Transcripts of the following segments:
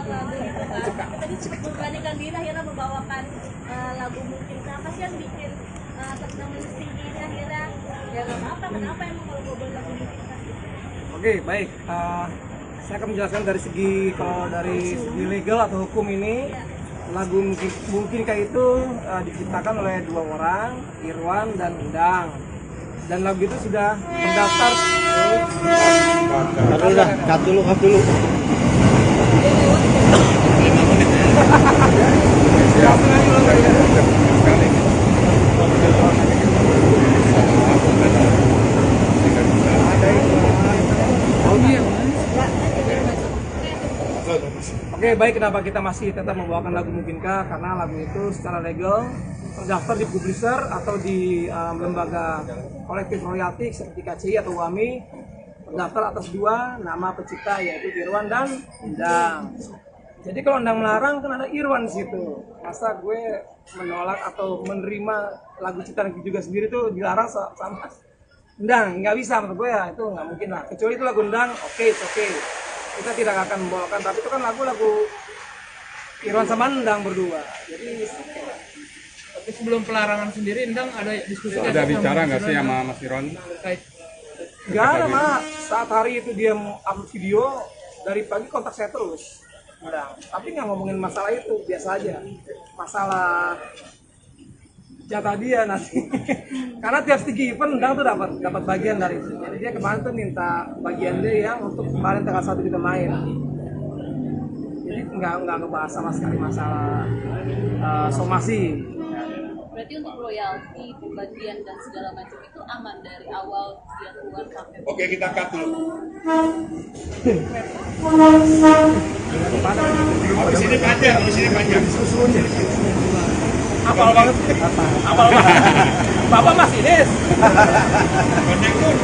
lagu gitu kan. Kita memberanikan diri akhirnya membawakan lagu Mungkin. Apa sih yang bikin teman-teman Stinky ini akhirnya ya nggak apa-apa, kenapa emang kalau bawain lagu Mungkin kan? Oke, baik. Saya akan menjelaskan dari segi legal atau hukum ini. Lagu Mungkinkah itu diciptakan oleh dua orang, Irwan dan Endang. Dan lagu itu sudah terdaftar. Cut dulu. Oke, baik, kenapa kita masih tetap membawakan lagu Mungkinkah? Karena lagu itu secara legal terdaftar di publisher atau di lembaga kolektif royalti seperti KCI atau WAMI, terdaftar atas dua nama pencipta yaitu Irwan dan Endang. Jadi kalau Endang melarang kan ada Irwan di situ. Masa gue menolak atau menerima lagu ciptaan juga sendiri tuh dilarang sama Endang? Nggak bisa menurut gue, ya itu nggak mungkin lah. Kecuali itu lagu Endang, oke. Kita tidak akan membawakan, tapi itu kan lagu-lagu Irwan sama Endang berdua. Jadi Tapi sebelum pelarangan sendiri, Endang ada diskusi? Ada bicara nggak sih sama Mas Irwan? Terkait nggak ada, mah saat hari itu dia upload video, dari pagi kontak saya terus Endang. Tapi nggak ngomongin masalah itu, biasa aja. Masalah jatah dia nanti. Karena tiap Stinky event Endang tuh dapat bagian dari itu. Jadi dia kemarin tuh minta bagian dia yang untuk kemarin tanggal 1 kita main. Jadi nggak ngebahas sama sekali masalah somasi. Berarti untuk royalti, pembagian dan segala macam itu aman dari awal dia keluar sampai. Oke, kita cut dulu. Di sini panjang. Apal banget. Bapak masih Ines. Konektor.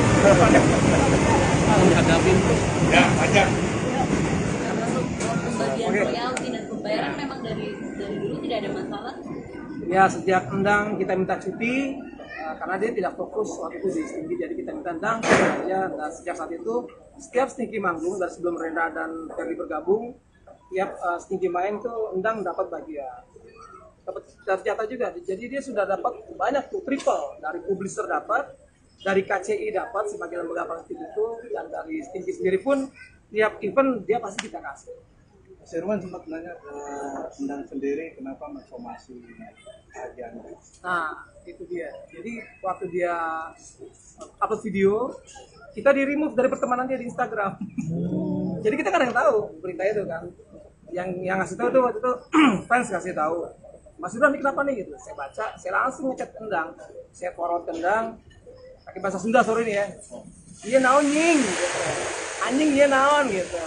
hadapin Ya, panjang. Pembagian royalti dan pembayaran memang dari dulu tidak ada masalah. Ya, sejak Endang kita minta cuti karena dia tidak fokus waktu itu di Stinky, jadi kita minta Endang aja. Dan sejak saat itu setiap Stinky manggung dari sebelum Rendra dan Ferry bergabung, tiap Stinky main tuh Endang dapat bagian, dapat jatah juga. Jadi dia sudah dapat banyak tuh, triple dari publisher dapat, dari KCI dapat sebagai lembaga kolektif itu, dan dari Stinky sendiri pun tiap event dia pasti kita kasih. Mas Irwan sempat nanya ke Endang sendiri kenapa mensomasi bagian. Nah, itu dia. Jadi waktu dia upload video, kita di remove dari pertemanan dia di Instagram. Jadi kita kan yang tahu berita itu kan. Yang ngasih tahu tuh waktu itu fans kasih tahu. Mas Irwan ini kenapa nih gitu? Saya baca, saya langsung ngechat Endang. Saya forward Endang pakai bahasa Sunda sore ini ya. Iya naon nying gitu. Anjing iya naon gitu.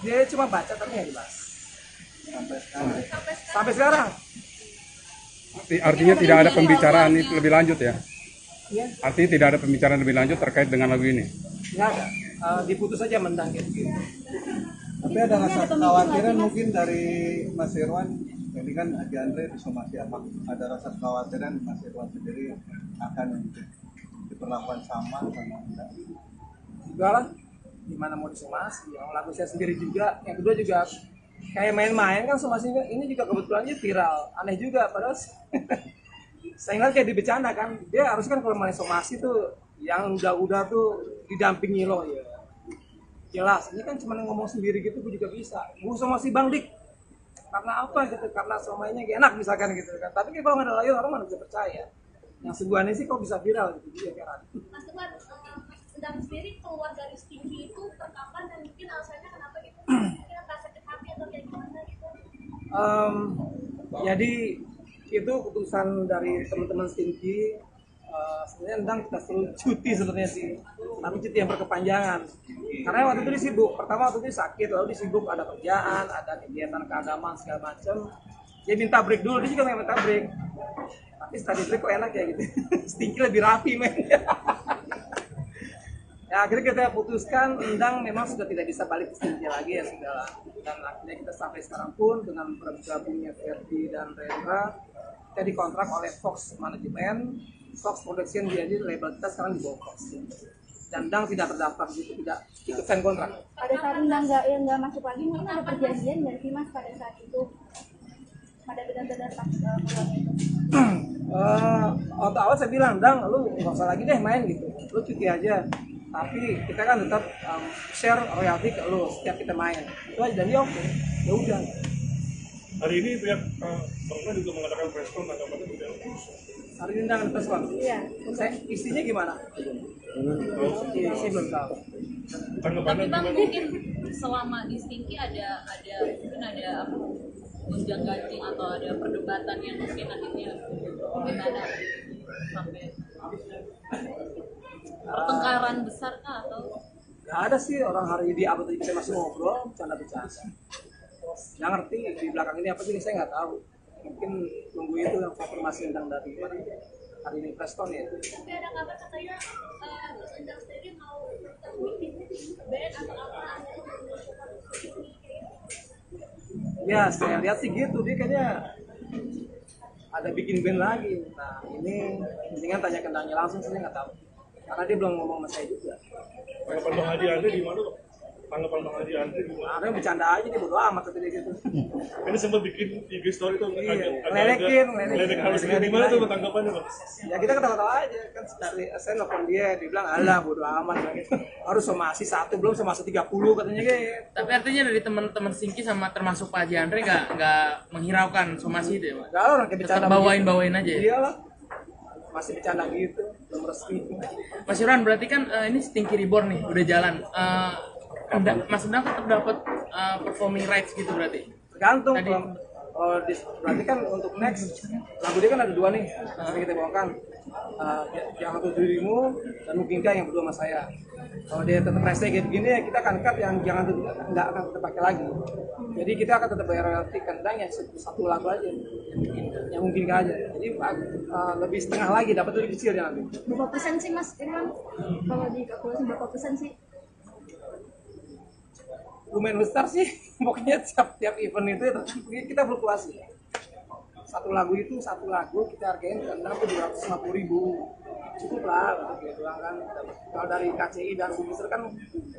Dia cuma baca tapi nggak dibahas. Sampai sekarang. Artinya tidak ada pembicaraan lebih lanjut ya? Iya. Artinya tidak ada pembicaraan lebih lanjut terkait dengan lagu ini? Nggak ada. Diputus aja Endang gitu. Tapi ada rasa kekhawatiran mungkin dari Mas Irwan, ini kan Haji Andre disomasi apa? Ada rasa kekhawatiran Mas Irwan sendiri akan diperlakukan sama Endang? Enggak lah, gimana mau disomasi? Yang lagu saya sendiri juga, yang kedua juga kayak main-main kan somasinya. Ini juga kebetulannya viral, aneh juga padahal saya ngeliat kayak dibecanda kan. Dia harus kan kalau main somasi tuh yang udah tuh didampingi loh ya. Jelas, ini kan cuma ngomong sendiri gitu, gue juga bisa. Gue somasi Bang Dik, karena apa gitu? Karena somainya enak misalkan gitu kan. Tapi kalau nggak ada layar orang mana bisa percaya. Yang sebuahnya sih kok bisa viral gitu dia kan. Mas Teman, Endang sendiri keluar dari Stinky itu terkapan dan mungkin alasannya kenapa gitu? Mungkin rasa sakit hati atau kayak gimana gitu? Jadi itu keputusan dari teman-teman Stinky. Sebenarnya Endang kita suruh cuti sebenarnya sih, tapi cuti yang berkepanjangan. Karena waktu itu dia sibuk. Pertama waktu itu sakit, lalu dia sibuk ada kerjaan, ada kegiatan keagamaan segala macam. Dia minta break dulu, dia juga nggak minta break. Tapi setelah di break kok enak ya gitu. Stinky lebih rapi men. Ya akhirnya kita putuskan Endang memang sudah tidak bisa balik ke Stinky lagi ya sudah. Dan akhirnya kita sampai sekarang pun dengan bergabungnya Ferdi dan Rendra, kita dikontrak oleh Fox Management, Fox Production, jadi label kita sekarang di bawah Fox. dan Endang tidak terdaftar di situ, tidak ikut sign kontrak. Pada saat Endang nggak masuk lagi, mungkin ada perjanjian nggak sih Mas pada saat itu? Pada benar-benar pas keluar itu. Waktu awal saya bilang, Endang, lu nggak usah lagi deh main gitu, lu cuti aja. Tapi kita kan tetap share royalti ke lu setiap kita main. Itu aja, dan dia oke, ya udah. Hari ini pihak Bang juga mengadakan press con tanggapannya juga. Hari ini Endang ada preskon. Iya. Saya istrinya gimana? Saya belum tahu. Tanggapannya Tapi Bang gimana? mungkin selama di Stinky ada mungkin ada apa gonjang ganjing atau ada perdebatan yang mungkin akhirnya mungkin ada sampai pertengkaran besar kah atau Gak ada sih orang hari di apa tadi kita masih ngobrol, bercanda-bercanda. Nggak ngerti di belakang ini apa sih saya nggak tahu. Mungkin tunggu itu yang konfirmasi tentang dari mana hari ini preskon ya. tapi ada kabar katanya Mas Endang sendiri mau band atau apa Ya saya lihat sih gitu, dia kayaknya ada bikin band lagi. Nah ini mendingan tanya kendangnya langsung, saya nggak tahu. Karena dia belum ngomong sama saya juga. Tanggapan Bang Hadi Andre gimana Bang? Tanggapan Bang Hadi Andre gimana? Nah, dia bercanda aja, dia bodo amat tadi dia gitu. Ini sempat bikin IG story tuh Iya, ngeledekin. halus gitu. Gimana tuh tanggapannya Bang? Ya kita ketawa-tawa aja kan, saya nelfon dia bilang alah bodo amat gitu. Harus somasi 1 belum somasi 30 katanya gitu. Tapi artinya dari teman-teman Stinky sama termasuk Pak Haji Andre nggak menghiraukan somasi itu ya, Mas? Kalau orang kayak bercanda Tetap bawain aja ya? Iyalah. Masih bercanda gitu, belum resmi. Mas Irwan, berarti kan ini Stinky Reborn nih, udah jalan. Mas Endang tetap dapat performing rights gitu berarti? Tergantung Tadi. kalau berarti kan untuk next lagu dia kan ada 2 nih yang kita bawakan. Yang satu dirimu dan mungkinkah yang berdua sama saya. Kalau dia tetap rese kayak begini ya kita akan cut yang jangan nggak akan kita pakai lagi. Jadi kita akan tetap bayar royalti kendang yang satu lagu aja yang mungkinkah aja. Jadi lebih setengah lagi dapat lebih kecil ya nanti. Berapa persen sih Mas Irwan? Kalau dikalkulasi berapa persen sih? Lumayan besar sih, pokoknya tiap event itu kita fluktuasi. Satu lagu kita hargain kendang tuh 250.000, cukup lah untuk dia doang kan. Kalau dari KCI dan Bumiser kan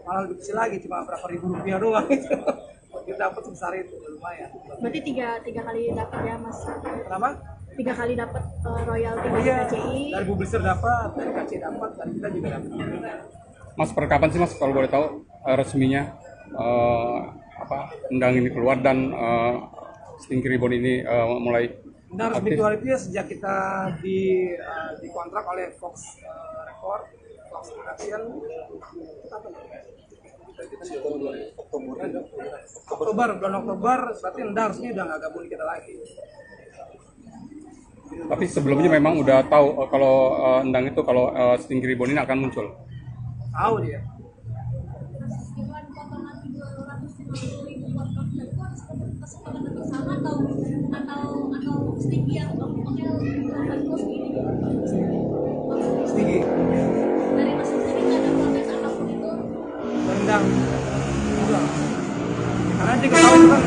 malah lebih kecil lagi, cuma berapa ribu rupiah doang gitu. Kita dapat sebesar itu lumayan. Berarti tiga kali dapat ya Mas? Kenapa? 3 kali dapat royalti dari Iya, KCI. dari Bumiser dapat, dari KCI dapat, dari kita juga dapat. Mas per kapan sih Mas kalau boleh tahu resminya Endang ini keluar dan Stinky Reborn ini mulai Dan resmi keluar itu ya sejak kita dikontrak oleh Fox Record, Fox Production, Oktober, bulan Oktober, berarti Endang resmi udah nggak gabung di kita lagi. Tapi sebelumnya memang udah tahu kalau Endang itu kalau Stinky Reborn ini akan muncul. Tahu dia. dengan potongan 250.000 buat konten itu harus kesepakatan bersama atau Stinky yang oke lakukan kos ini Tinggi, dari Mas Stinky nggak ada protes apapun itu Endang, udah. Karena dia ketahui itu kan.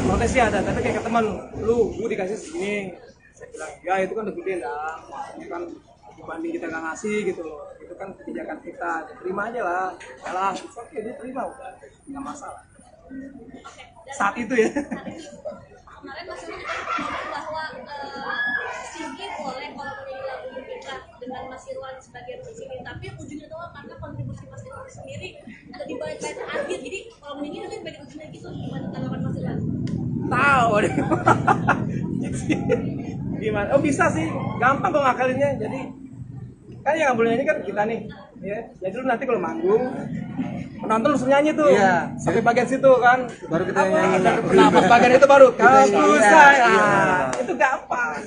Protes sih ada, tapi kayak ke teman, gue dikasih segini. Saya bilang, ya itu kan udah gede lah, itu kan dibanding kita nggak ngasih gitu loh. Itu kan kebijakan kita, terima aja lah. Yalah, oke dia terima udah, nggak masalah. Saat itu ya. kemarin Mas Irwan juga ngomong bahwa Stinky boleh kalau menyanyi lagu kita dengan Mas Irwan sebagai musisi, tapi ujungnya doang karena kontribusi Mas Irwan sendiri ada di bait-bait akhir, jadi kalau menyanyi nanti bait ujungnya gitu. Gimana tanggapan Mas Irwan? Tahu deh. Gimana? Oh bisa sih, gampang kok ngakalinnya. Jadi kan yang boleh nyanyi kan kita nih, ya. Jadi lu nanti kalau manggung penonton langsung nyanyi tuh, Iya. sampai bagian situ kan. Baru kita Apa? nyanyi. Nah, pas bagian itu baru kamu Iya. sayang. Iya. Itu gampang.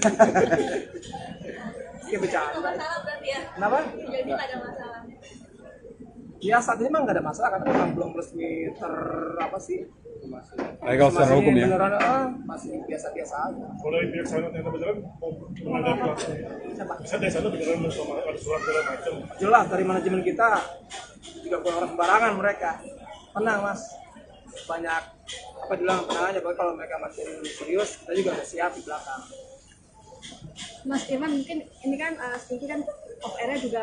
Kayak bercanda. Nggak masalah berarti ya? Kenapa? Jadi nggak ada masalah. Ya saat ini mah nggak ada masalah karena memang belum resmi apa sih? Legal secara Masih hukum ya. beneran, masih biasa-biasa aja. Kalau pihak sana ternyata berjalan mau menanggapi langsung. Siapa? Bisa dari sana beneran sama ada surat segala macam. Jelas dari manajemen kita juga bukan orang sembarangan mereka. Tenang mas, banyak apa bilang tenang aja, kalau mereka makin serius kita juga udah siap di belakang. Mas Irman, mungkin ini kan Stinky kan off air-nya juga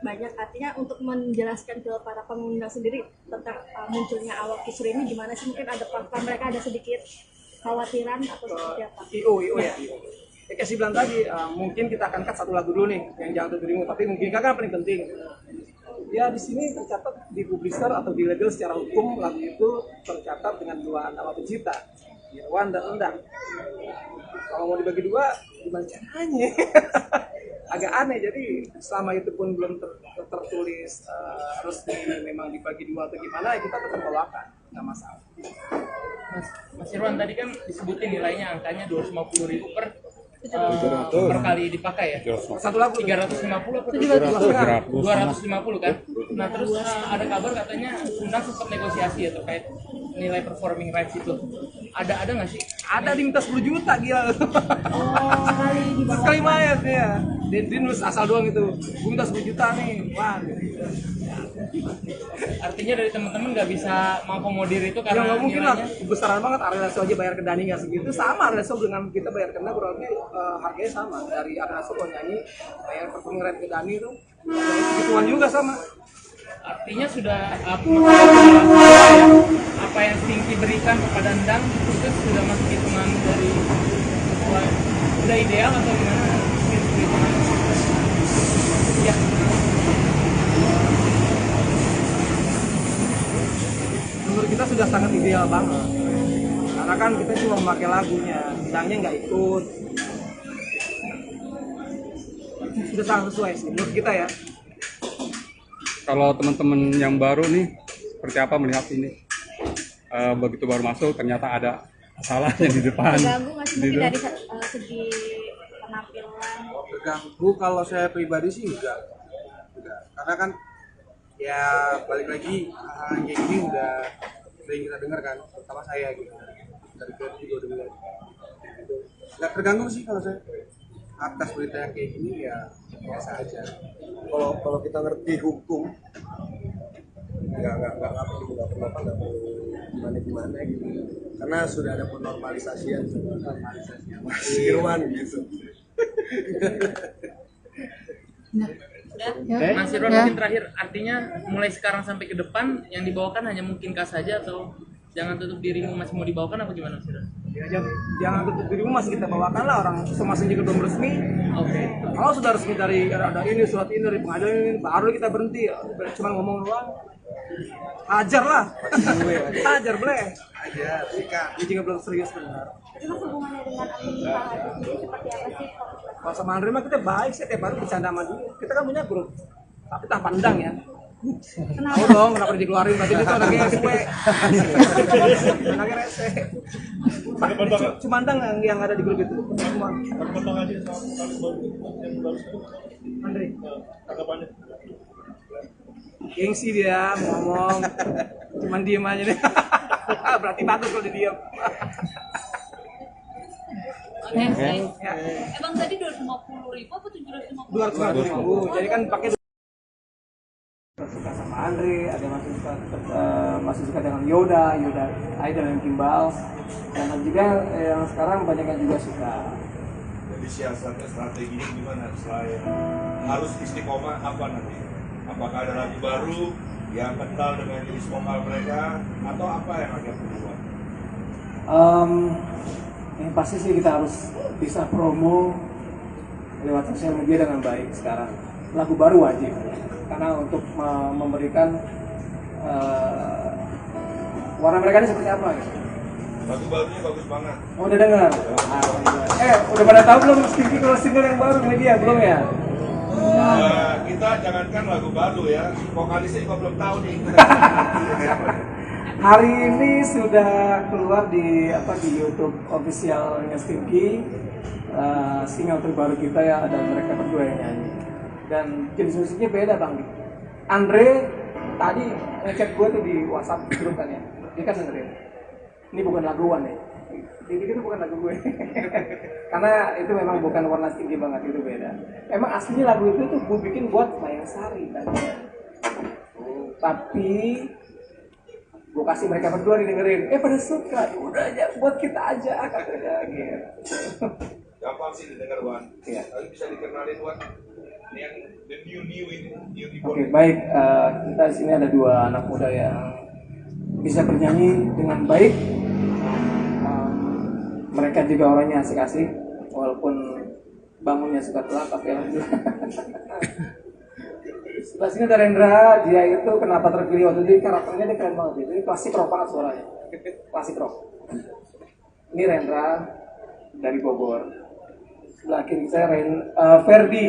banyak, artinya untuk menjelaskan ke para pengguna sendiri tentang munculnya awak kisru ini gimana sih, mungkin ada mereka ada sedikit khawatiran atau seperti apa? IO ya. Ya kayak bilang tadi, mungkin kita akan cut satu lagu dulu nih yang jangan terdirimu, tapi mungkin kan paling penting. Ya di sini tercatat di publisher atau di label secara hukum lagu itu tercatat dengan 2 nama pencipta, Irwan dan Endang. Kalau mau dibagi 2, gimana caranya? Agak aneh, jadi selama itu pun belum tertulis resmi memang dibagi 2 atau gimana, ya kita tetap bawakan, nggak masalah. Mas Irwan tadi kan disebutin nilainya angkanya 250.000 per kali dipakai ya. Satu lagu 350 apa 250 kan. Nah terus ada kabar katanya Undang sempat negosiasi ya terkait nilai performing rights itu. Ada nggak sih? ada di minta 10 juta gila. Sekali di bawah. Sekali main dia. Dia nulis asal doang itu. Gue minta 10 juta nih. Wah. Artinya dari teman-teman nggak bisa mengakomodir itu Ya karena nggak mungkin lah, nilainya. besaran banget Arielaso aja bayar ke Dani nggak segitu, sama Arielaso dengan kita bayar ke Dani kurang lebih harganya sama. Dari Arielaso kalau nyanyi bayar performing right ke Dani itu gituan juga sama. Artinya sudah apa yang Stinky berikan kepada Endang itu sudah masuk hitungan dari sesuai, sudah ideal atau gimana? Ya. Menurut kita sudah sangat ideal banget, karena kan kita cuma memakai lagunya, Endangnya nggak ikut. Sudah sangat sesuai sih menurut kita ya. Kalau teman-teman yang baru nih, seperti apa melihat ini? Begitu baru masuk, ternyata ada masalahnya di depan. Terganggu nggak sih mungkin Gitu. dari segi penampilan? Terganggu kalau saya pribadi sih enggak. Karena kan ya balik lagi hal kayak gini udah sering kita dengar kan, terutama saya gitu. Dari klub juga udah dengar. Gitu. Nggak terganggu sih kalau saya atas berita yang kayak gini ya biasa aja. Kalau kita ngerti hukum nggak perlu gimana gitu, karena sudah ada penormalisasian Mas Irwan gitu. Mas Irwan mungkin terakhir, artinya mulai sekarang sampai ke depan yang dibawakan hanya mungkin Mungkinkah saja atau jangan tutup dirimu masih mau dibawakan apa gimana Mas Irwan? Ya, jangan tutup dirimu, masih kita bawakan lah, orang semasa juga belum resmi. Oke. Kalau sudah resmi dari ada ini surat ini dari pengadilan ini, baru kita berhenti. Cuma ngomong doang, ajar lah, ajar boleh. Aja sikat. Dia juga belum serius benar. Tapi mas hubungannya dengan Amin Pak Haji sendiri seperti apa sih? Kalau sama Andre mah kita baik sih, tiap hari bercanda sama dia. Kita kan punya grup, tapi tanpa pandang ya. Kenapa? Oh dong, kenapa dikeluarin? Berarti dia tuh anaknya SW. Anaknya rese. Cuma andang yang ada di grup itu. Cuma. Andre. Gengsi dia mau ngomong. Cuman diem aja deh. Berarti bagus kalau dia diem. Oke. Ya. Emang tadi 250.000 apa 750.000? 250.000. Jadi kan pakai suka sama Andre, ada masih suka dengan Yoda Aida dan Kimbal, dan juga yang sekarang banyak yang juga suka. Jadi siasatnya strateginya gimana selain harus istiqomah apa nanti? Apakah ada lagu baru yang kental dengan jenis vokal mereka atau apa yang akan dibuat? Yang pasti sih kita harus bisa promo lewat sosial media dengan baik sekarang. Lagu baru wajib, karena untuk memberikan warna mereka ini seperti apa gitu. Lagu barunya bagus banget. Oh, udah dengar? Udah pada tahu belum Stinky kalau single yang baru media belum ya? Kita jangankan lagu baru ya, vokalisnya juga belum tahu nih. Hari ini sudah keluar di YouTube officialnya Stinky, single terbaru kita ya, ada mereka berdua yang nyanyi. Dan jenis musiknya beda bang. Andre tadi ngechat gue tuh di WhatsApp grup kan ya, dia kan dengerin. Ini bukan laguan ya, itu bukan lagu gue. Karena itu memang bukan warna tinggi banget, itu beda. Emang aslinya lagu itu tuh gue bikin buat Mayang Sari tadi. Tapi gue kasih mereka berdua didengerin, pada suka, udah aja buat kita aja katanya gitu. Gampang sih didengar Wan. Iya. Tapi bisa dikenalin Wan. Ini yang the new ini, new Oke, baik. Kita di sini ada dua anak muda yang bisa bernyanyi dengan baik. Mereka juga orangnya asik-asik, walaupun bangunnya suka telat, tapi alhamdulillah. Sebelah sini ada Rendra, dia itu kenapa terpilih waktu itu karakternya dia keren banget. Ini klasik rock banget suaranya, klasik rock. Ini Rendra dari Bogor. Sebelah kiri saya Ferdi.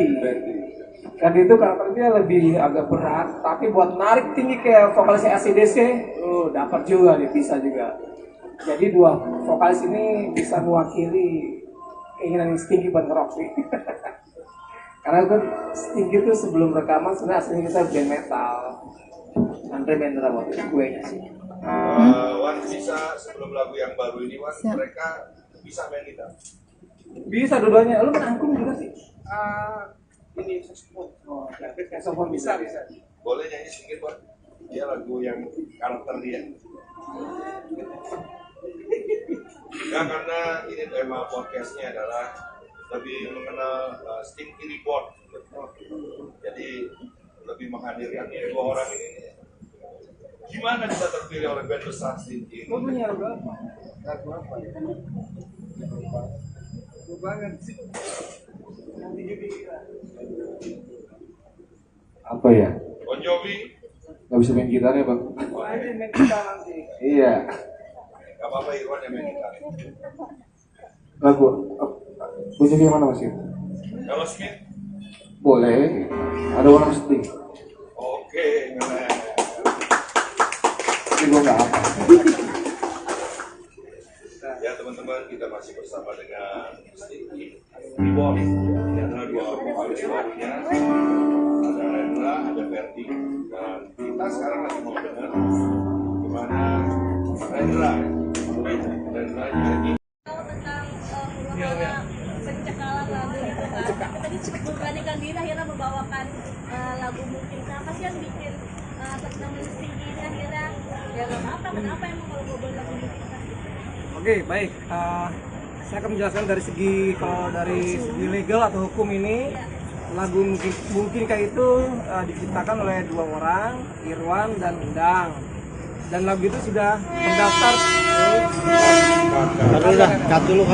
Ferdi itu karakternya lebih agak berat, tapi buat narik tinggi kayak vokalisnya AC/DC, dapat juga dia, bisa juga. Jadi dua vokalis ini bisa mewakili keinginan Stinky buat nge-rock sih. Karena kan Stinky itu sebelum rekaman sebenarnya aslinya kita band metal. Andre Mendra waktu itu gue sih. Wan bisa sebelum lagu yang baru ini Wan, mereka bisa main gitar. Bisa dua-duanya. Lu kan angklung juga sih? Ini saxophone. Oh, saxophone bisa. Boleh nyanyi sedikit Wan? Dia lagu yang karakter dia. Ya karena ini tema podcastnya adalah lebih mengenal Stinky Report. Jadi lebih menghadirkan dua orang ini. Gimana bisa terpilih oleh band besar Stinky? Lu punya lagu apa? Lagu apa ya? Lu banget sih. Apa ya? Bon Jovi? Gak bisa main gitar ya bang? Oh, aja main gitar nanti. Iya. Gak apa-apa Irwan yang main gitar. Lagu bunyinya yang mana mas? Kalau Smith? Boleh. Ada orang sedih. Oke, keren. Tapi gue nggak apa. Ya teman-teman, kita masih bersama dengan Stinky Report. Ini adalah dua vokalis barunya. Ada Rendra, ada Ferdi. Dan kita sekarang lagi mau dengar gimana Rendra nyanyi. Kalau tentang merupakan pencekalan lagu itu kan, tadi memberanikan diri akhirnya membawakan lagu Mungkin. Apa sih yang bikin atas nama Stinky ini akhirnya ya nggak apa-apa, kenapa emang kalau gue buat lagu Mungkin kan? Oke, baik. Saya akan menjelaskan dari segi legal atau hukum ini. Lagu Mungkinkah itu diciptakan oleh dua orang, Irwan dan Endang. Dan lagu itu sudah mendaftar. Cut dulu.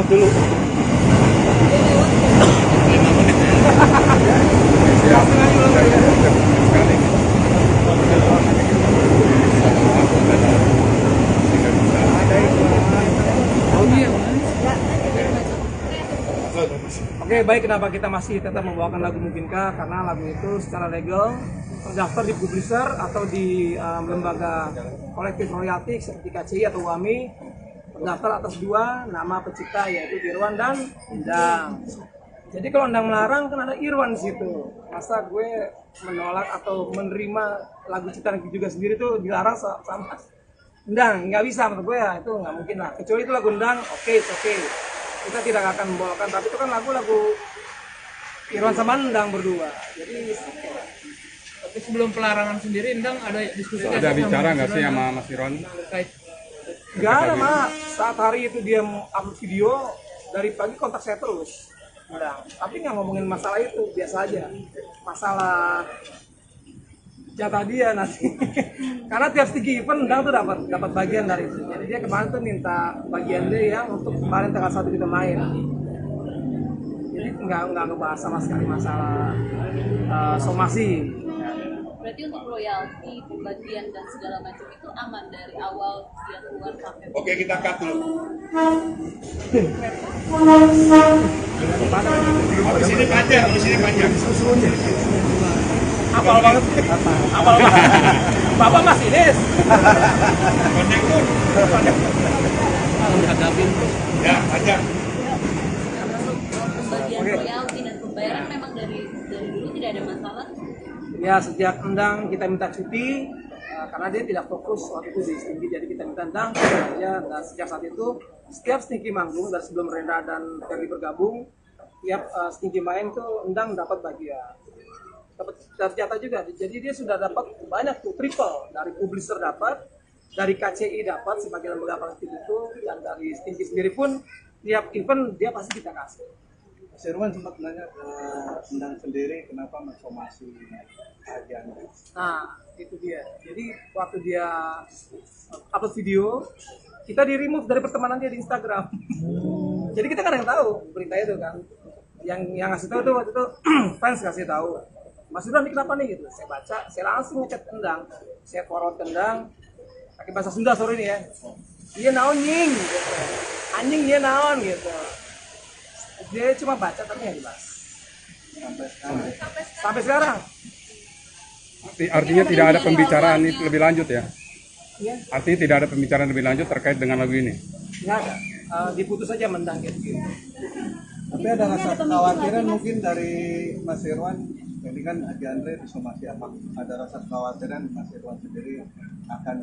Oke, baik. Kenapa kita masih tetap membawakan lagu Mungkinkah? Karena lagu itu secara legal terdaftar di publisher atau di lembaga kolektif royalti seperti KCI atau WAMI, terdaftar atas dua nama pencipta yaitu Irwan dan Endang. Jadi kalau Endang melarang kan ada Irwan di situ. Masa gue menolak atau menerima lagu ciptaan juga sendiri tuh dilarang sama Endang? Nggak bisa menurut gue ya, itu nggak mungkin lah. Kecuali itu lagu Endang, oke. Kita tidak akan membawakan, tapi itu kan lagu Irwan sama Endang berdua. Jadi Tapi sebelum pelarangan sendiri, Endang ada diskusi Ada bicara nggak sih sama Mas Irwan? terkait nggak ada mah. Saat hari itu dia upload video, dari pagi kontak saya terus. Endang. Tapi nggak ngomongin masalah itu, biasa aja. Masalah jatah dia nanti. Karena tiap Stinky event Endang tuh dapat bagian dari itu. Jadi dia kemarin tuh minta bagian dia ya untuk kemarin tanggal 1 kita main. Jadi nggak ngebahas sama sekali masalah somasi. Berarti untuk royalti, pembagian dan segala macam itu aman dari awal dia keluar sampai. Oke, kita cut dulu. Di sini panjang. Apal banget. Bapak Mas Ines. Konektor. Ya, panjang. Pembagian royalti dan pembayaran memang dari dulu tidak ada masalah. Ya, sejak Endang kita minta cuti karena dia tidak fokus waktu itu di Stinky, jadi kita minta Endang aja. Dan sejak saat itu setiap Stinky manggung dan sebelum Rendra dan Ferdi bergabung, tiap Stinky main tuh Endang dapat bagian, dapat ternyata juga. Jadi dia sudah dapat banyak tuh, triple dari publisher dapat, dari KCI dapat sebagai lembaga kolektif itu, dan dari Stinky sendiri pun tiap event dia pasti kita kasih. Mas Irwan sempat nanya ke Endang sendiri kenapa mensomasi ajan. Nah, itu dia. Jadi waktu dia upload video, kita di remove dari pertemanan dia di Instagram. Jadi kita kan yang tahu berita itu kan. Yang ngasih tahu tuh waktu itu fans kasih tahu. Mas Irwan ini kenapa nih gitu? Saya baca, saya langsung ngechat Endang, saya forward Endang, pakai bahasa Sunda sore ini ya. Dia naon nying, gitu. Anjing dia naon gitu. Dia cuma baca tapi nggak dibahas. Sampai sekarang. Artinya tidak ada pembicaraan itu lebih lanjut ya? Iya. Artinya tidak ada pembicaraan lebih lanjut terkait dengan lagu ini? Nggak ada. Diputus aja Mendang gitu. Tapi ada rasa kekhawatiran mungkin dari Mas Irwan, ini kan Haji Andre disomasi apa? Ada rasa kekhawatiran Mas Irwan sendiri akan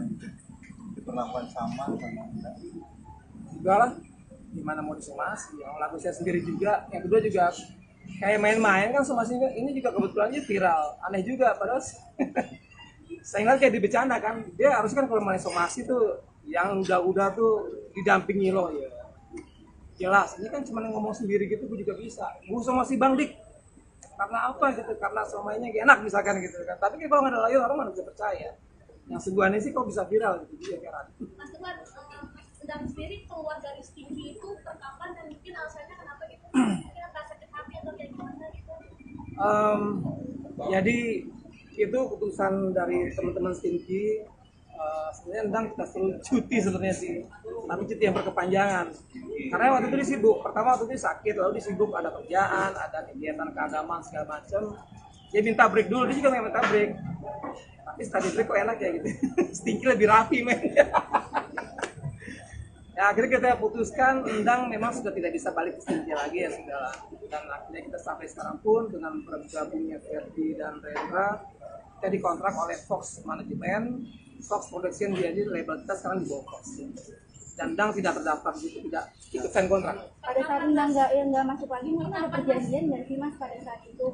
diperlakukan sama Endang? Enggak lah, gimana mau disomasi? Yang lagu saya sendiri juga, yang kedua juga kayak main-main kan somasi ini juga kebetulan viral, aneh juga padahal saya ingat kayak dibecanda kan, dia harusnya kan kalau main somasi tuh yang udah tuh didampingi loh ya. Jelas, ini kan cuma ngomong sendiri gitu, gue juga bisa. Gue somasi Bang Dik, karena apa gitu? Karena somainya enak misalkan gitu kan. Tapi kalau nggak ada layar orang mana bisa percaya. Yang sebuah sih kok bisa viral gitu dia heran. Mas Irwan, Endang sendiri keluar dari Stinky itu kapan dan mungkin alasannya kenapa gitu? Mungkin rasa sakit hati atau kayak gimana gitu? Jadi itu keputusan dari teman-teman Stinky. Sebenarnya Endang kita suruh cuti sebenarnya sih, tapi cuti yang berkepanjangan. Karena waktu itu dia sibuk. Pertama waktu itu sakit, lalu dia sibuk ada kerjaan, ada kegiatan keagamaan segala macam. Dia minta break dulu, dia juga nggak minta break. Tapi setelah di break kok enak ya gitu. Stinky lebih rapi men. Ya akhirnya kita putuskan Endang memang sudah tidak bisa balik ke Stinky lagi ya sudah. Dan akhirnya kita sampai sekarang pun dengan bergabungnya Ferdi dan Rendra, kita dikontrak oleh Fox Management, Fox Production, jadi label kita sekarang di bawah Fox. Dan Endang tidak terdaftar gitu, tidak ikut sign kontrak. Pada saat Endang nggak masuk lagi, mungkin ada perjanjian nggak sih Mas pada saat itu?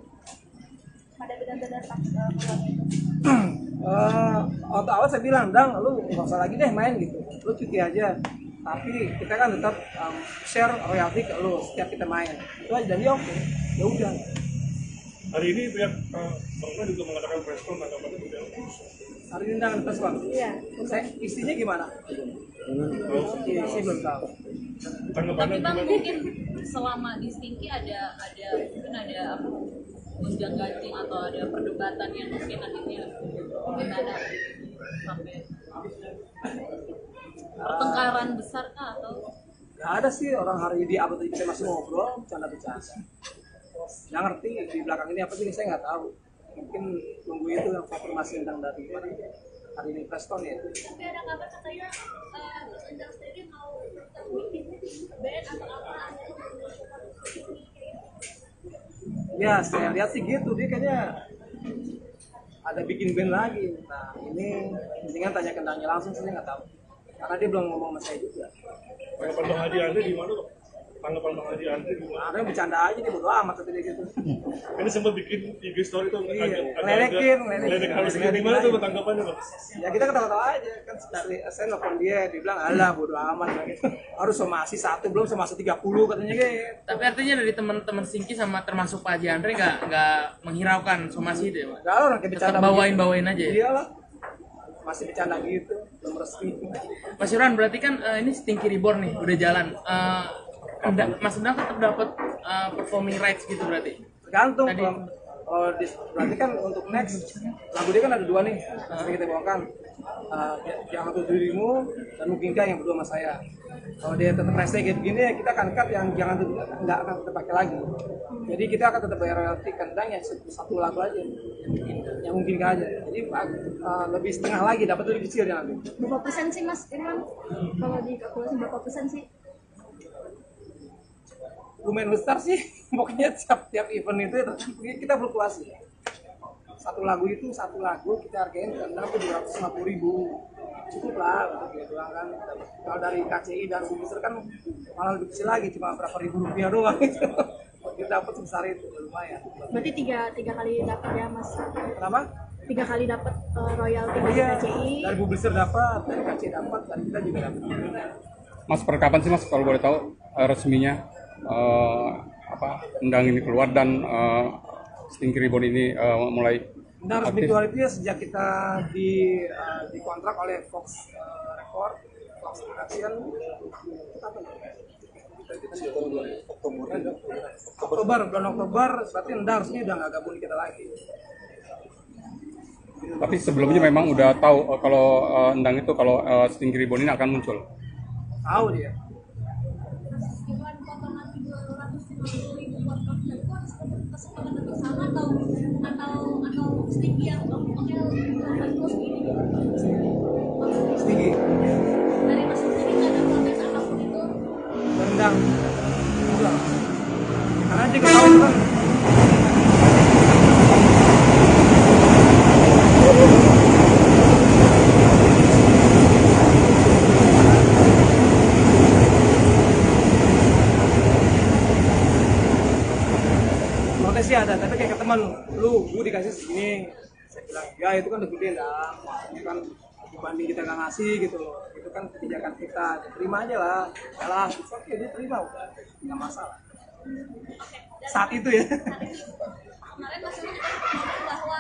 Pada benar-benar pas keluar itu? Waktu awal saya bilang, Endang lu nggak usah lagi deh main gitu, lu cuti aja. Tapi kita kan tetap share royalti ke lu setiap kita main. Itu aja, dan dia oke, ya udah. Hari ini pihak Bang juga mengadakan press con tanggapannya tidak. Hari ini Endang press con. Iya. Saya istrinya gimana? Istri belum tahu. Tanggapannya Tapi Bang gimana? mungkin selama di Stinky mungkin ada apa gonjang ganjing atau ada perdebatan yang mungkin akhirnya gimana sampai pertengkaran besar kah atau? Gak ada sih, orang hari di abad kita masih ngobrol, bercanda-bercanda. Yang ngerti di belakang ini apa sih saya nggak tahu. Mungkin tunggu itu yang konfirmasi tentang dari mana hari ini press con ya. Tapi ada kabar katanya Mas Endang sendiri mau bikin band atau apa? Ya saya lihat sih gitu, dia kayaknya ada bikin band lagi. Nah ini mendingan tanya ke Endangnya langsung, saya nggak tahu. Karena dia belum ngomong sama saya juga. Tanggapan Bang Haji Andre di mana, Bang? Tanggapan Bang Haji Andre di mana? Ada yang bercanda aja, dia bodo amat kata dia gitu. Ini sempat bikin IG story tuh Iya, ngeledekin. harus gimana tuh tanggapannya, Bang? Ya kita ketawa-tawa aja kan, dari saya nelfon dia bilang alah bodo amat gitu. Harus somasi 1 belum somasi 30 katanya gitu. Tapi artinya dari teman-teman Stinky sama termasuk Pak Haji Andre nggak menghiraukan somasi itu ya, Pak? Kalau orang kayak Tetap bercanda bawain aja ya? Iyalah, masih bercanda gitu, belum resmi. Mas Irwan, berarti kan ini Stinky Reborn nih, udah jalan. Mas Endang tetap dapat performing rights gitu berarti? Tergantung. Tadi. Berarti kan untuk next lagu dia kan ada 2 nih, yang kita bawakan. Yang satu dirimu dan mungkinkah yang berdua sama saya. Kalau dia tetap rese kayak begini ya kita akan cut yang jangan nggak akan kita pakai lagi. Jadi kita akan tetap bayar royalti kendang yang satu lagu aja yang mungkin aja. Jadi lebih setengah lagi dapat lebih kecil ya nanti. Berapa persen sih Mas Irwan? Kalau dikalkulasi berapa persen sih? Lumayan besar sih, pokoknya tiap event itu kita fluktuasi. Satu lagu kita hargain kendang tuh 250.000, cukup lah untuk gitu kan. Kalau dari KCI dan publisher kan malah lebih kecil lagi, cuma berapa ribu rupiah doang gitu. kita dapat sebesar itu lumayan. Berarti tiga kali dapat ya Mas? Kenapa? 3 kali dapat royalti dari Iya, KCI. dari publisher dapat, dari KCI dapat, dan kita juga dapat. Mas, per kapan sih Mas kalau boleh tahu resminya undang ini keluar dan Stinky Ribbon ini mulai Nah, resmi keluar itu ya sejak kita dikontrak oleh Fox Record, Fox Production, Oktober, bulan Oktober, berarti Endang resmi udah nggak gabung di kita lagi. Tapi sebelumnya memang udah tahu kalau Endang itu kalau Stinky Ribbon ini akan muncul. Tahu dia. Iklan potongan 250.000 podcast itu harus kesepakatan bersama atau sedikit yang oke terus gini Stinky, dari masuk sini nggak ada protes apapun itu. Endang, enggak. Karena juga tahu kan. Sih ada, tapi kayak ke teman lu dikasih segini, saya bilang ya itu kan udah gede dah, maksudnya kan dibanding kita nggak ngasih gitu loh, itu kan kebijakan kita, terima aja lah, yalah, oke dia terima udah, nggak masalah. Saat itu ya. Kemarin Mas Irwan juga ngomong bahwa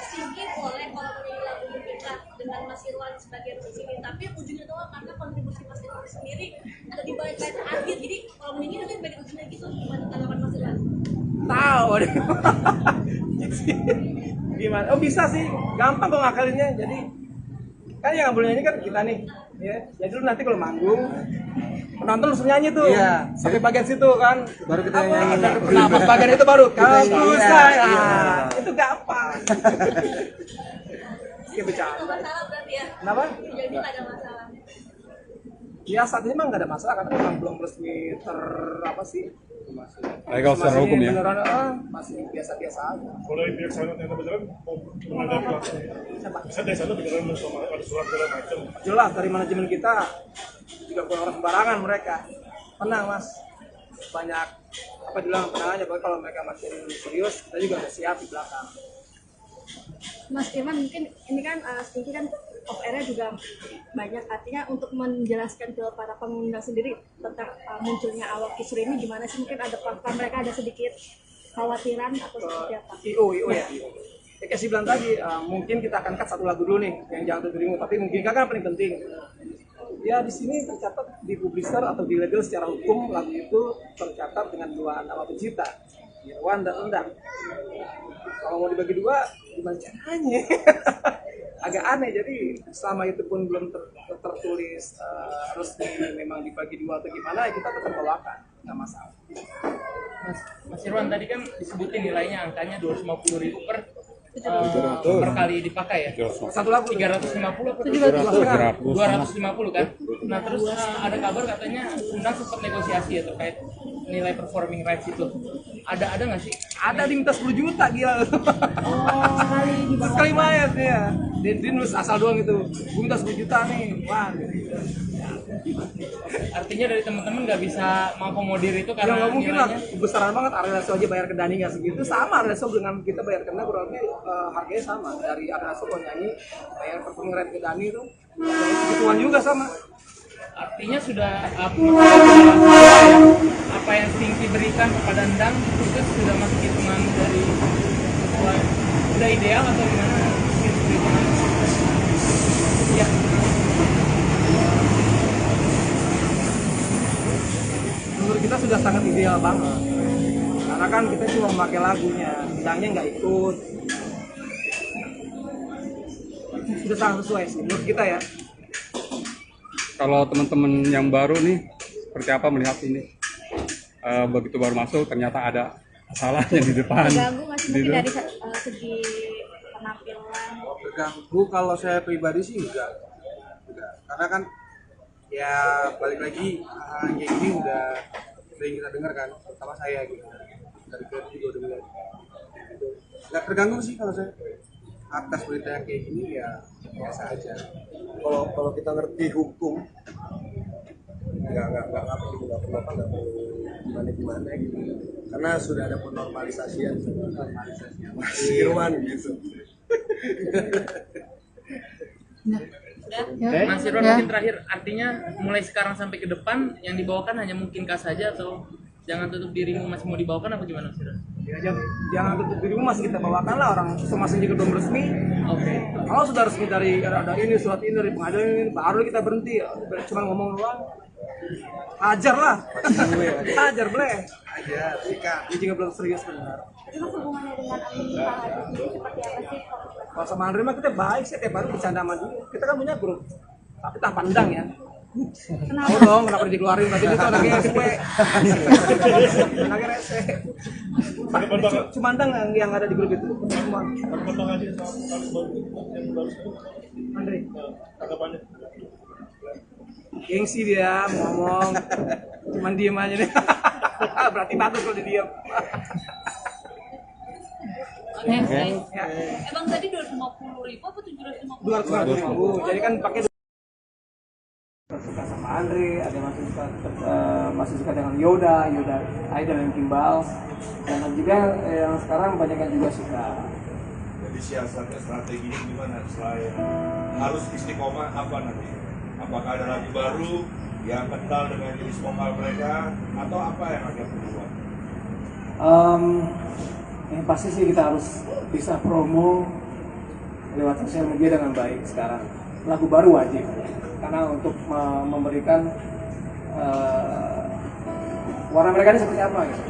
Stinky boleh kalau menyanyi lagu kita dengan Mas Irwan sebagai musisi, tapi ujungnya doang karena kontribusi Mas Irwan sendiri ada di balik layar akhir, jadi kalau menyanyi nanti balik ujungnya gitu, gimana tanggapan Mas Irwan? Tahu deh. Gimana? Oh bisa sih, gampang kok ngakalinnya. Jadi kan yang nggak boleh nyanyi kan kita nih, ya. Jadi lu nanti kalau manggung penonton langsung nyanyi tuh, Iya. sampai bagian situ kan, Baru kita nyanyi. Nah pas bagian itu baru kamu Iya. saya, Iya. itu gampang. Kayak bercanda. Itu masalah berarti ya? Kenapa? Jadi nggak ada masalah. Ya saat ini emang nggak ada masalah karena memang belum resmi apa sih? Legal secara Masih hukum ya. beneran, masih biasa-biasa aja. Kalau dari pihak sana ternyata beneran mau menghadapi langsung. Bisa dari sana beneran ada surat segala macam. Jelas dari manajemen kita juga bukan orang sembarangan mereka. Tenang mas, banyak apa bilang tenang aja. Pokoknya kalau mereka makin serius, kita juga udah siap di belakang. Mas Irwan mungkin ini kan Stinky kan off air-nya juga banyak, artinya untuk menjelaskan ke para pengundang sendiri tentang munculnya awak kisru ini gimana sih, mungkin ada mereka ada sedikit khawatiran atau seperti apa? IO ya. Ya kayak bilang tadi, mungkin kita akan cut satu lagu dulu nih yang jangan dirimu, tapi mungkin kan paling penting. Ya di sini tercatat di publisher atau di legal secara hukum lagu itu tercatat dengan 2 nama pencipta, Irwan dan Endang. Kalau mau dibagi 2, gimana caranya? Agak aneh, jadi selama itu pun belum tertulis resmi memang dibagi 2 atau gimana, ya kita tetap bawakan, nggak masalah. Mas Irwan tadi kan disebutin nilainya angkanya 250.000 per kali dipakai ya. Satu lagu 350 apa 250 kan. Nah terus ada kabar katanya Undang sempat negosiasi ya terkait nilai performing rights itu. Ada nggak sih? Ada diminta 10 juta gila. Oh, sekali di bawah. Sekali main ya. Dia nulis asal doang gitu. Gue minta 10 juta nih. Wah. Artinya dari teman-teman nggak bisa mengakomodir itu Ya karena nggak mungkin lah. nilainya. Besaran banget Arleso aja bayar ke Dani nggak segitu. Sama Arleso dengan kita bayar kena kurang lebih harganya sama. Dari Arleso kalau nyanyi bayar performing right ke Dani itu segituan juga sama. Artinya sudah apa yang Stinky berikan kepada Endang itu sudah masuk hitungan dari udah ideal atau gimana? Ya. Menurut kita sudah sangat ideal banget. Karena kan kita cuma memakai lagunya, Endangnya nggak ikut. Sudah sangat sesuai sih menurut kita ya. Kalau teman-teman yang baru nih, seperti apa melihat ini? Begitu baru masuk, ternyata ada masalahnya di depan. Terganggu nggak sih mungkin dari segi penampilan? Terganggu kalau saya pribadi sih enggak. Karena kan ya balik lagi hal kayak gini udah sering kita dengar kan, terutama saya gitu. Dari kecil juga udah melihat gitu. Nggak terganggu sih kalau saya atas berita yang kayak gini ya biasa aja. Kalau kita ngerti hukum nggak perlu gimana gitu. Karena sudah ada penormalisasian Mas Irwan gitu. Mas Irwan mungkin terakhir, artinya mulai sekarang sampai ke depan yang dibawakan hanya mungkin Kak saja atau jangan tutup dirimu masih mau dibawakan apa gimana Mas Irwan? Ya, jangan tutup dirimu, masih kita bawakan lah, orang semasa juga belum resmi. Oke. Kalau sudah resmi dari ada ini surat ini dari pengadilan ini, baru kita berhenti. Cuma ngomong doang. Ajar lah. Ajar boleh. Ajar, sikat. Ini juga belum serius benar. Tapi mas hubungannya dengan Amin Farhadi sendiri seperti apa sih? Kalau sama Andre mah kita baik sih, tiap hari bercanda sama dia. Kita kan punya grup, tapi tak pandang ya. Tahu dong kenapa dikeluarin, berarti itu anaknya SW. Anaknya rese. Cuma pandang yang ada di grup itu. Semua. Andre. Gengsi dia mau ngomong, cuman diem aja deh. Berarti bagus kalau dia diem. Oke. Emang tadi 250.000 apa 750? 250.000. Jadi kan pakai suka sama Andre, ada masih suka dengan Yoda Idol dan Kimbal, dan juga yang sekarang banyak yang juga suka. Jadi siasatnya, strateginya gimana selain harus istiqomah apa nanti? Apakah ada lagu baru yang kental dengan jenis vokal mereka atau apa yang akan dibuat? Yang pasti sih kita harus bisa promo lewat sosial media dengan baik sekarang. Lagu baru wajib, karena untuk memberikan warna mereka ini seperti apa gitu.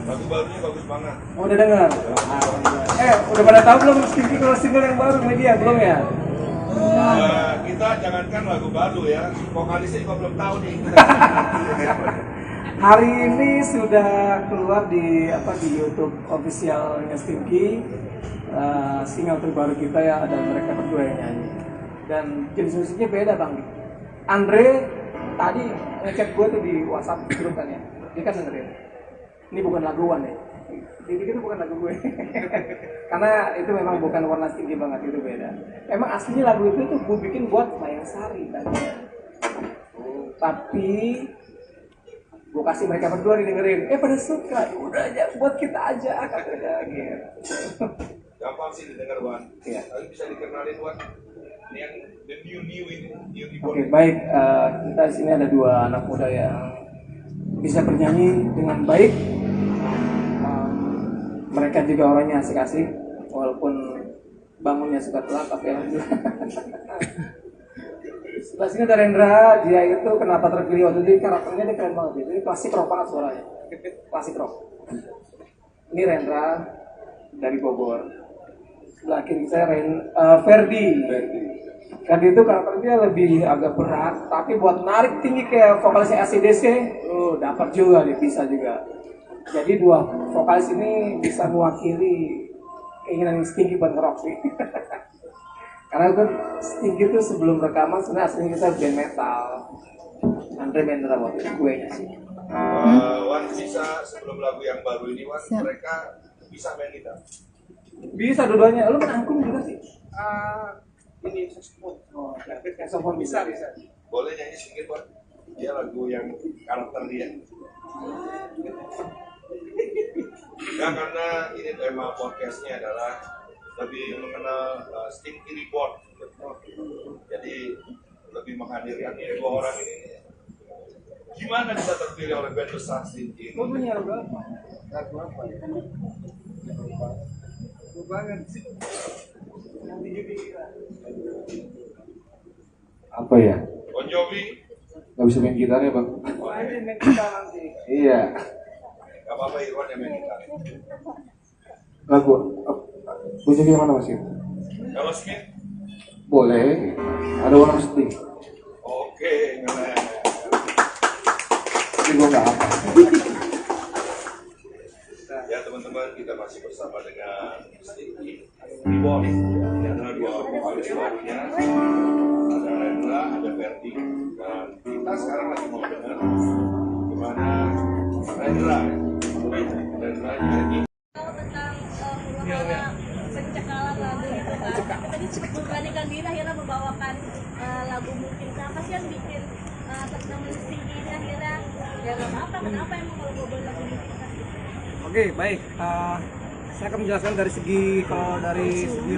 Lagu barunya bagus banget. Oh, udah dengar? Udah pada tahu belum kalau single yang baru media belum ya? Kita jangankan lagu baru ya, vokalisnya juga belum tahu nih. Hari ini sudah keluar di YouTube officialnya Stinky, single terbaru kita ya, ada mereka berdua yang nyanyi. Dan jenis musiknya beda bang. Andre tadi ngechat gue tuh di WhatsApp grup kan ya, dia kan dengerin. Ini bukan laguan ya, dia pikir itu bukan lagu gue. Karena itu memang bukan warna Stinky banget, itu beda. Emang aslinya lagu itu tuh gue bikin buat Mayang Sari tadinya. Tapi gue kasih mereka berdua didengerin, pada suka, udah aja buat kita aja katanya gitu. Gampang sih didengar Wan, Iya. tapi bisa dikenalin Wan. Ini yang the new ini, new Oke, baik, kita di sini ada dua anak muda yang bisa bernyanyi dengan baik. Mereka juga orangnya asik-asik, walaupun bangunnya suka telat, tapi alhamdulillah. Sebelah sini ada Rendra, dia itu kenapa terpilih waktu itu karakternya dia keren banget, ini klasik rock banget suaranya, klasik rock. Ini Rendra dari Bogor. Sebelah kiri saya Ferdi. Ferdi itu karakternya lebih agak berat, tapi buat narik tinggi kayak vokalisnya AC/DC, dapat juga dia, bisa juga. Jadi dua vokalis ini bisa mewakili keinginan Stinky buat nge-rock sih. Karena kan Stinky itu sebelum rekaman sebenarnya aslinya kita band metal. Andre Mendra waktu itu gue nya sih. Wan bisa sebelum lagu yang baru ini Wan, mereka bisa main gitar? Bisa dua-duanya. Lu main angklung juga sih? Ini saxophone. Oh, saxophone bisa. Boleh nyanyi sedikit Wan? Dia lagu yang karakter dia. Nah, karena ini tema podcastnya adalah lebih mengenal Stinky Report. Jadi lebih menghadirkan ini dua orang ini. Gimana bisa terpilih oleh band besar Stinky? Lu punya lagu apa? Lagu apa ya? Lagu banget sih. Yang di Apa ya? Bon Jovi? Gak bisa main gitar ya bang? Oh, ini main kita nanti. Iya. Gak apa-apa Irwan yang main gitar. Lagu musiknya mana mas? Kalau Smith? Boleh. Ada orang sedih. Oke, keren. Tapi gue nggak apa. Ya teman-teman, kita masih bersama dengan Stinky Report. Ini adalah dua vokalis barunya. Ada Rendra, ada Ferdi. Dan kita sekarang lagi mau dengar gimana Rendra nyanyi. Tentang perubahan pencekalan lagu itu kan, kita tadi memberanikan diri akhirnya membawakan lagu mungkin. Apa sih yang bikin teman-teman Stinky ini akhirnya Ya nggak apa-apa, kenapa emang kalau gue boleh lagu Nindita? Oke, baik. Saya akan menjelaskan dari segi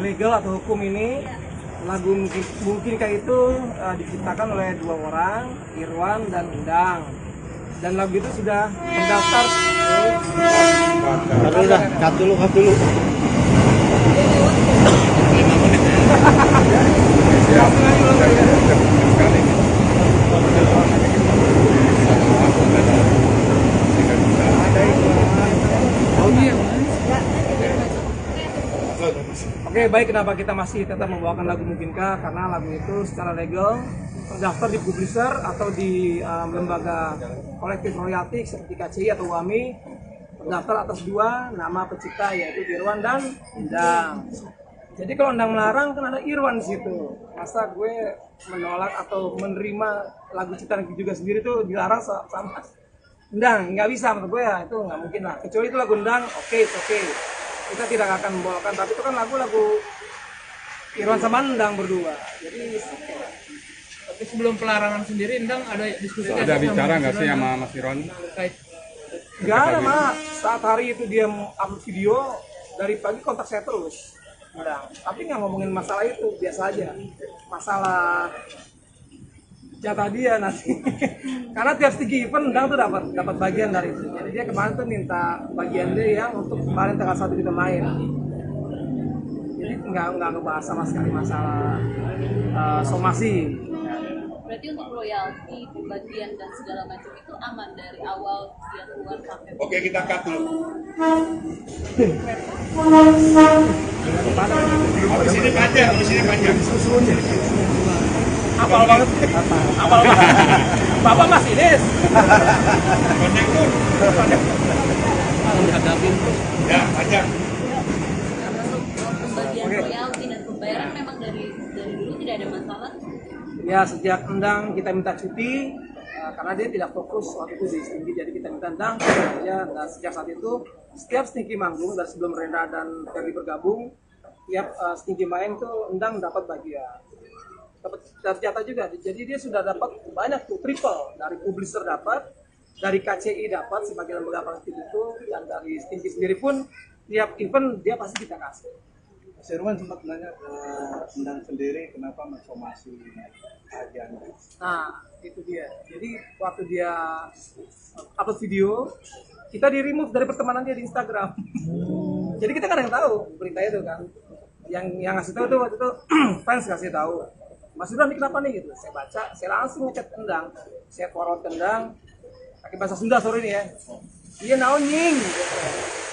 legal atau hukum ini. Lagu Mungkinkah itu diciptakan oleh dua orang, Irwan dan Endang. Dan lagu itu sudah terdaftar. Cut dulu. Oke, baik, kenapa kita masih tetap membawakan lagu Mungkinkah? Karena lagu itu secara legal terdaftar di publisher atau di lembaga kolektif royalti seperti KCI atau WAMI, terdaftar atas dua nama pencipta yaitu Irwan dan Endang. Jadi kalau Endang melarang kan ada Irwan di situ. Masa gue menolak atau menerima lagu ciptaan juga sendiri tuh dilarang sama Endang? Nggak bisa menurut gue ya, itu nggak mungkin lah. Kecuali itu lagu Endang, oke. Kita tidak akan membawakan, tapi itu kan lagu-lagu Irwan sama Endang berdua. Jadi Tapi sebelum pelarangan sendiri, Endang ada diskusi Ada bicara nggak sih sama Mas Irwan? terkait nggak ada mah. Saat hari itu dia upload video, dari pagi kontak saya terus. Endang. Tapi nggak ngomongin masalah itu, biasa aja. Masalah jatah dia nanti. Karena tiap stigi event Endang tuh dapat bagian dari itu. Jadi dia kemarin tuh minta bagian dia yang untuk kemarin tanggal 1 kita main. Jadi nggak ngebahas sama sekali masalah somasi. Berarti untuk royalti, bagian dan segala macam itu aman dari awal dia keluar sampai. Oke, kita cut dulu. Di sini panjang. Apal banget. Bapak Mas Ines. Konektor. Ya, panjang. Pembagian royalti dan pembayaran memang dari dulu tidak ada masalah. Ya, sejak Endang kita minta cuti karena dia tidak fokus waktu itu di Stinky, jadi kita minta Endang aja. Dan sejak saat itu setiap Stinky manggung dari sebelum Rendra dan Ferry bergabung, tiap Stinky main tuh Endang dapat bagian, dapat jatah juga. Jadi dia sudah dapat banyak tuh, triple dari publisher dapat, dari KCI dapat sebagai lembaga kolektif itu, dan dari Stinky sendiri pun tiap event dia pasti kita kasih. Mas Irwan sempat nanya ke Endang sendiri kenapa mensomasi ajan. Nah, itu dia. Jadi waktu dia upload video, kita di remove dari pertemanan dia di Instagram. Jadi kita kan yang tahu berita itu kan. Yang ngasih tahu tuh waktu itu fans kasih tahu. Mas Irwan ini kenapa nih gitu. Saya baca, saya langsung ngechat Endang. Saya forward Endang pakai bahasa Sunda sore ini ya. Iya naon nying gitu.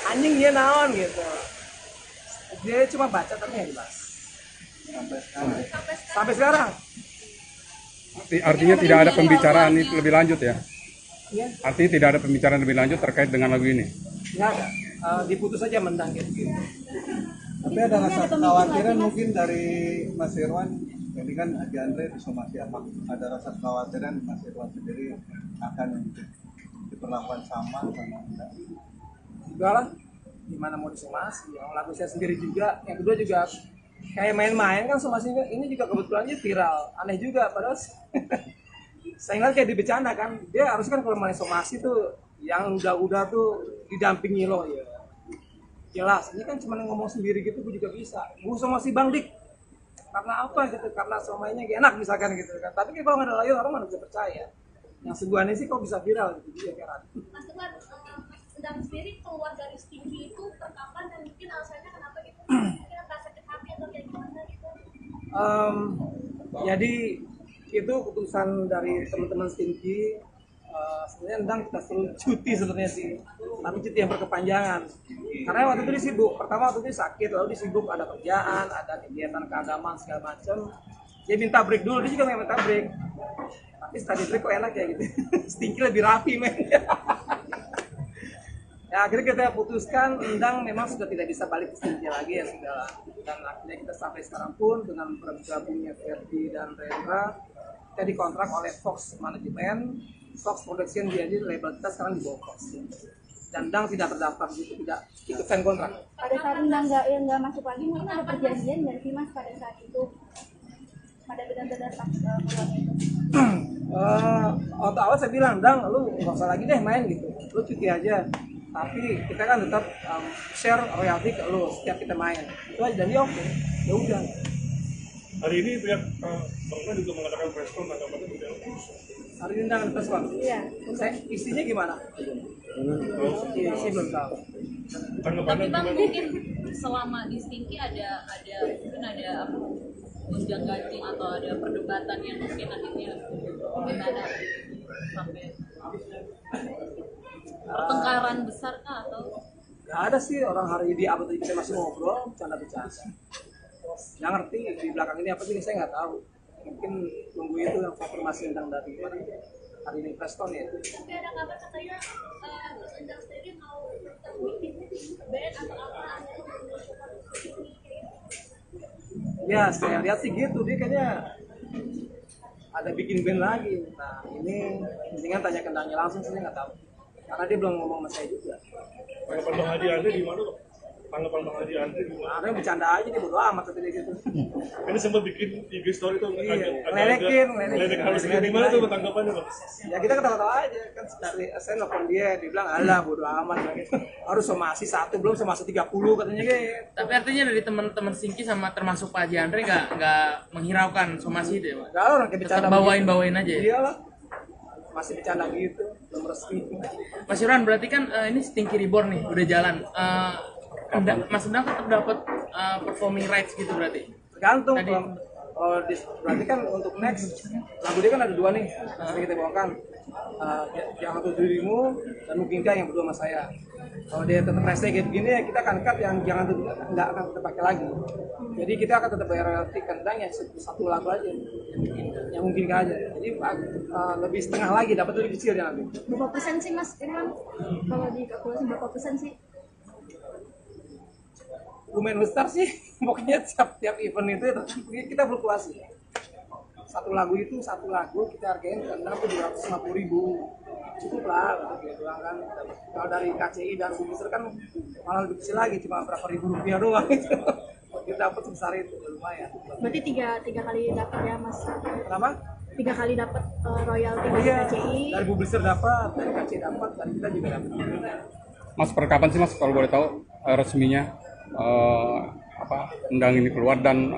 Anjing iya naon gitu. Dia cuma baca tapi nggak dibahas sampai sekarang. Artinya tidak ada pembicaraan itu lebih lanjut ya? Iya. Artinya tidak ada pembicaraan lebih lanjut terkait dengan lagu ini? Nggak ada. Diputus aja Endang gitu. Tapi ada rasa kekhawatiran mungkin dari Mas Irwan, ini kan Haji Andre disomasi apa? Ada rasa kekhawatiran Mas Irwan sendiri akan diperlakukan sama Endang? Enggak lah, gimana mau disomasi? Yang lagu saya sendiri juga, yang kedua juga kayak main-main kan somasinya ini juga kebetulannya viral, aneh juga padahal saya ingat kayak dibecanda kan, dia harus kan kalau main somasi tuh yang udah tuh didampingi loh ya. Jelas, ini kan cuma ngomong sendiri gitu, gue juga bisa. Gue somasi Bang Dik, karena apa gitu? Karena somainya enak misalkan gitu kan. Tapi kalau nggak ada layar orang mana bisa percaya. Yang sebuahnya sih kok bisa viral gitu dia heran. Mas Irwan, Endang sendiri keluar dari Stinky itu kapan dan mungkin alasannya kenapa gitu? Mungkin rasa sakit hati atau kayak gimana gitu? Jadi itu keputusan dari teman-teman Stinky. Sebenarnya Endang kita suruh cuti sebenarnya sih, tapi cuti yang berkepanjangan. Karena waktu itu dia sibuk. Pertama waktu itu sakit, lalu dia sibuk ada kerjaan, ada kegiatan keagamaan segala macam. Dia minta break dulu, dia juga nggak minta break. Tapi setelah di break kok enak ya gitu. Stinky lebih rapi men. Ya akhirnya kita putuskan Endang memang sudah tidak bisa balik ke Stinky lagi ya sudah. Dan akhirnya kita sampai sekarang pun dengan bergabungnya Ferdi dan Rendra, kita dikontrak oleh Fox Management, Fox Production, jadi label kita sekarang di bawah Fox. Dan Endang tidak terdaftar gitu, tidak ikut sign kontrak. Pada saat Endang nggak masuk lagi, mungkin ada perjanjian dari sih Mas pada saat itu. pada benar-benar peluang itu? Waktu awal saya bilang, Dang, lu nggak usah lagi deh main gitu, lu cuti aja. Tapi kita kan tetap share royalti ke lu setiap kita main. Itu aja, dan dia oke. Ya udah. Hari ini pihak Bang Iwan juga mengadakan press con tanggapannya bagaimana? Hari ini undangan press con. Iya. Saya istrinya gimana? Istri belum tahu. Tanggapannya Tapi Bang gimana? mungkin selama di Stinky ada mungkin ada apa gonjang ganjing atau ada perdebatan yang mungkin akhirnya gimana sampai pertengkaran besar kah atau Gak ada sih, orang hari di abad kita masih ngobrol, bercanda-bercanda. Yang ngerti di belakang ini apa sih saya nggak tahu. Mungkin tunggu itu yang konfirmasi tentang dari mana hari ini Preston ya. Tapi ada kabar katanya Mas Endang sendiri mau bikin band atau apa Ya saya lihat sih gitu, dia kayaknya ada bikin band lagi. Nah ini mendingan tanya ke Endangnya langsung, saya nggak tahu. Karena dia belum ngomong sama saya juga. Tanggapan Bang Hadi Andre di mana, Bang? Tanggapan Bang Hadi Andre di mana? Ada yang bercanda aja, dia bodo amat kata dia gitu. Ini sempat bikin IG story tuh, Iya, ngeledekin. harus gimana tuh tanggapannya, Bang? Ya kita ketawa-tawa aja kan, dari saya nelfon dia bilang alah bodo amat gitu. Harus somasi 1 belum somasi 30 katanya gitu. Tapi artinya dari teman-teman Stinky sama termasuk Pak Haji Andre nggak menghiraukan somasi itu ya, Pak? Kalau orang kayak bercanda Tetap bawain aja ya? Iyalah, masih bercanda gitu, belum resmi. Mas Yuran, berarti kan ini Stinky Reborn nih, udah jalan. Mas Endang tetap dapat performing rights gitu berarti? Tergantung. Tadi. Berarti kan untuk next lagu dia kan ada 2 nih, yang kita bawakan. Yang Untuk Dirimu dan Mungkinkah yang berdua sama saya. Kalau dia tetap rese kayak begini ya kita akan cut yang Jangan Untuk nggak akan kita pakai lagi. Jadi kita akan tetap bayar royalti kendang yang 1 lagu aja, yang Mungkinkah aja. Jadi lebih setengah lagi, dapat lebih kecil ya nanti. Berapa persen sih Mas Irwan? Kalau dikalkulasi berapa persen sih? Lumayan besar sih, pokoknya tiap event itu kita fluktuasi. 1 lagu kita hargain kendang tuh 250.000, cukup lah gitu kan. Kalau dari KCI dan Bumiser kan malah lebih kecil lagi, cuma berapa ribu rupiah doang gitu. Kita dapat sebesar itu lumayan. Berarti tiga kali dapat ya Mas? Kenapa? 3 kali dapat royalti dari Iya, KCI. dari Bumiser dapat, dari KCI dapat, dari kita juga dapat. Mas, per kapan sih Mas kalau boleh tahu resminya undang ini keluar dan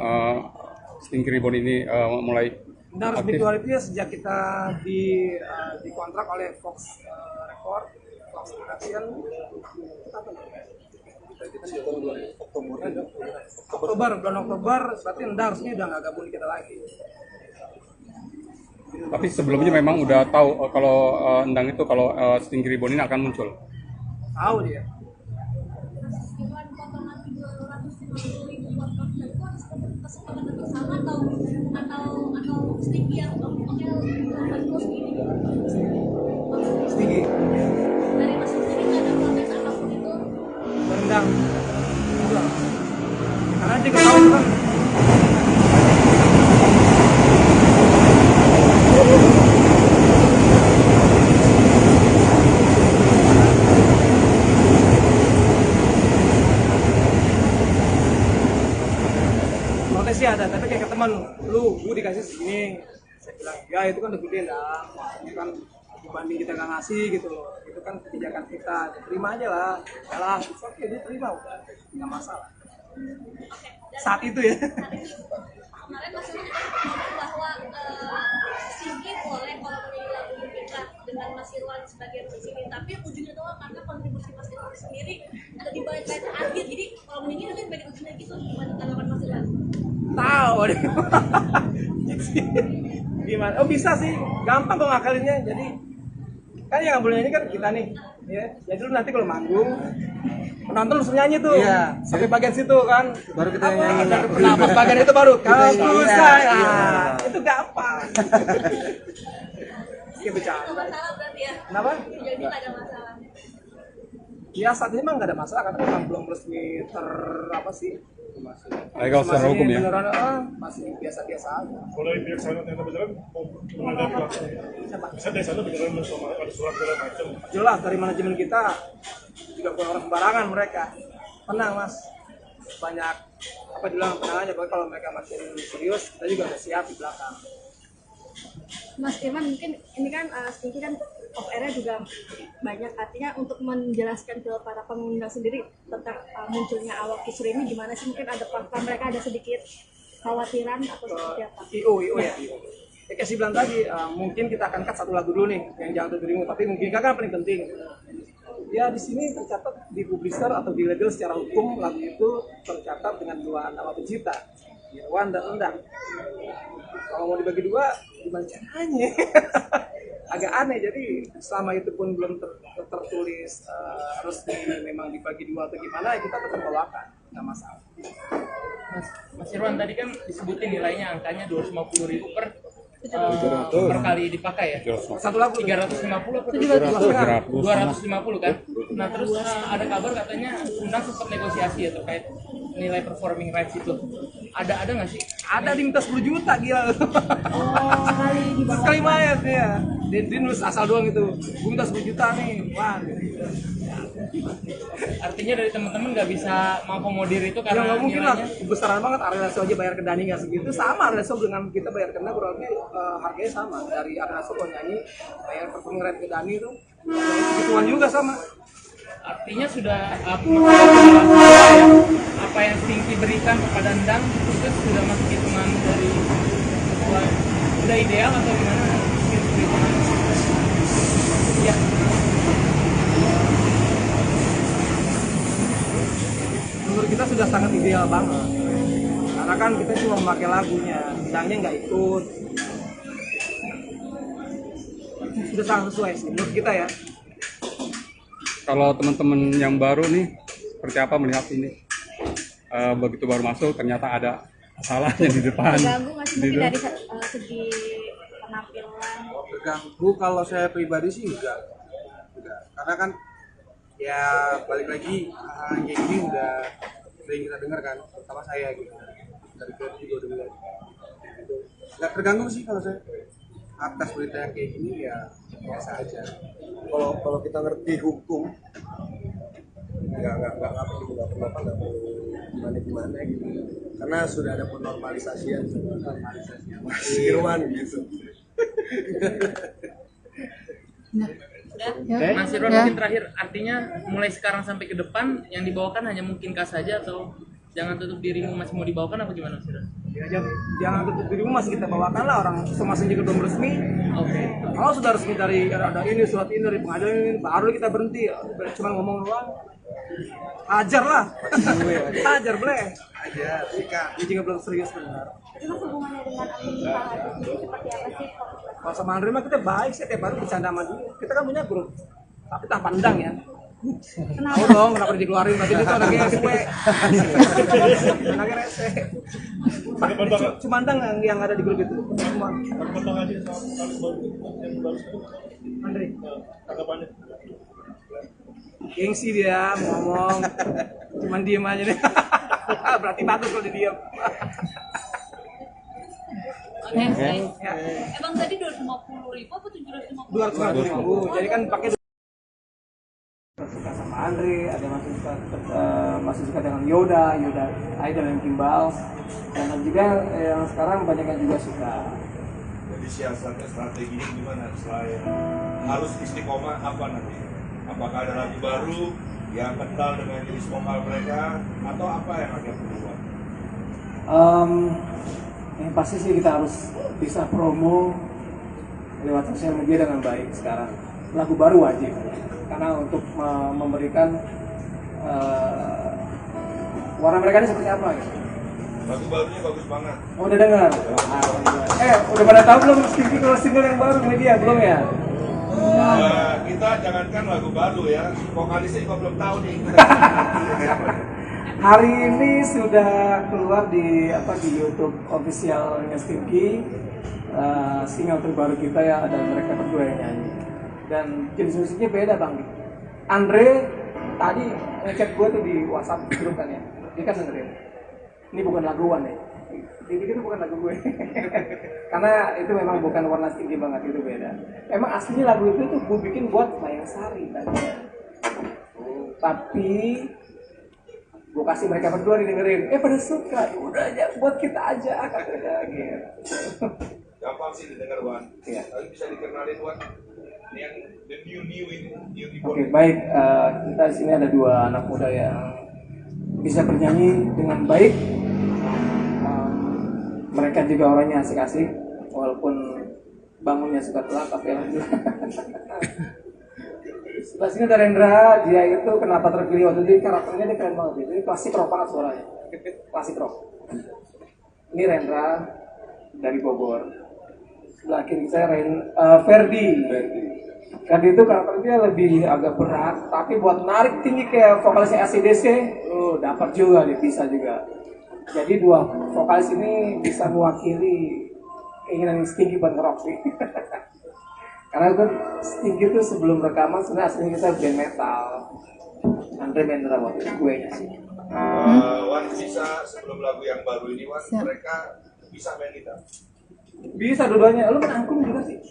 Stinky Reborn ini mulai Nah, resmi keluar itu ya sejak kita dikontrak oleh Fox Record, Fox Production, bulan Oktober, berarti Endang resmi udah nggak gabung di kita lagi. Tapi sebelumnya memang udah tahu kalau Endang itu kalau Stinky Reborn ini akan muncul. Tahu dia. dengan potongan 250.000 podcast itu ada kesepakatan bersama atau Stinky yang oke lagu segini gitu. Stinky Dari Mas sendiri nggak ada protes apapun itu. Endang enggak, karena dia tahu kan sih ada, tapi kayak ke teman lu dikasih segini, saya bilang ya itu kan udah gede dah, ini kan dibanding kita nggak ngasih gitu loh, itu kan kebijakan kita, terima aja lah, yalah, oke dia terima udah, nggak masalah. Saat itu ya. Kemarin Mas Irwan ngomong bahwa Stinky boleh kalau menyanyi lagu kita dengan Mas Irwan sebagai musisi, tapi ujungnya doang karena kontribusi Mas Irwan sendiri ada di balik layar akhir, jadi kalau menyanyi nanti balik ujungnya gitu. Gimana tanggapan Mas Irwan? Tahu deh. Gimana? Oh bisa sih, gampang kok ngakalinnya. Jadi kan yang nggak boleh nyanyi kan kita nih, ya. Jadi lu nanti kalau manggung penonton langsung nyanyi tuh, Iya. sampai bagian situ kan. Baru kita nyanyi. Nah pas bagian itu baru kamu Iya. saya, Iya. itu gampang. Kayak bercanda. Nggak masalah berarti ya? Kenapa? Jadi nggak ada masalah. Ya saat ini emang nggak ada masalah karena memang belum resmi apa sih? Legal secara hukum ya. Beneran, masih biasa-biasa aja. Kalau dari pihak sana ternyata beneran mau menghadapi pelaksana. Bisa dari sana beneran ada surat segala macam. Jelas dari manajemen kita juga bukan orang sembarangan mereka. Tenang mas, banyak apa bilang tenang aja, kalau mereka masih serius kita juga udah siap di belakang. Mas Irman, mungkin ini kan Stinky kan off air-nya juga banyak, artinya untuk menjelaskan ke para pengundang sendiri tentang munculnya awak kisru ini gimana sih, mungkin ada mereka ada sedikit khawatiran atau seperti apa? IO ya. Ya kayak bilang tadi, mungkin kita akan cut satu lagu dulu nih yang Jangan Tutup Dirimu, tapi mungkin kan paling penting. Ya di sini tercatat di publisher atau di label secara hukum lagu itu tercatat dengan 2 nama pencipta, Irwan dan Endang. Kalau mau dibagi 2, gimana caranya? Agak aneh, jadi selama itu pun belum tertulis resmi memang dibagi 2 atau gimana, ya kita tetap bawakan, nggak masalah. Mas Irwan tadi kan disebutin nilainya angkanya 250.000 per kali dipakai ya. Satu lagu 350 apa 250 kan. Nah terus ada kabar katanya Undang sempat negosiasi ya terkait nilai performing rights itu. Ada nggak sih? Ada diminta 10 juta gila. Sekali di bawah. Sekali main ya. Dia nulis asal doang gitu. Gue minta 10 juta nih. Wah. Artinya dari teman-teman nggak bisa mengakomodir itu karena nggak mungkin lah, nilainya besaran banget. Arena Show aja bayar ke Dani nggak segitu, sama Arena Show dengan kita bayar ke Dani kurang lebih harganya sama. Dari Arena Show kalau nyanyi bayar performing rate ke Dani itu segituan juga sama. artinya sudah apa yang Stinky berikan kepada Endang itu sudah masuk hitungan dari sudah ideal atau gimana? Ya. Menurut kita sudah sangat ideal banget, karena kan kita cuma memakai lagunya, Endangnya nggak ikut. Sudah sangat sesuai sih menurut kita ya. Kalau teman-teman yang baru nih, seperti apa melihat ini? Begitu baru masuk, ternyata ada salahnya di depan. Terganggu nggak sih mungkin dari segi penampilan? Terganggu kalau saya pribadi sih enggak. Karena kan ya balik lagi kayak gini udah sering kita dengar kan, terutama saya gitu. Dari kecil juga udah dengar. Gitu. Nggak terganggu sih kalau saya atas berita yang kayak gini ya biasa aja. Kalau kita ngerti hukum nggak perlu gimana gitu, karena sudah ada penormalisasian Mas Irwan gitu. Mas Irwan mungkin terakhir, artinya mulai sekarang sampai ke depan yang dibawakan hanya mungkinkah saja atau Jangan Tutup Dirimu masih mau dibawakan apa gimana Mas Irwan? Ya, Jangan Tutup Dirimu masih kita bawakan lah, orang semasa juga belum resmi. Oke. Kalau sudah resmi dari ada ini surat ini dari pengadilan ini, baru kita berhenti. Cuma ngomong doang. Ajar lah. Ajar boleh. Ajar, sikat. Dia juga belum serius benar. Tapi mas hubungannya dengan Amin Farhadi sendiri seperti apa sih? Kalau sama Andre mah kita baik sih, tiap hari bercanda sama dia. Kita kan punya grup, tapi tanpa Endang ya. Tahu dong kenapa dikeluarin, berarti itu anaknya SW. Anaknya rese. Cuma Endang yang ada di grup itu. Semua. Andre. Gengsi dia mau ngomong, cuman diem aja deh. Berarti bagus kalau dia diem. Oke. Emang tadi 250.000 apa 750? 250.000. Jadi kan pakai suka sama Andre, ada masih suka dengan Yoda Idol yang Kimbal, dan juga yang sekarang banyak yang juga suka. Jadi siasatnya strateginya gimana? Selain harus istiqomah apa nanti? Apakah ada lagu baru yang kental dengan jenis vokal mereka atau apa yang akan berubah? Yang pasti sih kita harus bisa promo lewat sosial media dengan baik sekarang. Lagu baru wajib, karena untuk memberikan warna mereka ini seperti apa gitu. Lagu barunya bagus banget. Oh, udah dengar? Udah pada tahu belum kalau single yang baru media belum ya? Kita jangankan lagu baru ya, vokalisnya juga belum tahu nih. Hari ini sudah keluar di YouTube official Stinky, single terbaru kita ya, ada mereka berdua yang nyanyi. Dan jenis musiknya beda bang. Andre tadi ngechat gue tuh di WhatsApp grup kan ya, dia kan dengerin. Ini bukan laguan ya, itu bukan lagu gue. Karena itu memang bukan warna Stinky banget, itu beda. Emang aslinya lagu itu tuh gue bikin buat Mayang Sari tadi. Tapi gue kasih mereka berdua dengerin, pada suka, udah aja buat kita aja katanya gitu. Gampang sih didengar Wan. Iya. Tapi bisa dikenalin Wan. Ini yang the new ini, new Oke, baik. Kita di sini ada dua anak muda yang bisa bernyanyi dengan baik. Mereka juga orangnya asik-asik, walaupun bangunnya suka telat, tapi alhamdulillah. Sebelah sini ada Rendra, dia itu kenapa terpilih waktu itu karakternya dia keren banget. Ini klasik rock banget suaranya, klasik rock. Ini Rendra dari Bogor. Sebelah kiri saya Ferdi. Ferdi itu karakternya lebih agak berat, tapi buat narik tinggi kayak vokalisnya AC/DC, dapat juga dia, bisa juga. Jadi dua vokalis ini bisa mewakili keinginan Stinky buat nge-rock sih. Karena kan Stinky itu sebelum rekaman sebenarnya aslinya kita band metal. Andre Mendra waktu itu gue nya sih. Wan bisa sebelum lagu yang baru ini Wan, mereka bisa main gitar. Bisa dua-duanya. Lu main angklung juga sih?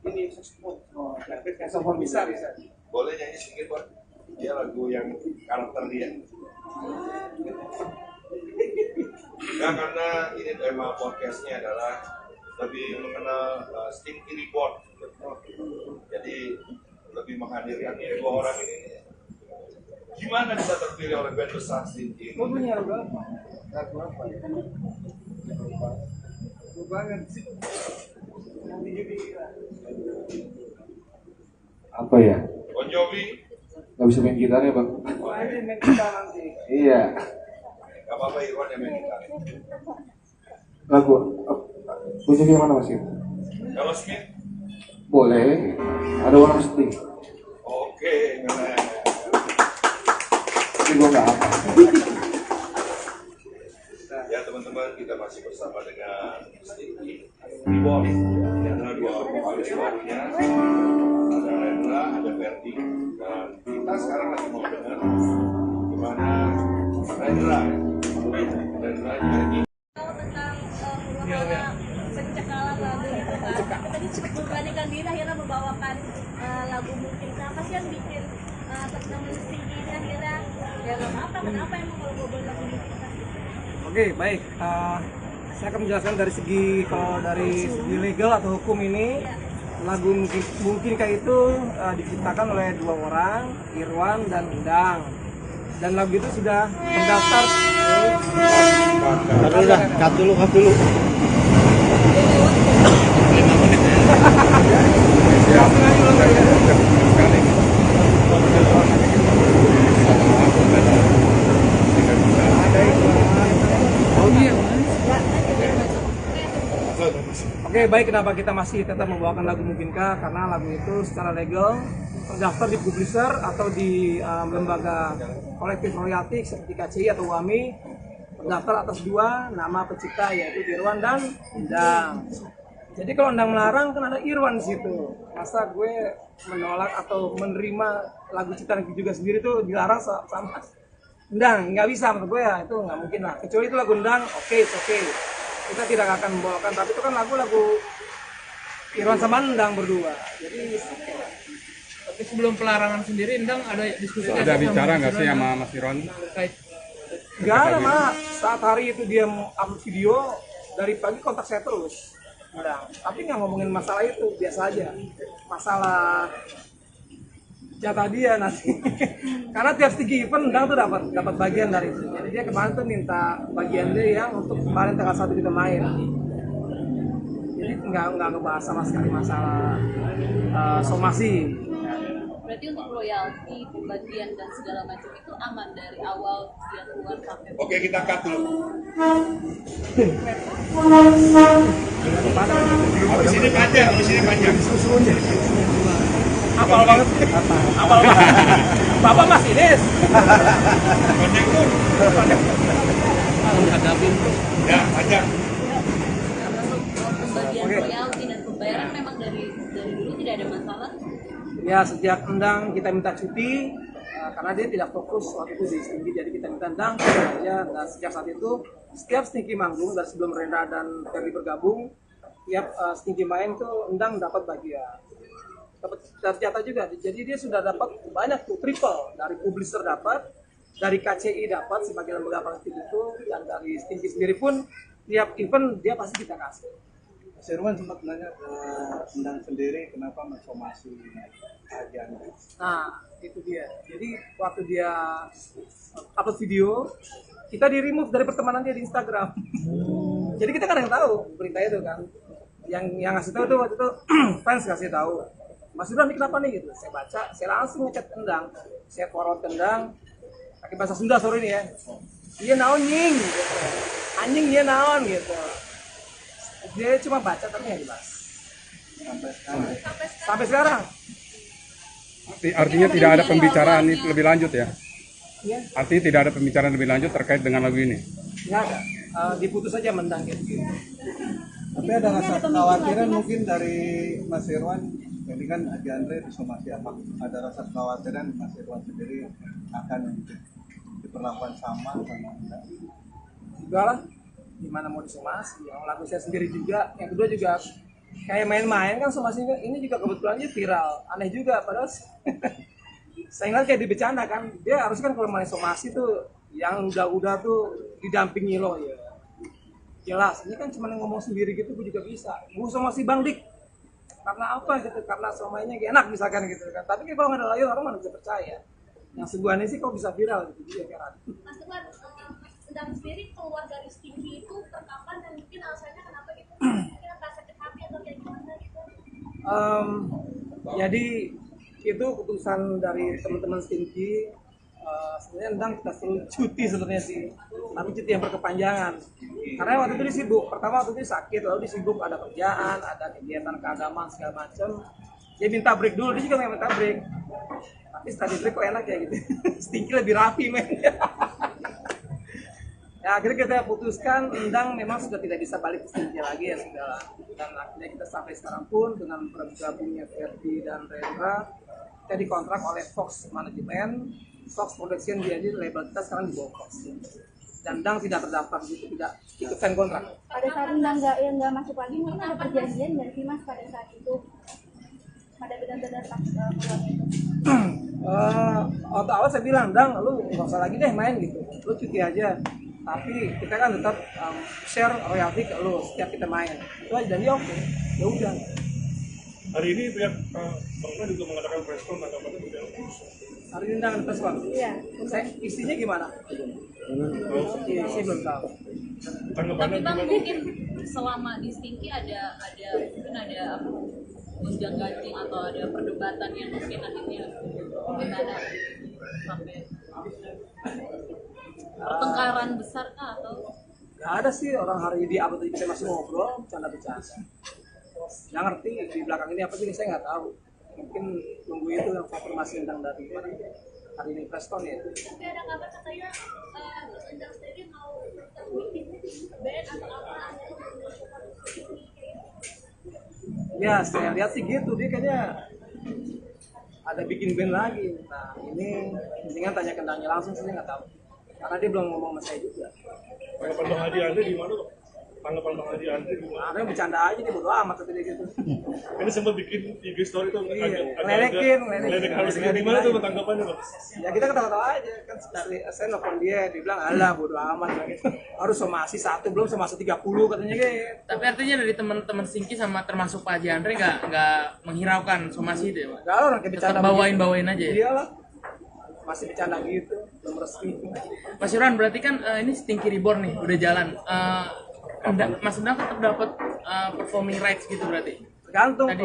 Ini saxophone. Oh, saxophone bisa. Boleh nyanyi sedikit Wan? Dia lagu yang karakter dia. Nah, karena ini tema podcastnya adalah lebih mengenal Stinky Report. Jadi lebih menghadirkan ini dua orang ini. Gimana bisa terpilih oleh band besar Stinky? Lu punya lagu apa? Lagu apa ya? Lagu banget sih. Apa ya? Bon Jovi? Gak bisa main gitar ya bang? Oh, aja main gitar nanti. Iya. Gak apa-apa Irwan yang main gitar. Lagu musiknya mana Mas? Kalau Smith? Boleh. Ada orang Sting. Oke, keren. Tapi gue nggak apa. Ya teman-teman, kita masih bersama dengan Stinky Report. Ini adalah dua vokalis barunya. Ada Rendra, ada Ferdi. Dan kita sekarang lagi mau dengar gimana Rendra nyanyi. Kalau tentang merupakan pencekalan lagu itu kan, tadi memberanikan diri akhirnya membawakan lagu mungkin. Apa sih yang bikin teman-teman Stinky ini akhirnya ya nggak apa-apa, kenapa emang kalau gue buat lagu mungkin? Oke, baik. Saya akan menjelaskan dari segi legal atau hukum ini. Lagu mungkinkah itu diciptakan oleh dua orang, Irwan dan Endang. Dan lagu itu sudah mendaftar. Cut dulu. Oke, baik. Kenapa kita masih tetap membawakan lagu Mungkinkah? Karena lagu itu secara legal terdaftar di publisher atau di lembaga kolektif royalti seperti KCI atau WAMI, terdaftar atas dua nama pencipta yaitu Irwan dan Endang. Jadi kalau Endang melarang kan ada Irwan di situ. Masa gue menolak atau menerima lagu ciptaan juga sendiri tuh dilarang sama Endang? Nggak bisa menurut gue ya, itu nggak mungkin lah. Kecuali itu lagu Endang, oke. Kita tidak akan membawakan, tapi itu kan lagu Irwan sama Endang berdua. Jadi Tapi sebelum pelarangan sendiri, Endang ada diskusi? Ada bicara nggak sih sama Mas Irwan? Terkait nggak ada mah. Saat hari itu dia upload video, dari pagi kontak saya terus. Endang. Tapi nggak ngomongin masalah itu, biasa aja. Masalah jatah dia nanti. Karena tiap Stinky event Endang tuh dapat bagian dari itu. Jadi dia kemarin tuh minta bagian dia yang untuk kemarin tanggal 1 kita main. Jadi nggak ngebahas sama sekali masalah somasi. Berarti untuk royalti, pembagian dan segala macam itu aman dari awal dia keluar sampai. Oke, kita cut dulu. Habis ini panjang. Apal banget. Bapak Mas Ines. Ya, panjang. Pembagian royalti dan pembayaran memang dari dulu tidak ada masalah. Ya, sejak Endang kita minta cuti karena dia tidak fokus waktu itu di Stinky, jadi kita minta Endang aja. Dan sejak saat itu setiap Stinky manggung dari sebelum Rendra dan Ferdi bergabung, tiap Stinky main tuh Endang dapat bagian, dapat jatah juga. Jadi dia sudah dapat banyak tuh, triple dari publisher dapat, dari KCI dapat sebagai lembaga kolektif itu, dan dari Stinky sendiri pun tiap event dia pasti kita kasih. Mas Irwan sempat nanya ke Endang sendiri kenapa mensomasi ajan. Nah, itu dia. Jadi waktu dia upload video, kita di remove dari pertemanan dia di Instagram. Jadi kita kadang tahu berita itu kan. Yang ngasih tahu tuh waktu itu fans kasih tahu. Mas Irwan ini kenapa nih gitu? Saya baca, saya langsung ngechat Endang, saya forward Endang. Pakai bahasa Sunda sore ini ya. Iya naon nying, gitu. Anjing dia naon gitu. Dia cuma baca tapi nggak dibahas. Sampai sekarang. Artinya tidak ada pembicaraan lebih lanjut ya? Iya. Artinya tidak ada pembicaraan lebih lanjut terkait dengan lagu ini? Nggak ada. Diputus aja Mendang gitu. Tapi ada rasa kekhawatiran mungkin dari Mas Irwan, ini kan Haji Andre disomasi apa? Ada rasa kekhawatiran Mas Irwan sendiri akan diperlakukan sama Anda? Enggak lah, gimana mau disomasi? Yang lagu saya sendiri juga, yang kedua juga kayak main-main kan somasi ini juga kebetulannya viral, aneh juga padahal saya ingat kayak dibecanda kan, dia harusnya kan kalau main somasi tuh yang udah tuh didampingi loh ya. Jelas, ini kan cuma ngomong sendiri gitu, gue juga bisa. Gue somasi Bang Dik, karena apa gitu? Karena somainya enak misalkan gitu kan. Tapi kalau nggak ada lain orang mana bisa percaya. Yang sebuah sih kok bisa viral gitu dia kan. Mas Irwan, Endang sendiri keluar dari Stinky itu terkapan dan mungkin alasannya kenapa gitu? Mungkin rasa sakit hati atau kayak gimana gitu? Jadi itu keputusan dari teman-teman Stinky. Sebenarnya Endang kita suruh cuti sebenarnya sih, tapi cuti yang berkepanjangan. Karena waktu itu disibuk. Pertama waktu itu sakit, lalu disibuk ada kerjaan, ada kegiatan keagamaan segala macam. Dia minta break dulu, dia juga nggak minta break. Tapi setelah di break kok enak ya gitu. Stinky lebih rapi men. Ya akhirnya kita putuskan Endang memang sudah tidak bisa balik ke Stinky lagi ya sudah. Dan akhirnya kita sampai sekarang pun dengan bergabungnya Ferdi dan Rendra, kita dikontrak oleh Fox Management, Fox Production, jadi label kita sekarang di bawah Fox. Dan Endang tidak terdaftar gitu, tidak ikut sign kontrak. Pada saat Endang nggak masuk lagi, mungkin ada perjanjian dari sih Mas pada saat itu, pada benar-benar pas keluar itu. Waktu awal saya bilang, Endang, lu nggak usah lagi deh main gitu, lu cuti aja. Tapi kita kan tetap share royalti ke lu setiap kita main. Itu aja, dan dia oke, ya udah. Hari ini pihak Bang Irwan juga mengadakan press con tanggapannya bagaimana? Hari ini Endang ada Bang? Iya. Istrinya gimana? Istri belum tahu. Tanggapannya Tapi Bang gimana? mungkin selama di Stinky ada mungkin ada apa gonjang ganjing atau ada perdebatan yang mungkin akhirnya gimana sampai pertengkaran besar kah atau? Gak ada sih, orang hari di upload kita masih ngobrol, bercanda-bercanda. Nggak ngerti di belakang ini apa sih, saya nggak tahu. Mungkin tunggu itu yang konfirmasi tentang dari mana hari ini Preston ya. Tapi ada kabar katanya Mas Endang sendiri mau bikin band atau apa? Ya saya lihat sih gitu, dia kayaknya ada bikin band lagi. Nah ini mendingan tanya ke Endangnya langsung, saya nggak tahu. Karena dia belum ngomong sama saya juga. Tanggapan Bang Haji Andre gimana Bang? Tanggapan Bang Haji Andre gimana? Ada yang bercanda aja, dia bodo amat kata dia gitu. Ini sempat bikin IG story tuh Iya, ngeledekin. harus gimana tuh tanggapannya Bang? Ya kita ketawa-tawa aja kan, saya nelfon dia bilang alah bodo amat gitu. Harus somasi 1 belum somasi 30 katanya gitu. Tapi artinya dari teman-teman Stinky sama termasuk Pak Haji Andre nggak menghiraukan somasi itu ya Pak? Enggak lah, orang kayak bercanda. Tetap bawain aja ya? Iyalah. Masih bercanda gitu, belum resmi. Mas Irwan berarti kan ini Stinky Reborn nih udah jalan. Mas Endang tetap dapat performing rights gitu berarti? Tergantung. Tadi.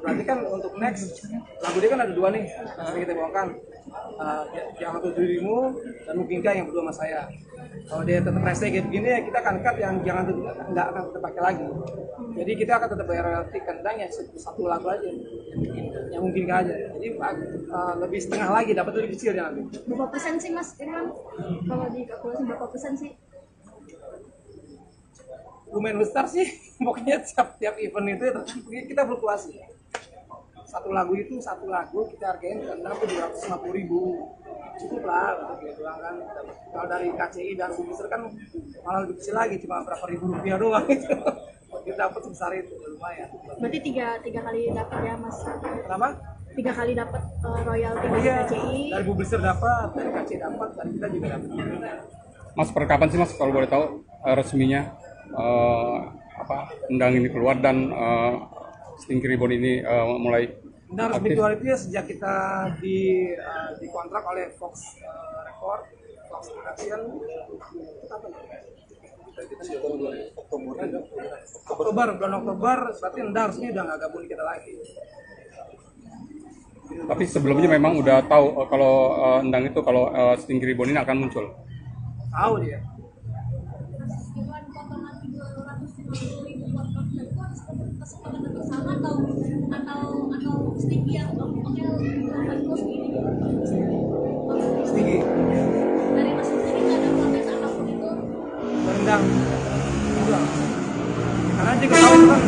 Berarti kan untuk next lagu dia kan ada 2 nih, yang kita bawakan. Yang satu dirimu dan mungkinkah yang berdua sama saya. Kalau dia tetap rese kayak begini ya kita akan cut yang jangan nggak akan kita pakai lagi. Jadi kita akan tetap bayar royalti kendang ya satu lagu aja yang mungkin aja. Jadi lebih setengah lagi, dapat lebih kecil ya nanti. Berapa persen sih Mas Irwan? Kalau dikalkulasi berapa persen sih? Lumayan besar sih, pokoknya tiap event itu kita fluktuasi. Satu lagu kita hargain kendang tuh 250.000, cukup lah untuk dia doang kan. Kalau dari KCI dan Publisher kan malah lebih kecil lagi, cuma berapa ribu rupiah doang gitu. Kita dapat sebesar itu lumayan. Berarti tiga kali dapat ya Mas? Kenapa? 3 kali dapat royalti dari Iya, KCI. dari publisher dapat, dari KCI dapat, dari kita juga dapat. Mas, per kapan sih Mas kalau boleh tahu resminya undang ini keluar dan Stinky Ribbon ini mulai Benar, resmi keluar itu ya sejak kita dikontrak oleh Fox Record, Fox Production, Oktober, bulan Oktober, berarti Endang resmi udah nggak gabung di kita lagi. Tapi sebelumnya memang udah tahu kalau Endang itu kalau Stinky Ribbon ini akan muncul. Tahu dia. Iwan potongan 250.000 podcast itu harus kesepakatan bersama atau Stinky yang oke bagus gini Stinky dari Mas Stinky nggak ada protes apapun itu Endang juga. Karena juga tahu itu kan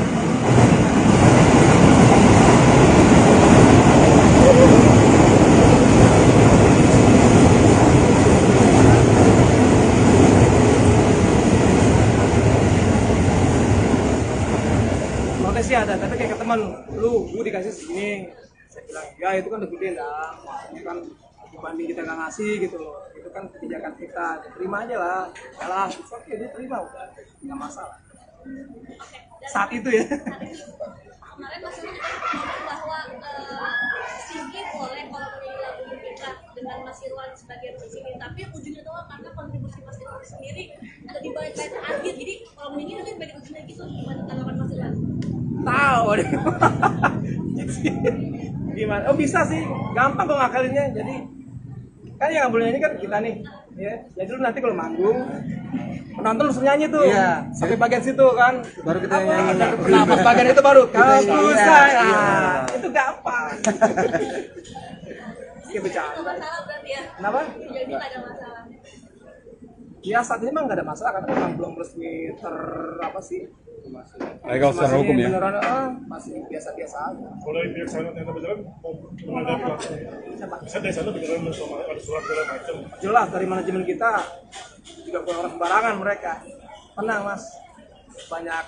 protes sih ada, tapi kayak ke teman, lu dikasih segini, saya bilang ya itu kan udah gede dah, maksudnya kan dibanding kita nggak ngasih gitu loh, itu kan kebijakan kita, terima aja lah, kalah, oke dia terima udah, nggak masalah. Saat itu ya. kemarin Mas Irwan ngomong bahwa Stinky boleh kalau menyanyi lagu kita dengan Mas Irwan sebagai musisi, tapi ujungnya doang karena kontribusi Mas Irwan sendiri ada di balik layar akhir, jadi kalau menyanyi nanti balik ujungnya gitu. Gimana tanggapan Mas Irwan? Tahu deh. Gimana? Oh bisa sih, gampang kok ngakalinnya. Jadi kan yang nggak boleh nyanyi kan kita nih, ya. Jadi lu nanti kalau manggung penonton langsung nyanyi tuh, Iya. sampai bagian situ kan. Baru kita nyanyi. Nah pas bagian itu baru kamu Iya. saya. Iya. Itu gampang. Kayak bercanda. Nggak masalah berarti ya? Kenapa? Jadi nggak ada masalah. Ya saat ini emang nggak ada masalah karena memang belum resmi apa sih? Legal secara hukum ya. Beneran masih biasa-biasa aja. Kalau dari pihak sana ternyata beneran mau menghadapi pelaksana. Bisa dari sana beneran ada surat segala macam. Jelas dari manajemen kita juga bukan orang sembarangan mereka. Tenang mas, banyak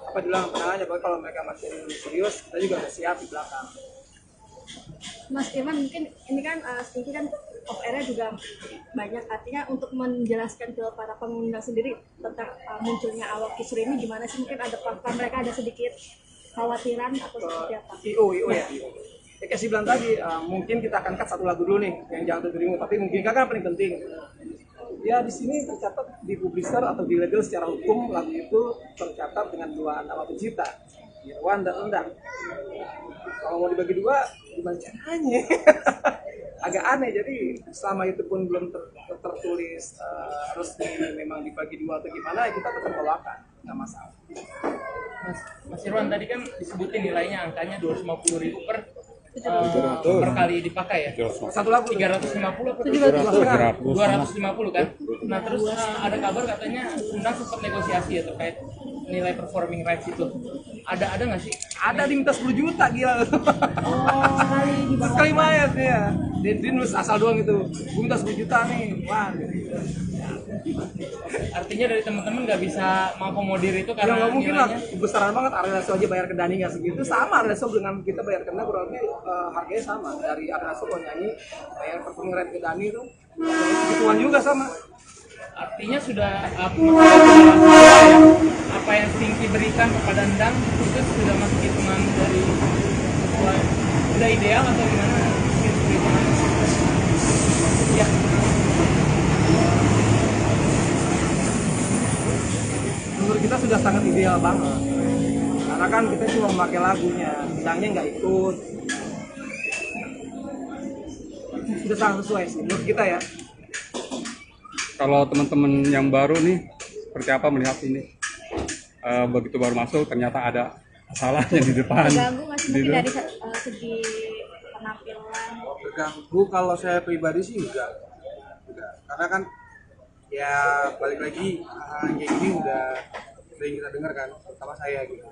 apa bilang tenang aja. Pokoknya kalau mereka makin serius, kita juga udah siap di belakang. Mas Irwan, mungkin ini kan Stinky kan off air-nya juga banyak, artinya untuk menjelaskan ke para pengundang sendiri tentang munculnya awak kisru ini gimana sih, mungkin ada mereka ada sedikit khawatiran atau seperti apa? IO ya. Ya kayak bilang tadi, mungkin kita akan cut satu lagu dulu nih yang jangan dirimu, tapi mungkin kan paling penting. Ya di sini tercatat di publisher atau di legal secara hukum lagu itu tercatat dengan 2 nama pencipta, Irwan dan Endang. Kalau mau dibagi 2, gimana caranya? Agak aneh, jadi selama itu pun belum tertulis resmi memang dibagi 2 atau gimana, ya kita tetap bawakan, nggak masalah. Mas Irwan tadi kan disebutin nilainya angkanya 250.000 per kali dipakai ya. Satu lagu 350 apa 250 kan. Nah terus ada kabar katanya Undang sempat negosiasi ya terkait nilai performing rights itu. Ada nggak sih? Ada diminta 10 juta gila. Oh, sekali di bawah. Sekali main ya. Dia nulis asal doang gitu. Gue minta 10 juta nih. Wah. Artinya dari teman-teman nggak bisa mengakomodir itu Ya karena nggak mungkin lah. nilainya. Besaran banget Arleso aja bayar ke Dani nggak segitu. Sama Arleso dengan kita bayar ke Dani kurang lebih harganya sama. Dari Arleso kalau nyanyi bayar performing right ke Dani itu segituan juga sama. Artinya sudah apa yang Stinky berikan kepada Endang itu sudah masuk hitungan dari sudah ideal atau gimana? Ya. Menurut kita sudah sangat ideal banget. Karena kan kita cuma memakai lagunya, Endangnya nggak ikut. Sudah sangat sesuai sih menurut kita ya. Kalau teman-teman yang baru nih, seperti apa melihat ini? Begitu baru masuk, ternyata ada salahnya di depan. Terganggu nggak sih mungkin dari segi penampilan? Terganggu kalau saya pribadi sih enggak. Karena kan ya balik lagi hal kayak gini udah sering kita dengar kan, terutama saya gitu.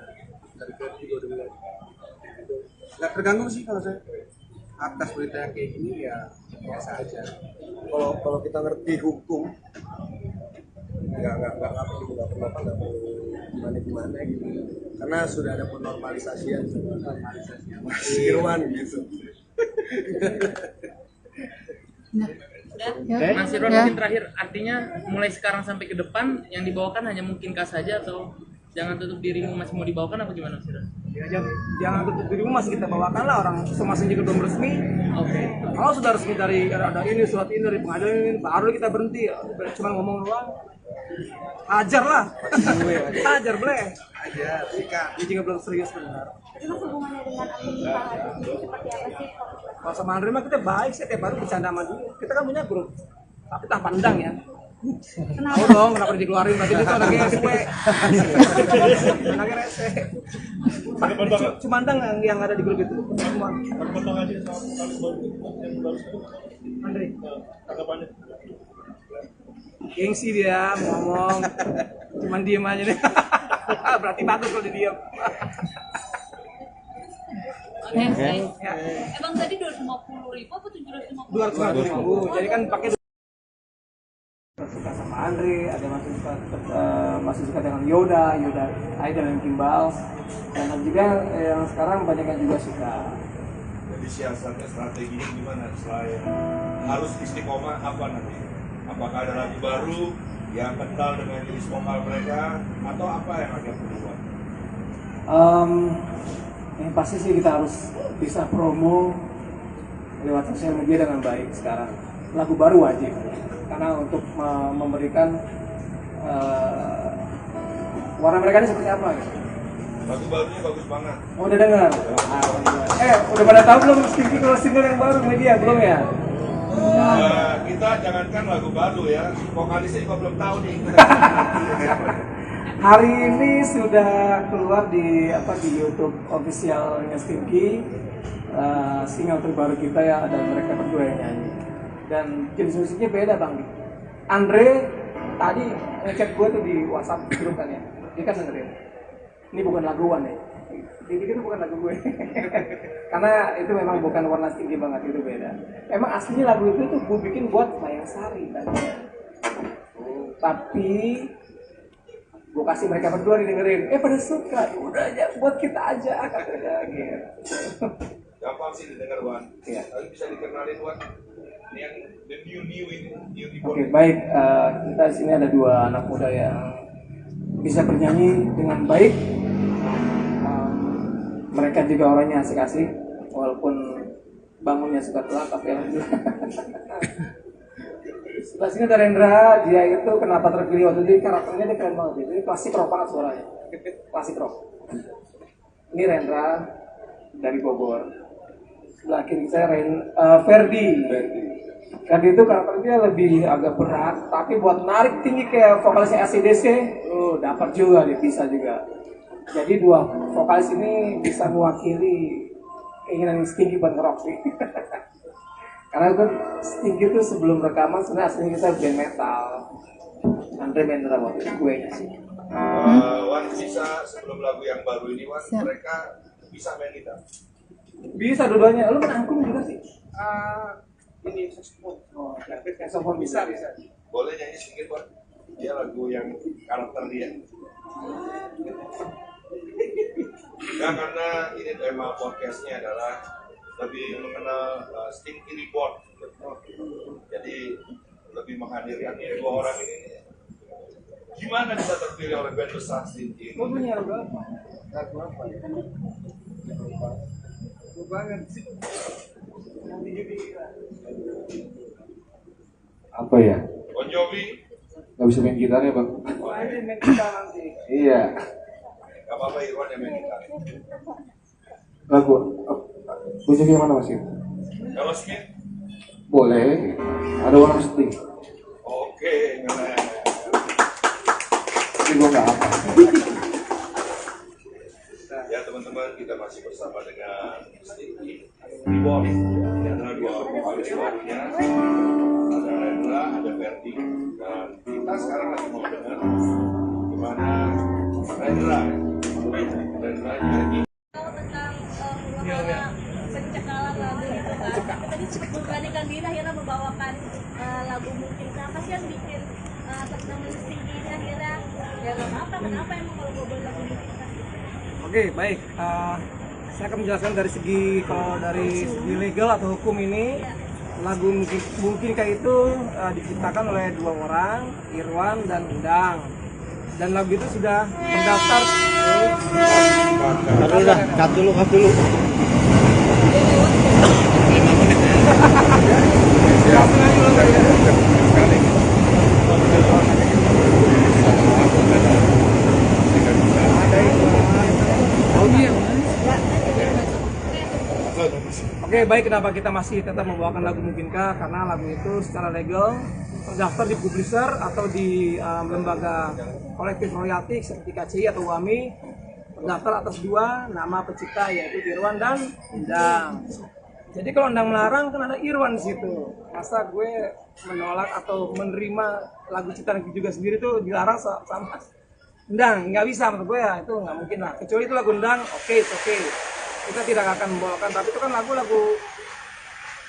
Dari kecil juga udah ngeliat gitu. Nggak terganggu sih kalau saya atas berita yang kayak gini ya biasa aja. Kalau kita ngerti hukum nggak perlu gimana gitu, karena sudah ada penormalisasian Mas Irwan gitu. Udah? Mas Irwan mungkin terakhir, artinya mulai sekarang sampai ke depan yang dibawakan hanya mungkin K saja atau jangan tutup dirimu masih mau dibawakan apa gimana Mas Irwan? Ya, jangan tutup dirimu, masih kita bawakan lah, orang somasi juga belum resmi. Oke. Kalau sudah resmi dari ada ini surat ini dari pengadilan ini, baru kita berhenti. Cuma ngomong doang. Ajar lah. Ajar boleh. Ajar, sikat. Dia juga belum serius benar. Tapi mas hubungannya dengan Andri sendiri seperti apa sih? Kalau sama Andri mah kita baik sih, tiap hari bercanda sama dia. Kita kan punya grup, tapi tak pandang ya. Tahu dong kenapa dikeluarin, berarti itu anaknya SW. Anaknya rese. Cuma pandang yang ada di grup itu. Semua. Potong aja sama kalis baru yang baru Andri. tanggapannya. Gengsi dia mau ngomong, cuman diem aja deh. Berarti bagus kalau dia diem. Oke. Ya. Emang tadi 250.000 apa 750? 250.000. Jadi kan pakai suka sama Andre, ada masih suka dengan Yoda, Aida dan Kimbal, dan juga yang sekarang banyak yang juga suka. Jadi siasatnya, strateginya gimana selain harus istiqomah apa nanti? Apakah ada lagu baru yang kental dengan jenis vokal mereka atau apa yang akan berubah? Yang pasti sih kita harus bisa promo lewat sosial media dengan baik sekarang. Lagu baru wajib, karena untuk memberikan warna mereka ini seperti apa gitu. Lagu barunya bagus banget. Oh, udah dengar? Udah pada tahu belum Stinky kalau single yang baru media belum ya? Kita jangankan lagu baru ya, vokalisnya juga belum tahu nih. Hari ini sudah keluar di YouTube officialnya Stinky, single terbaru kita ya, ada mereka berdua yang nyanyi. Dan jenis musiknya beda bang. Andre tadi ngechat gue tuh di WhatsApp grup kan ya, dia kan dengerin. Ini bukan laguan ya, dia pikir itu bukan lagu gue. Karena itu memang bukan warna Stinky banget, itu beda. Emang aslinya lagu itu tuh gue bikin buat Mayang Sari tadinya. Tapi gue kasih mereka berdua didengerin, pada suka, udah aja buat kita aja katanya gitu. Gampang sih didengar Wan, Iya. tapi bisa dikenalin Wan. Ini yang the new ini, new Oke, baik. Kita di sini ada dua anak muda yang bisa bernyanyi dengan baik. Mereka juga orangnya asik-asik, walaupun bangunnya suka telat, tapi alhamdulillah. Sebelah sini ada Rendra, dia itu kenapa terpilih waktu itu karakternya dia keren banget, ini klasik rock banget suaranya, klasik rock. Ini Rendra dari Bogor. Sebelah kiri saya Ferdi. Ferdi itu karakternya lebih agak berat, tapi buat narik tinggi kayak vokalisnya AC/DC, dapat juga dia, bisa juga. Jadi dua vokalis ini bisa mewakili keinginan Stinky buat nge-rock sih. Karena kan Stinky itu sebelum rekaman sebenarnya aslinya kita band metal. Andre Mendra waktu itu gue nya sih. Wan bisa sebelum lagu yang baru ini Wan, mereka bisa main gitar. Bisa dua-duanya. Lu main angklung juga sih? Ini saxophone. Oh, saxophone bisa. Boleh nyanyi sedikit Wan? Dia lagu yang karakter dia. Nah, karena ini tema podcastnya adalah lebih mengenal Stinky Report. Jadi lebih menghadirkan dua orang ini. Gimana bisa terpilih oleh band besar Stinky? Lu punya lagu apa? Lagu apa ya? Lagu banget sih. Apa ya? Bon Jovi? Gak bisa main gitar ya bang? Oh, aja main gitar nanti. Iya. Gak apa-apa Irwan yang main gitar. Lagu musiknya mana mas? Kalau Smith? Boleh. Ada warna Sting. Oke, keren. Tapi gue nggak apa. Ya teman-teman, kita masih bersama dengan Stinky Report. Ini adalah dua vokalis barunya. Ada Rendra, ada Ferdi. Dan kita sekarang lagi mau dengar gimana Rendra nyanyi. Kalau tentang bagaimana pencekalan lagu itu kan, tapi tadi sempat memberanikan diri akhirnya membawakan lagu mungkin. Apa sih yang bikin teman-teman Stinky ini akhirnya ya nggak apa-apa, kenapa emang kalau gue lagu mungkin kan? Oke, baik. Saya akan menjelaskan dari segi, kalau dari segi legal atau hukum ini, lagu Mungkinkah itu diciptakan oleh dua orang, Irwan dan Endang. Dan lagu itu sudah mendaftar. Cut dulu. Oke, baik, kenapa kita masih tetap membawakan lagu Mungkinkah? Karena lagu itu secara legal terdaftar di publisher atau di lembaga kolektif royalti seperti KCI atau WAMI, terdaftar atas dua nama pencipta, yaitu Irwan dan Endang. Jadi kalau Endang melarang kan ada Irwan di situ. Masa gue menolak atau menerima lagu ciptaan juga sendiri tuh dilarang sama Endang? Nggak bisa menurut gue, ya itu nggak mungkin lah. Kecuali itu lagu Endang, oke. Kita tidak akan membawakan, tapi itu kan lagu-lagu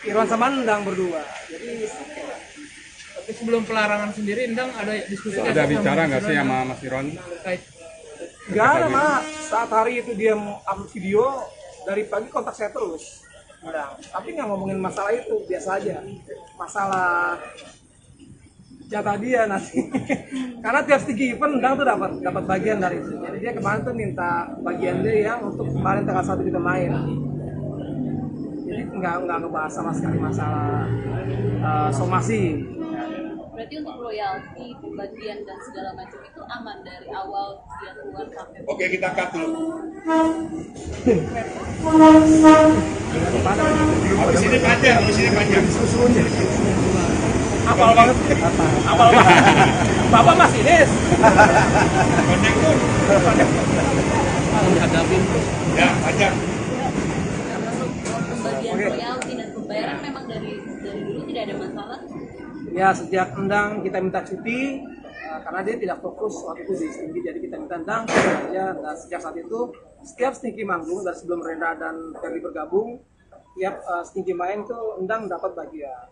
Irwan sama Endang berdua. Jadi Tapi sebelum pelarangan sendiri, Endang ada diskusi? Ada bicara nggak sih sama Mas Irwan? nggak ada, mah saat hari itu dia upload video, dari pagi kontak saya terus. Tapi nggak ngomongin masalah itu, biasa aja. Masalah jatah dia nanti. Karena tiap stigi event Endang tuh dapat bagian dari itu. Jadi dia kemarin tuh minta bagian dia yang untuk kemarin tanggal 1 kita main. Jadi nggak ngebahas sama sekali masalah somasi. Berarti untuk royalti, bagian dan segala macam itu aman dari awal dia keluar sampai. Oke, kita cut dulu. Habis ini panjang. Apal banget. Bapak masih Des. Konektor. Ya, panjang. Pembagian royalti dan pembayaran memang dari dulu tidak ada masalah. Ya, sejak Endang kita minta cuti karena dia tidak fokus waktu itu di Stinky, jadi kita minta Endang aja. Dan sejak saat itu setiap Stinky manggung dari sebelum Rendra dan Ferdi bergabung, tiap Stinky main tuh Endang dapat bagian,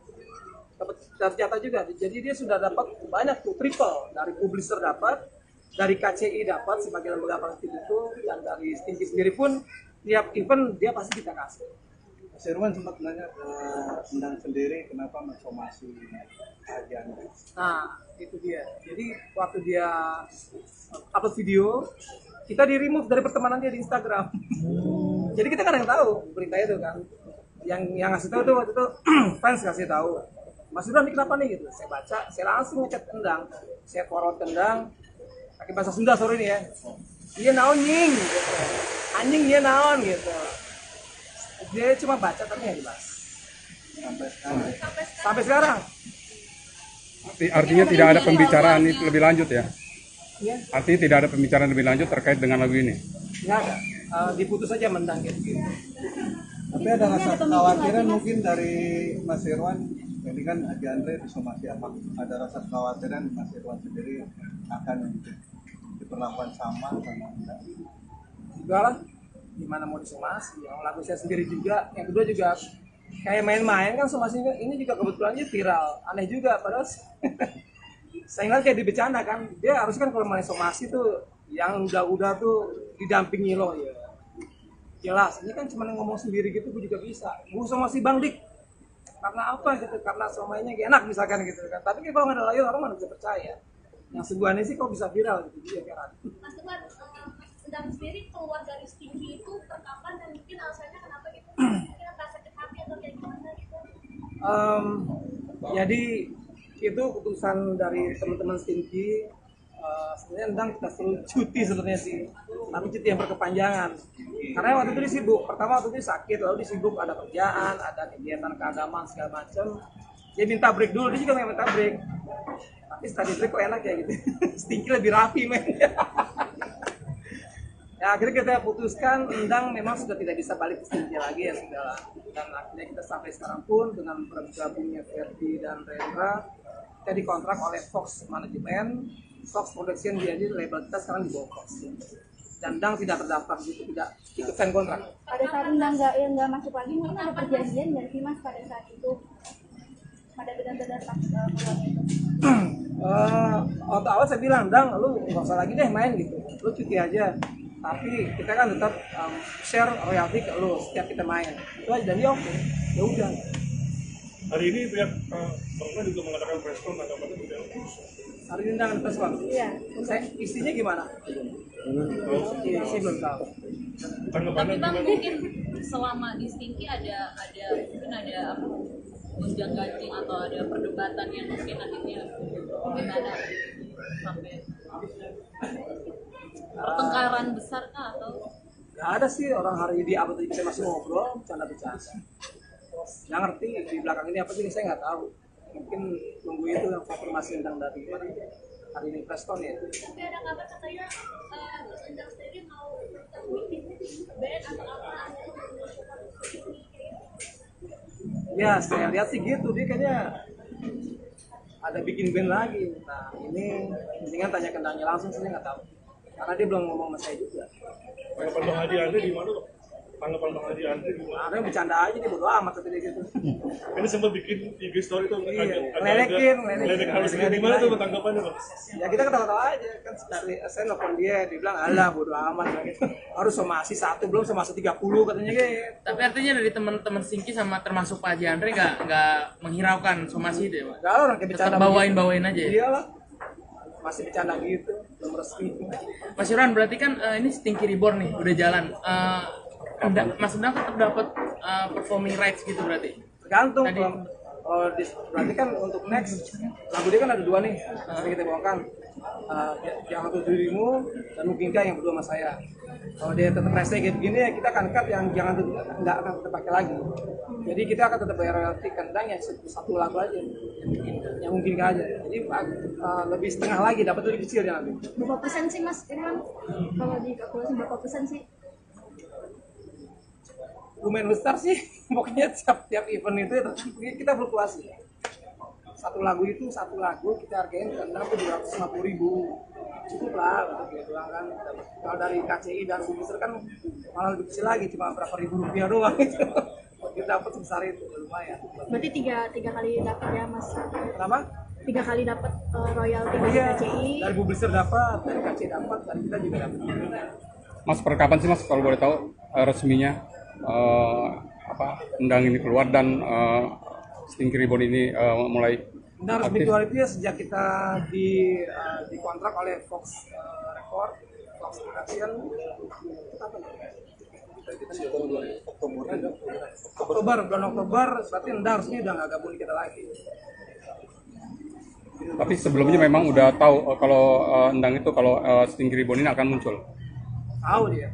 dapat jatah juga. Jadi dia sudah dapat banyak tuh, triple dari publisher dapat, dari KCI dapat sebagai lembaga kolektif itu, dan dari Stinky sendiri pun tiap event dia pasti kita kasih. Mas Irwan sempat nanya ke Endang sendiri kenapa mensomasi Ajan. Nah, itu dia. Jadi waktu dia upload video, kita di remove dari pertemanan dia di Instagram. Jadi kita kan yang tahu berita itu kan. Yang ngasih tahu tuh waktu itu fans kasih tahu. Mas Irwan ini kenapa nih gitu. Saya baca, saya langsung ngechat Endang. Saya forward Endang pakai bahasa Sunda sore ini ya. Iya naon nying gitu. Anjing dia naon gitu. Dia cuma baca tapi nggak dibahas sampai sekarang. Artinya tidak ada pembicaraan itu lebih lanjut ya? Iya. Artinya tidak ada pembicaraan lebih lanjut terkait dengan lagu ini? Nggak ada. Diputus aja Endang gitu. Tapi ada rasa kekhawatiran mungkin dari Mas Irwan, ini kan Haji Andre disomasi apa? Ada rasa kekhawatiran Mas Irwan sendiri akan diperlakukan sama Endang? Enggak lah, gimana mau disomasi? Yang lagu saya sendiri juga, yang kedua juga kayak main-main kan somasinya ini juga kebetulannya viral, aneh juga padahal saya ingat kayak dibecanda kan, dia harus kan kalau main somasi tuh yang udah tuh didampingi loh ya. Jelas, ini kan cuma ngomong sendiri gitu, gue juga bisa. Gue somasi Bang Dik, karena apa gitu? Karena somainya enak misalkan gitu kan. Tapi kalau nggak ada layar orang mana bisa percaya. Yang sebuahnya sih kok bisa viral gitu dia kan. Mas Irwan, Endang sendiri keluar dari Stinky itu terkapan dan mungkin alasannya kenapa gitu? Mungkin ada sakit hati atau kayak gimana gitu? Jadi itu keputusan dari teman-teman Stinky. Sebenarnya Endang kita suruh cuti sebenarnya sih, tapi cuti yang berkepanjangan. Karena waktu itu dia sibuk. Pertama waktu itu sakit, lalu dia sibuk ada kerjaan, ada kegiatan keagamaan segala macam. Dia minta break dulu, dia juga minta break. Tapi setelah di break kok enak ya gitu. Stinky lebih rapi men. Ya akhirnya kita putuskan Endang memang sudah tidak bisa balik ke Stinky lagi ya sudah. Dan akhirnya kita sampai sekarang pun dengan bergabungnya Ferdi dan Rendra, kita dikontrak oleh Fox Management, Fox Production, dia label kita sekarang di bawah Fox. Dan Endang tidak terdaftar gitu, tidak ikut sign kontrak. Pada saat Endang nggak masuk lagi, mungkin ada perjanjian dan sih Mas pada saat itu pada benar-benar pas peluang itu. Waktu awal saya bilang, Endang, lu nggak usah lagi deh main gitu, lu cuti aja. tapi kita kan tetap share royalti ke lu setiap kita main. Itu aja, jadi oke, ya udah. Hari ini pihak Bang juga mengadakan press con tanggapannya bagaimana? Hari ini undangan press con. Iya. Saya istrinya gimana? Iya, saya belum tahu. Tanggapannya Tapi Bang gimana? mungkin selama di Stinky ada mungkin ada apa gonjang ganjing atau ada perdebatan yang mungkin akhirnya gimana sampai pertengkaran besar kah atau Gak ada sih orang hari ini apa tadi kita masih ngobrol, bercanda-bercanda. Nggak ngerti di belakang ini apa sih saya nggak tahu. Mungkin tunggu itu yang konfirmasi tentang dari hari ini press con ya. Tapi ada kabar katanya Mas Endang sendiri mau bikin band atau apa? Ya saya lihat sih gitu, dia kayaknya ada bikin band lagi. Nah ini mendingan tanya ke Dangnya langsung, saya nggak tahu. Karena dia belum ngomong sama saya juga. Tanggapan Bang Hadi Andre di mana, Bang? Tanggapan Bang Hadi Andre di mana? Ada yang bercanda aja, dia bodo amat kata dia gitu. Ini sempat bikin IG story tuh Iya, ngeledekin. harus gimana tuh tanggapannya, Bang? Ya kita ketawa-tawa aja kan dari saya nelfon dia bilang alah bodo amat gitu. Harus somasi 1 belum somasi 30 katanya gitu. Tapi artinya dari teman-teman Stinky sama termasuk Pak Haji Andre nggak menghiraukan somasi deh, Pak. Gak orang kayak bercanda. Tetap bawain aja ya. Iyalah. Masih bercanda gitu, belum resmi. Mas Irwan berarti kan ini Stinky Reborn nih udah jalan. Mas Endang tetap dapat performing rights gitu berarti. Tergantung Tadi- berarti kan untuk next lagu dia kan ada 2 nih yang kita bawakan. Jangan Tutup Dirimu dan Mungkinkah yang berdua sama saya. Kalau dia tetap rese kayak begini ya kita akan cut yang Jangan Tutup, nggak akan kita pakai lagi. Jadi kita akan tetap bayar royalti kendang yang 1 lagu aja yang Mungkinkah aja. Jadi lebih setengah lagi, dapat lebih kecil dia nanti. Berapa persen sih Mas Irwan? Kalau dikalkulasi berapa persen sih? Lumayan besar sih, pokoknya tiap event itu ya, kita fluktuasi. Satu lagu kita hargain kendang tuh 250.000, cukup lah untuk gitu kan. Kalau dari KCI dan Publisher kan malah lebih kecil lagi, cuma berapa ribu rupiah doang gitu. Kita dapat sebesar itu lumayan. Berarti tiga kali dapat ya Mas? Kenapa? 3 kali dapat royalti dari Iya, KCI. dari Publisher dapat, dari KCI dapat, dari kita juga dapat. Mas, per kapan sih Mas kalau boleh tahu resminya undang ini keluar dan Stinky Reborn ini mulai Nah, resmi keluar itu ya sejak kita dikontrak oleh Fox Record, Fox Production, apa Oktober, bulan Oktober, berarti Endang resmi udah nggak gabung di kita lagi. Tapi sebelumnya memang udah tahu kalau Endang itu kalau Stinky Reborn ini akan muncul. Tahu dia.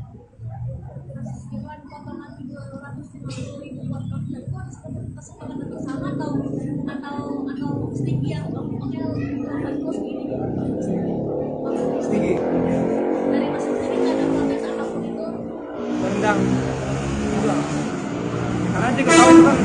Dengan potongan 250.000 podcast itu ada kesepakatan bersama atau Stinky yang oke harus gini gitu. Stinky, Dari Mas sendiri nggak ada protes apapun itu. Endang, udah. Karena dia tahu itu kan.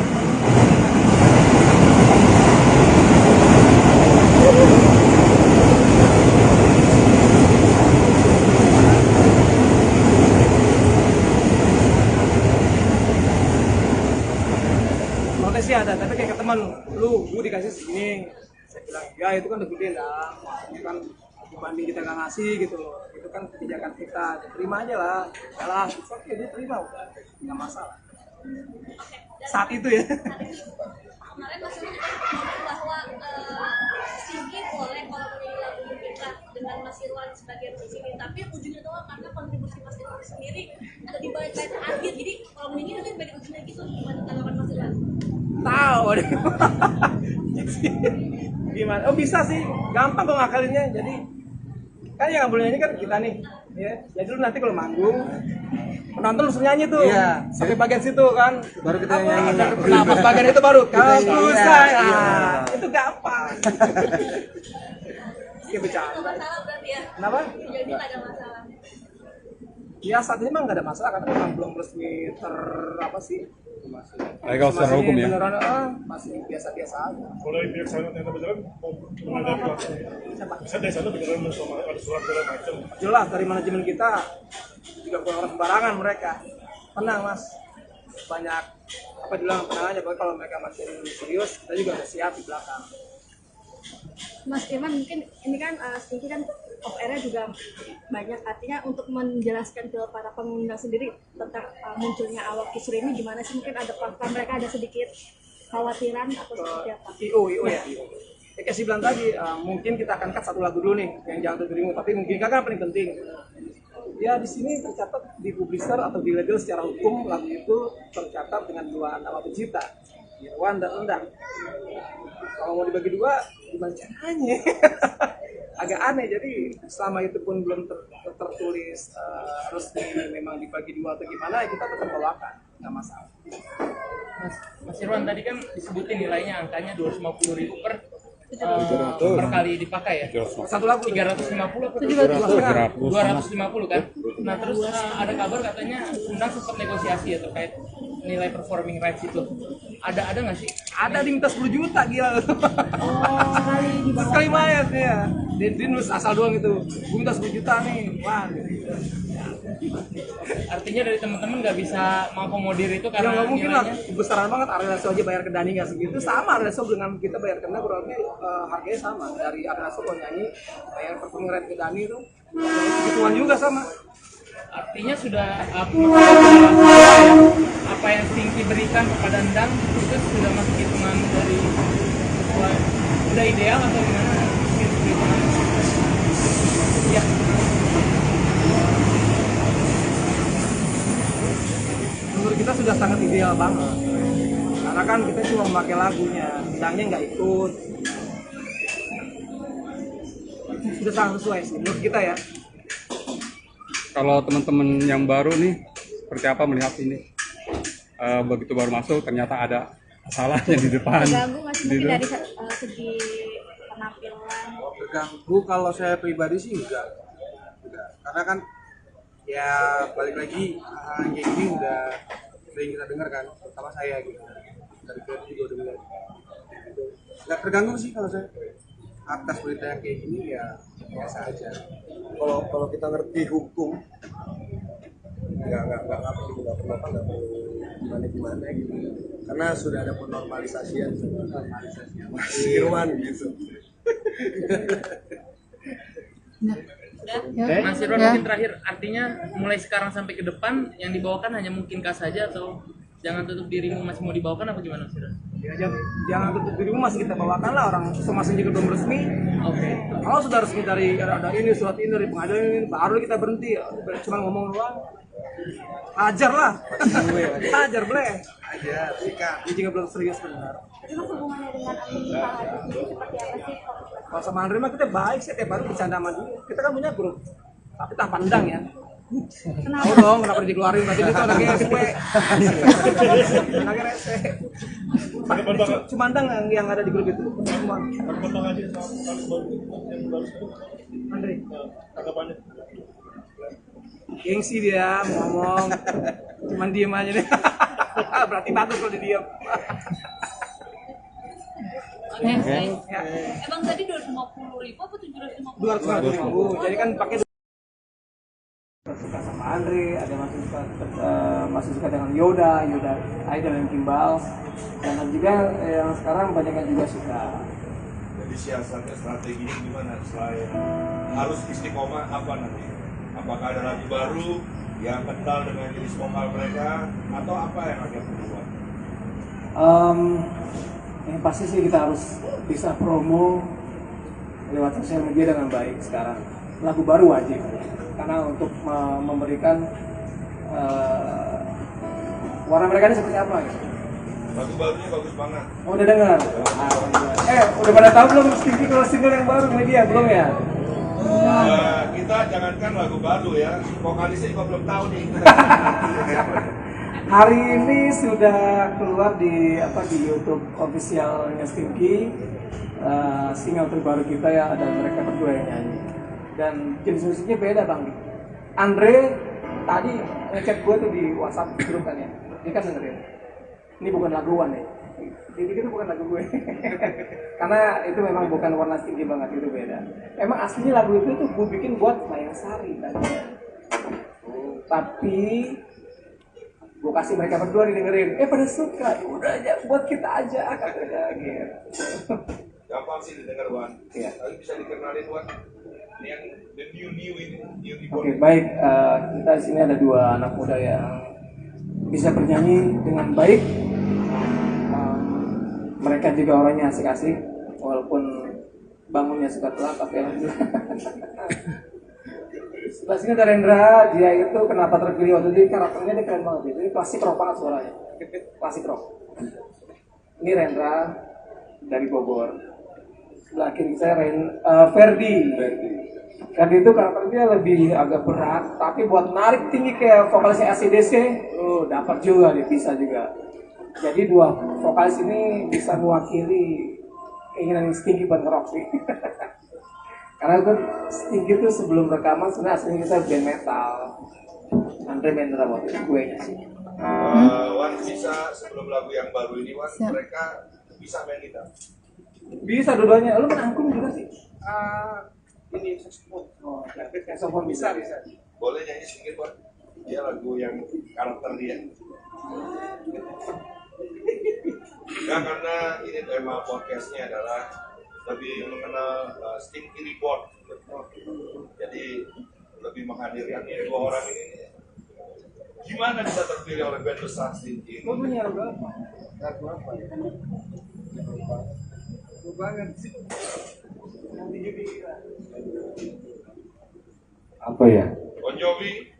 Protes sih ada, tapi kayak ke teman, gue dikasih segini, saya bilang ya itu kan udah gede lah, itu kan dibanding kita nggak ngasih gitu loh, itu kan kebijakan kita, terima aja lah, ya lah, oke dia terima udah, nggak masalah. Saat itu ya. Kemarin Mas Yudi ngomong bahwa Stinky boleh kalau menyanyi lagu Mungkinkah dengan Mas Irwan sebagai musisi, tapi ujungnya doang karena kontribusi Mas Irwan sendiri ada di bait-bait akhir, jadi kalau menyanyi nanti balik ujungnya gitu. Gimana tanggapan Mas Irwan? Tahu deh. Gimana? Oh bisa sih, gampang kok ngakalinnya. Jadi kan yang nggak boleh nyanyi kan kita nih, ya. Jadi lu nanti kalau manggung penonton langsung nyanyi tuh, Iya. sampai bagian situ kan. Baru kita Apa? nyanyi. Ada pendapat bagian itu baru kampus Iya, saya. iya. Itu gampang. Kayak Nggak bercanda. masalah berarti ya? Kenapa? Jadi nggak ada masalah. Ya saat ini emang nggak ada masalah karena memang belum resmi apa sih? Legal secara hukum ya. Beneran, masih biasa-biasa aja. Kalau dari pihak sana ternyata beneran mau menghadapi pelakunya. Bisa dari sana beneran sama ada surat segala macam. Jelas dari manajemen kita juga bukan orang sembarangan mereka. Tenang mas, banyak apa bilang tenang aja, pokoknya kalau mereka masih serius kita juga udah siap di belakang. Mas Irman mungkin ini kan Stinky kan off air-nya juga banyak, artinya untuk menjelaskan ke para pengundang sendiri tentang munculnya awak kisru ini gimana sih, mungkin ada fakta mereka ada sedikit khawatiran atau seperti apa? IO ya. Kayak sih bilang tadi, mungkin kita akan cut satu lagu dulu nih yang jangan terdirimu, tapi mungkin kan paling penting. Ya di sini tercatat di publisher atau di legal secara hukum lagu itu tercatat dengan dua nama pencipta, Irwan dan Endang. Kalau mau dibagi dua, gimana caranya? Agak aneh, jadi selama itu pun belum tertulis resmi memang dibagi dua atau gimana, kita tetap bawakan, nggak masalah. Mas Irwan tadi kan disebutin nilainya angkanya 250.000 per kali dipakai ya? Satu lagu 350 apa 250 kan? Nah terus ada kabar katanya Undang sempat negosiasi ya terkait nilai performing rights itu. Ada nggak sih? Ada diminta 10 juta gila. Sekali main ya. Dia nulis asal doang gitu. Gue minta 10 juta nih. Wah. Artinya dari teman-teman nggak bisa mengakomodir itu Ya karena nggak mungkin lah, nilainya besaran banget Ariel aja bayar ke Dani nggak segitu, sama Ariel dengan kita bayar ke Dani kurang lebih harganya sama. Dari Ariel kalau nyanyi bayar performing right ke Dani itu segituan juga sama. artinya sudah apa yang Stinky berikan kepada Endang itu sudah masuk hitungan dari udah ideal atau gimana? Ya. Menurut kita sudah sangat ideal banget, karena kan kita cuma memakai lagunya, Endangnya nggak ikut. Sudah sangat sesuai sih menurut kita ya. Kalau teman-teman yang baru nih, seperti apa melihat ini? Begitu baru masuk, ternyata ada salahnya di depan. Terganggu masih mungkin dari segi penampilan? Terganggu kalau saya pribadi sih enggak. Karena kan ya balik lagi hal kayak gini udah sering kita dengar kan, terutama saya gitu. Dari kecil juga udah ngeliat. Nggak terganggu sih kalau saya. Atas berita yang kayak gini ya biasa aja. Kalau kita ngerti hukum, nggak perlu gimana gitu. Karena sudah ada penormalisasian Mas Irwan gitu. Mas Irwan mungkin terakhir, artinya mulai sekarang sampai ke depan yang dibawakan hanya mungkinkah saja atau jangan tutup dirimu masih mau dibawakan apa gimana Mas Irwan? Ya, jangan tutup dirimu, masih kita bawakan lah, orang somasi juga belum resmi. Oke. Kalau sudah resmi dari ada ini surat ini dari pengadilan ini, baru kita berhenti. Cuma ngomong doang. Hajar lah. Hajar boleh. Aja, sikat. Ini juga belum serius benar. Itu hubungannya dengan Amin Pak Haji sendiri seperti apa sih? Kalau sama Andre mah kita baik sih, tiap hari bercanda sama dia. Kita kan punya grup, tapi tak pandang ya. Tahu dong kenapa dikeluarin, berarti itu anaknya SW. Anaknya rese. Cuma andang yang ada di grup itu. Semua. Bang Haji sama kali baru yang baru sekarang. Andre. Tanggapannya. Gengsi dia mau ngomong. Cuman diem aja deh. Berarti bagus kalau dia diem. Oke. Ya. Emang tadi 250.000 apa 750? 250.000. Jadi kan pakai suka sama Andre, ada masih suka dengan Yoda Idol dan Kimbal, dan juga yang sekarang banyak yang juga suka. Jadi siasatnya strateginya gimana selain harus istiqomah apa nanti? Apakah ada lagu baru yang kental dengan jenis vokal mereka atau apa yang akan dibuat? Yang pasti sih kita harus bisa promo lewat sosial media dengan baik sekarang. Lagu baru wajib, karena untuk memberikan warna mereka ini seperti apa gitu. Lagu barunya bagus banget. Oh, udah dengar? Udah pada tahu belum Stinky kalau single yang baru media belum ya? Kita jangankan lagu baru ya, vokalisnya juga belum tahu nih. Hari ini sudah keluar di YouTube officialnya Stinky, single terbaru kita ya, dan mereka berdua yang nyanyi. Dan jenis musiknya beda bang. Andre tadi ngechat gue tuh di WhatsApp grup kan ya, dia kan dengerin. Ini bukan laguan ya, itu bukan lagu gue. Karena itu memang bukan warna Stinky banget, itu beda. Emang aslinya lagu itu tuh gue bikin buat Mayang Sari tadi. Tapi gue kasih mereka berdua didengerin, pada suka, udah aja buat kita aja katanya gitu. gampang sih didengar Wan. Iya. Tapi bisa dikenalin Wan. Ini yang the new ini, new Oke, baik. Kita di sini ada dua anak muda yang bisa bernyanyi dengan baik. Mereka juga orangnya asik-asik, walaupun bangunnya suka telat, tapi alhamdulillah. Sebelah sini ada Rendra, dia itu kenapa terpilih waktu itu karakternya dia keren banget. Ini klasik rock banget suaranya, klasik rock. Ini Rendra dari Bogor. Sebelah kiri saya Ferdi. Ferdi itu karakternya lebih agak berat, tapi buat narik tinggi kayak vokalisnya AC/DC, dapat juga dia, bisa juga. Jadi dua vokalis ini bisa mewakili keinginan Stinky buat rock sih. Karena kan Stinky itu sebelum rekaman sebenarnya aslinya kita band metal. Andre Mendra waktu itu gue nya sih. Wan bisa sebelum lagu yang baru ini Wan, mereka bisa main gitar. Bisa dua-duanya. Lu main angklung juga sih? Ini saxophone. Oh, saxophone bisa. Boleh nyanyi sedikit Wan? Dia lagu yang karakter dia. Nah, karena ini tema podcastnya adalah lebih mengenal Stinky Report. Jadi lebih menghadirkan dua orang ini. Gimana bisa terpilih oleh band besar Stinky? Lu punya lagu apa? Lagu apa ya? Lagu banget sih. Apa ya? Bon Jovi?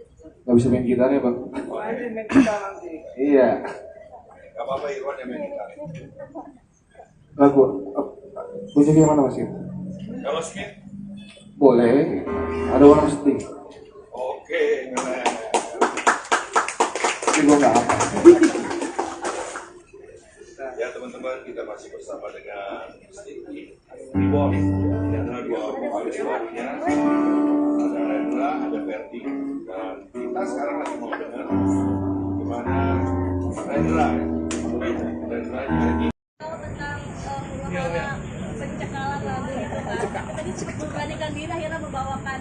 Gak bisa main gitar ya bang? Oh, ini main gitar nanti. Iya. Gak apa-apa Irwan yang main gitar. Lagu musik yang mana masih? Kalau Smith? Boleh. Ada orang Sting. Oke, keren. Tapi gue nggak apa. Ya teman-teman, kita masih bersama dengan Stinky Report. Ini adalah dua vokalis barunya. Ada Rendra, ada Ferdi. Dan kita sekarang lagi mau dengar gimana Rendra nyanyi. Tentang pencekalan lagu itu kan. Tadi berbandingkan diri akhirnya membawakan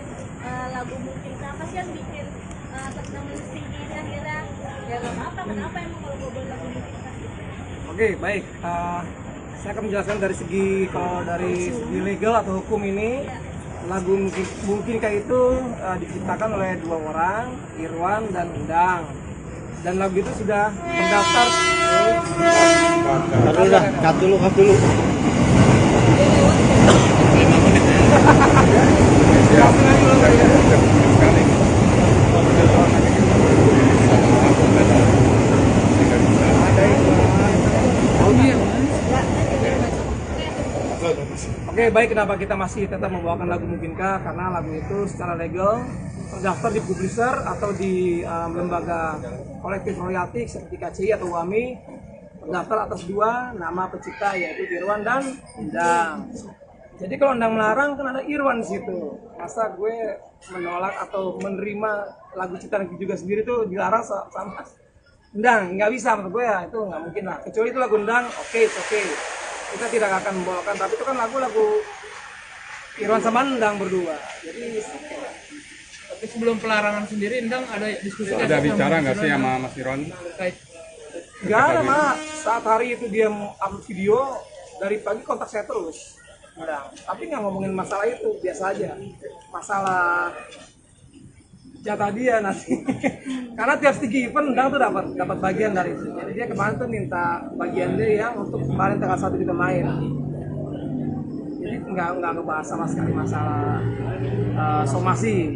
lagu mungkin. Apa sih yang bikin teman-teman Stinky ini akhirnya ya nggak apa-apa, kenapa emang kalau bawa lagu mungkin kan? Oke, baik. Saya akan menjelaskan dari segi legal atau hukum ini. Lagu mungkin kayak itu diciptakan oleh dua orang, Irwan dan Endang. Dan lagu itu sudah mendaftar. Cut dulu. Oke, baik. Kenapa kita masih tetap membawakan lagu Mungkinkah? Karena lagu itu secara legal terdaftar di publisher atau di lembaga kolektif royalti seperti KCI atau WAMI, terdaftar atas dua nama pencipta yaitu Irwan dan Endang. Jadi kalau Endang melarang kan ada Irwan di situ. Masa gue menolak atau menerima lagu ciptaan juga sendiri tuh dilarang sama Endang? Nggak bisa menurut gue ya, itu nggak mungkin lah. Kecuali itu lagu Endang, oke. Kita tidak akan membawakan, tapi itu kan lagu-lagu Irwan sama Endang berdua. Jadi Tapi sebelum pelarangan sendiri, Endang ada diskusi Ada bicara nggak sih sama Mas Irwan? terkait nggak ada mah. Saat hari itu dia mau upload video, dari pagi kontak saya terus. Endang. Tapi nggak ngomongin masalah itu, biasa aja. Masalah jatah dia nanti. Karena tiap Stinky event Endang tuh dapat bagian dari itu. Jadi dia kemarin tuh minta bagian dia yang untuk kemarin tanggal 1 kita main. Jadi nggak ngebahas sama sekali masalah somasi.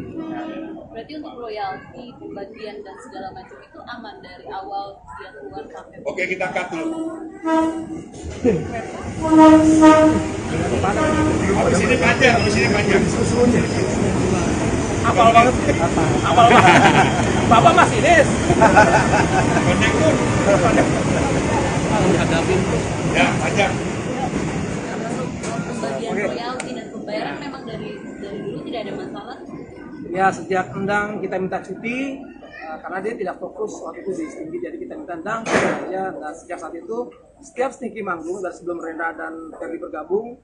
Berarti untuk royalti, pembagian dan segala macam itu aman dari awal dia keluar sampai. Oke, kita cut dulu. Habis ini panjang. Apal banget. Bapak masih Ines. Konektor. Ya, panjang. Pembagian royalti dan pembayaran memang dari dulu tidak ada masalah. Ya, sejak Endang kita minta cuti karena dia tidak fokus waktu itu di Stinky, jadi kita minta Endang aja. Dan sejak saat itu setiap Stinky manggung dari sebelum Rendra dan Ferdi bergabung,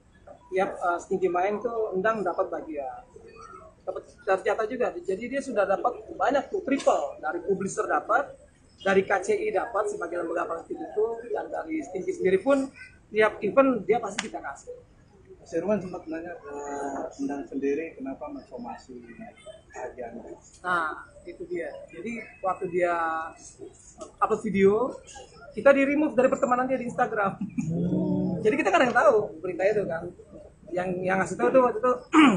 tiap Stinky main tuh Endang dapat bagian, dapat jatah juga. Jadi dia sudah dapat banyak tuh, triple dari publisher dapat, dari KCI dapat sebagai lembaga kolektif itu, dan dari Stinky sendiri pun tiap event dia pasti kita kasih. Mas Irwan sempat nanya ke Endang sendiri kenapa mensomasi Haji Andre. Nah, itu dia. Jadi waktu dia upload video, kita di remove dari pertemanan dia di Instagram. Jadi kita kan ada yang tahu berita itu kan. Yang ngasih tahu tuh waktu itu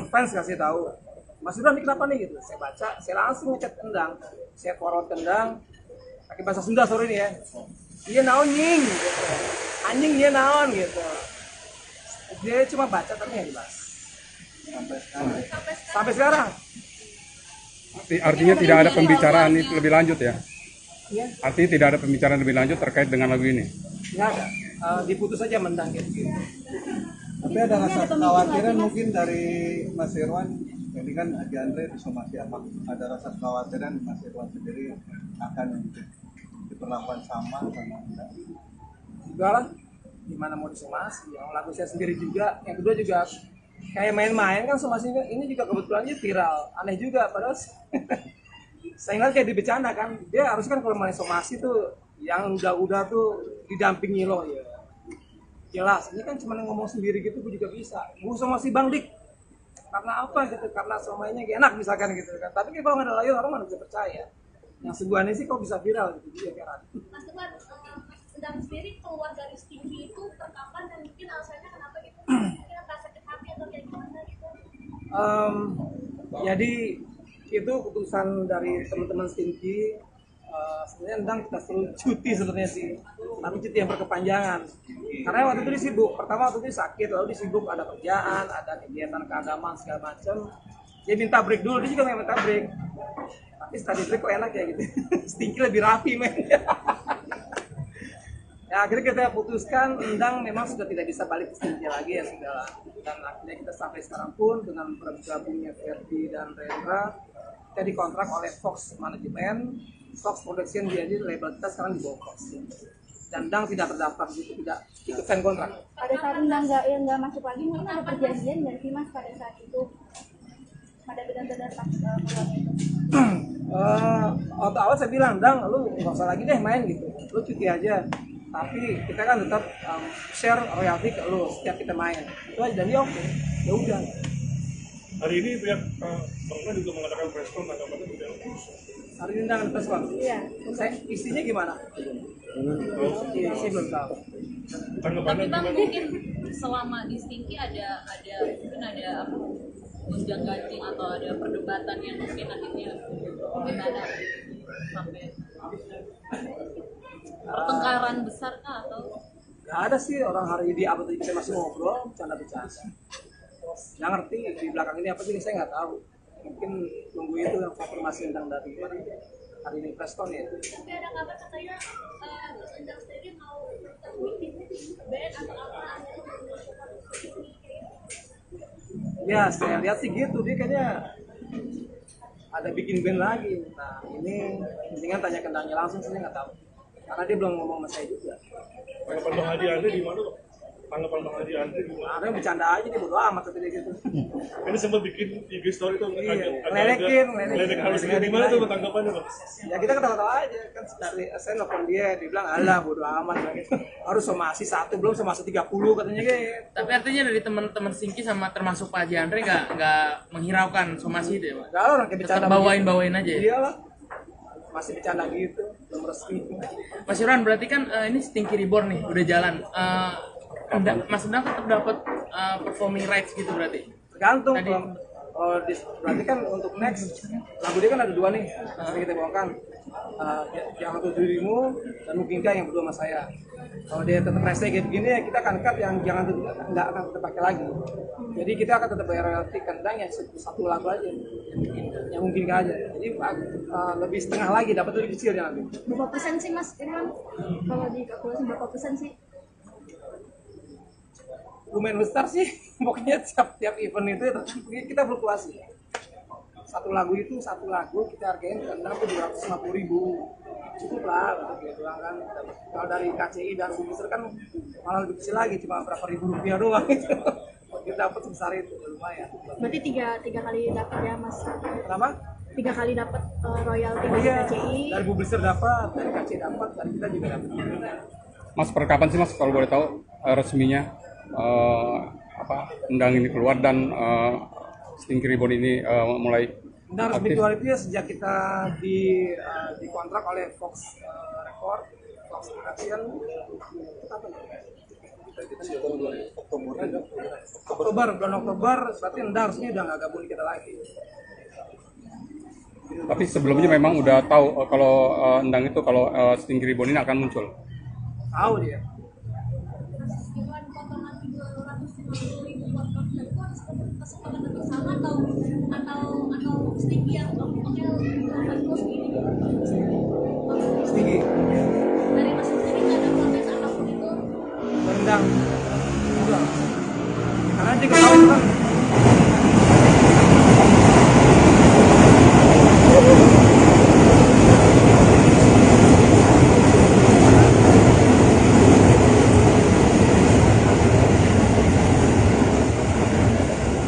fans kasih tahu. Mas Irwan ini kenapa nih gitu? Saya baca, saya langsung ngechat Endang, saya forward ke Endang, pakai bahasa Sunda sore ini ya. Dia naon nying, gitu. Anjing dia naon gitu. Dia cuma baca tapi nggak jelas. Sampai sekarang. Artinya tidak ada pembicaraan lebih lanjut ya? Iya. Artinya tidak ada pembicaraan lebih lanjut terkait dengan lagu ini? Nggak ada. Diputus aja Mendang gitu. Tapi ada rasa kekhawatiran mungkin dari Mas Irwan, ini kan Haji Andre disomasi apa? Ada rasa kekhawatiran Mas Irwan sendiri akan diperlakukan sama Anda? Enggak lah, gimana mau disomasi? Yang lagu saya sendiri juga, yang kedua juga kayak main-main kan somasi ini juga kebetulannya viral, aneh juga padahal saya ingat kayak dibecanda kan, dia harus kan kalau main somasi tuh yang udah tuh didampingi loh ya. Jelas, ini kan cuma ngomong sendiri gitu, gue juga bisa. Gue somasi Bang Dik, karena apa gitu? Karena somainya enak misalkan gitu kan. Tapi kalau nggak ada layar orang mana bisa percaya. Yang sebuahnya sih kok bisa viral gitu dia kan. Mas Teguh, Endang sendiri keluar dari Stinky itu terkapan dan mungkin alasannya kenapa gitu? Mungkin apa sakit hati atau kayak gimana gitu? Jadi itu keputusan dari teman-teman Stinky. Sebenarnya Endang kita suruh cuti sebenarnya sih, tapi cuti yang berkepanjangan. Karena waktu itu dia sibuk. Pertama waktu itu sakit, lalu dia sibuk ada kerjaan, ada kegiatan keagamaan segala macam. Dia minta break dulu, dia juga minta break. Tapi setelah break kok enak ya gitu. Stinky lebih rapi men. Ya akhirnya kita putuskan Endang memang sudah tidak bisa balik ke Stinky lagi ya sudah. Dan akhirnya kita sampai sekarang pun dengan bergabungnya Ferdi dan Rendra, kita dikontrak oleh Fox Management. Fox Production jadi label kita sekarang di bawah Fox. Dan Endang tidak terdaftar gitu, tidak ikut sign kontrak. Pada saat Endang nggak masuk lagi, mungkin ada perjanjian nggak sih Mas pada saat itu? Pada benar-benar pas keluar itu? Waktu awal saya bilang, Endang, lu nggak usah lagi deh main gitu, lu cuti aja. Tapi kita kan tetap share royalti ke lu setiap kita main. Itu aja dan dia oke. Ya udah. Hari ini pihak Bang juga mengadakan press con tanggapannya juga. Hari ini Endang ada press con. Iya. Isinya gimana? Iya, saya belum tahu. Tapi Bang mungkin selama di Stinky ada mungkin ada apa gonjang ganjing atau ada perdebatan yang mungkin akhirnya gimana sampai pertengkaran besar kah atau? Gak ada sih orang hari ini apa tuh kita masih ngobrol bercanda-bercanda. Nggak ngerti di belakang ini apa sih saya nggak tahu. Mungkin tunggu itu yang konfirmasi tentang dari mana hari ini Preston ya. Tapi ada kabar katanya Endang sendiri mau bikin band atau apa? Ya saya lihat sih gitu, dia kayaknya ada bikin band lagi. Nah ini mendingan tanya ke Endangnya langsung, saya nggak tahu. Karena dia belum ngomong sama saya juga. Tanggapan Bang Haji Andre di mana kok? Tanggapan Bang Haji Andre gimana? Ada yang bercanda aja, dia bodo amat katanya gitu. Ini sempat bikin IG story tuh Ngeledekin. harus gimana tuh tanggapannya Bang? Ya kita ketawa-tawa aja kan saya nelfon dia bilang alah bodo amat gitu. Harus somasi 1 belum somasi 30 katanya gitu. Tapi artinya dari teman-teman Stinky sama termasuk Pak Haji Andre nggak menghiraukan somasi itu ya Pak? Enggak orang kayak bercanda. Tetap bawain aja ya? Iyalah. Masih bercanda gitu, belum resmi. Mas Irwan berarti kan ini Stinky Reborn nih udah jalan. Mas Endang tetap dapat performing rights gitu berarti? Tergantung. Berarti kan untuk next lagu dia kan ada 2 nih yang kita bawakan. Yang satu dirimu dan mungkinkah yang kedua sama saya. Kalau dia tetap rese kayak begini ya kita akan cut yang jangan nggak akan kita pakai lagi. Jadi kita akan tetap bayar royalti kendang yang satu lagu aja yang mungkin aja. Jadi lebih setengah lagi dapat lebih kecil ya nanti. Berapa persen sih Mas Irwan? Kalau dikalkulasi berapa persen sih? Lumayan besar sih, pokoknya tiap event itu kita fluktuasi. Satu lagu kita hargain kendang tuh 250.000, cukup lah untuk gitu kan. Kalau dari KCI dan Bumiser kan malah lebih kecil lagi, cuma berapa ribu rupiah doang itu. Kita dapat sebesar itu lumayan. Berarti tiga kali dapat ya Mas? Kenapa? 3 kali dapat royalti dari Iya, KCI. dari Bumiser dapat, dari KCI dapat, dari kita juga dapat. Mas per kapan sih Mas kalau boleh tahu resminya undang ini keluar dan Stinky Ribbon ini mulai Dan resmi keluar itu ya sejak kita dikontrak oleh Fox Record, Fox Production, bulan Oktober, berarti Endang resmi udah nggak gabung di kita lagi. Tapi sebelumnya memang udah tahu kalau Endang itu kalau Stinky Ribbon ini akan muncul. Tahu dia. Iwan potongan 250.000 buat konten itu ada kesepakatan bersama atau Stinky yang oke harus segini Stinky. dari masing Stinky nggak ada protes apapun itu. Endang. Enggak. Karena dia ketahui itu kan.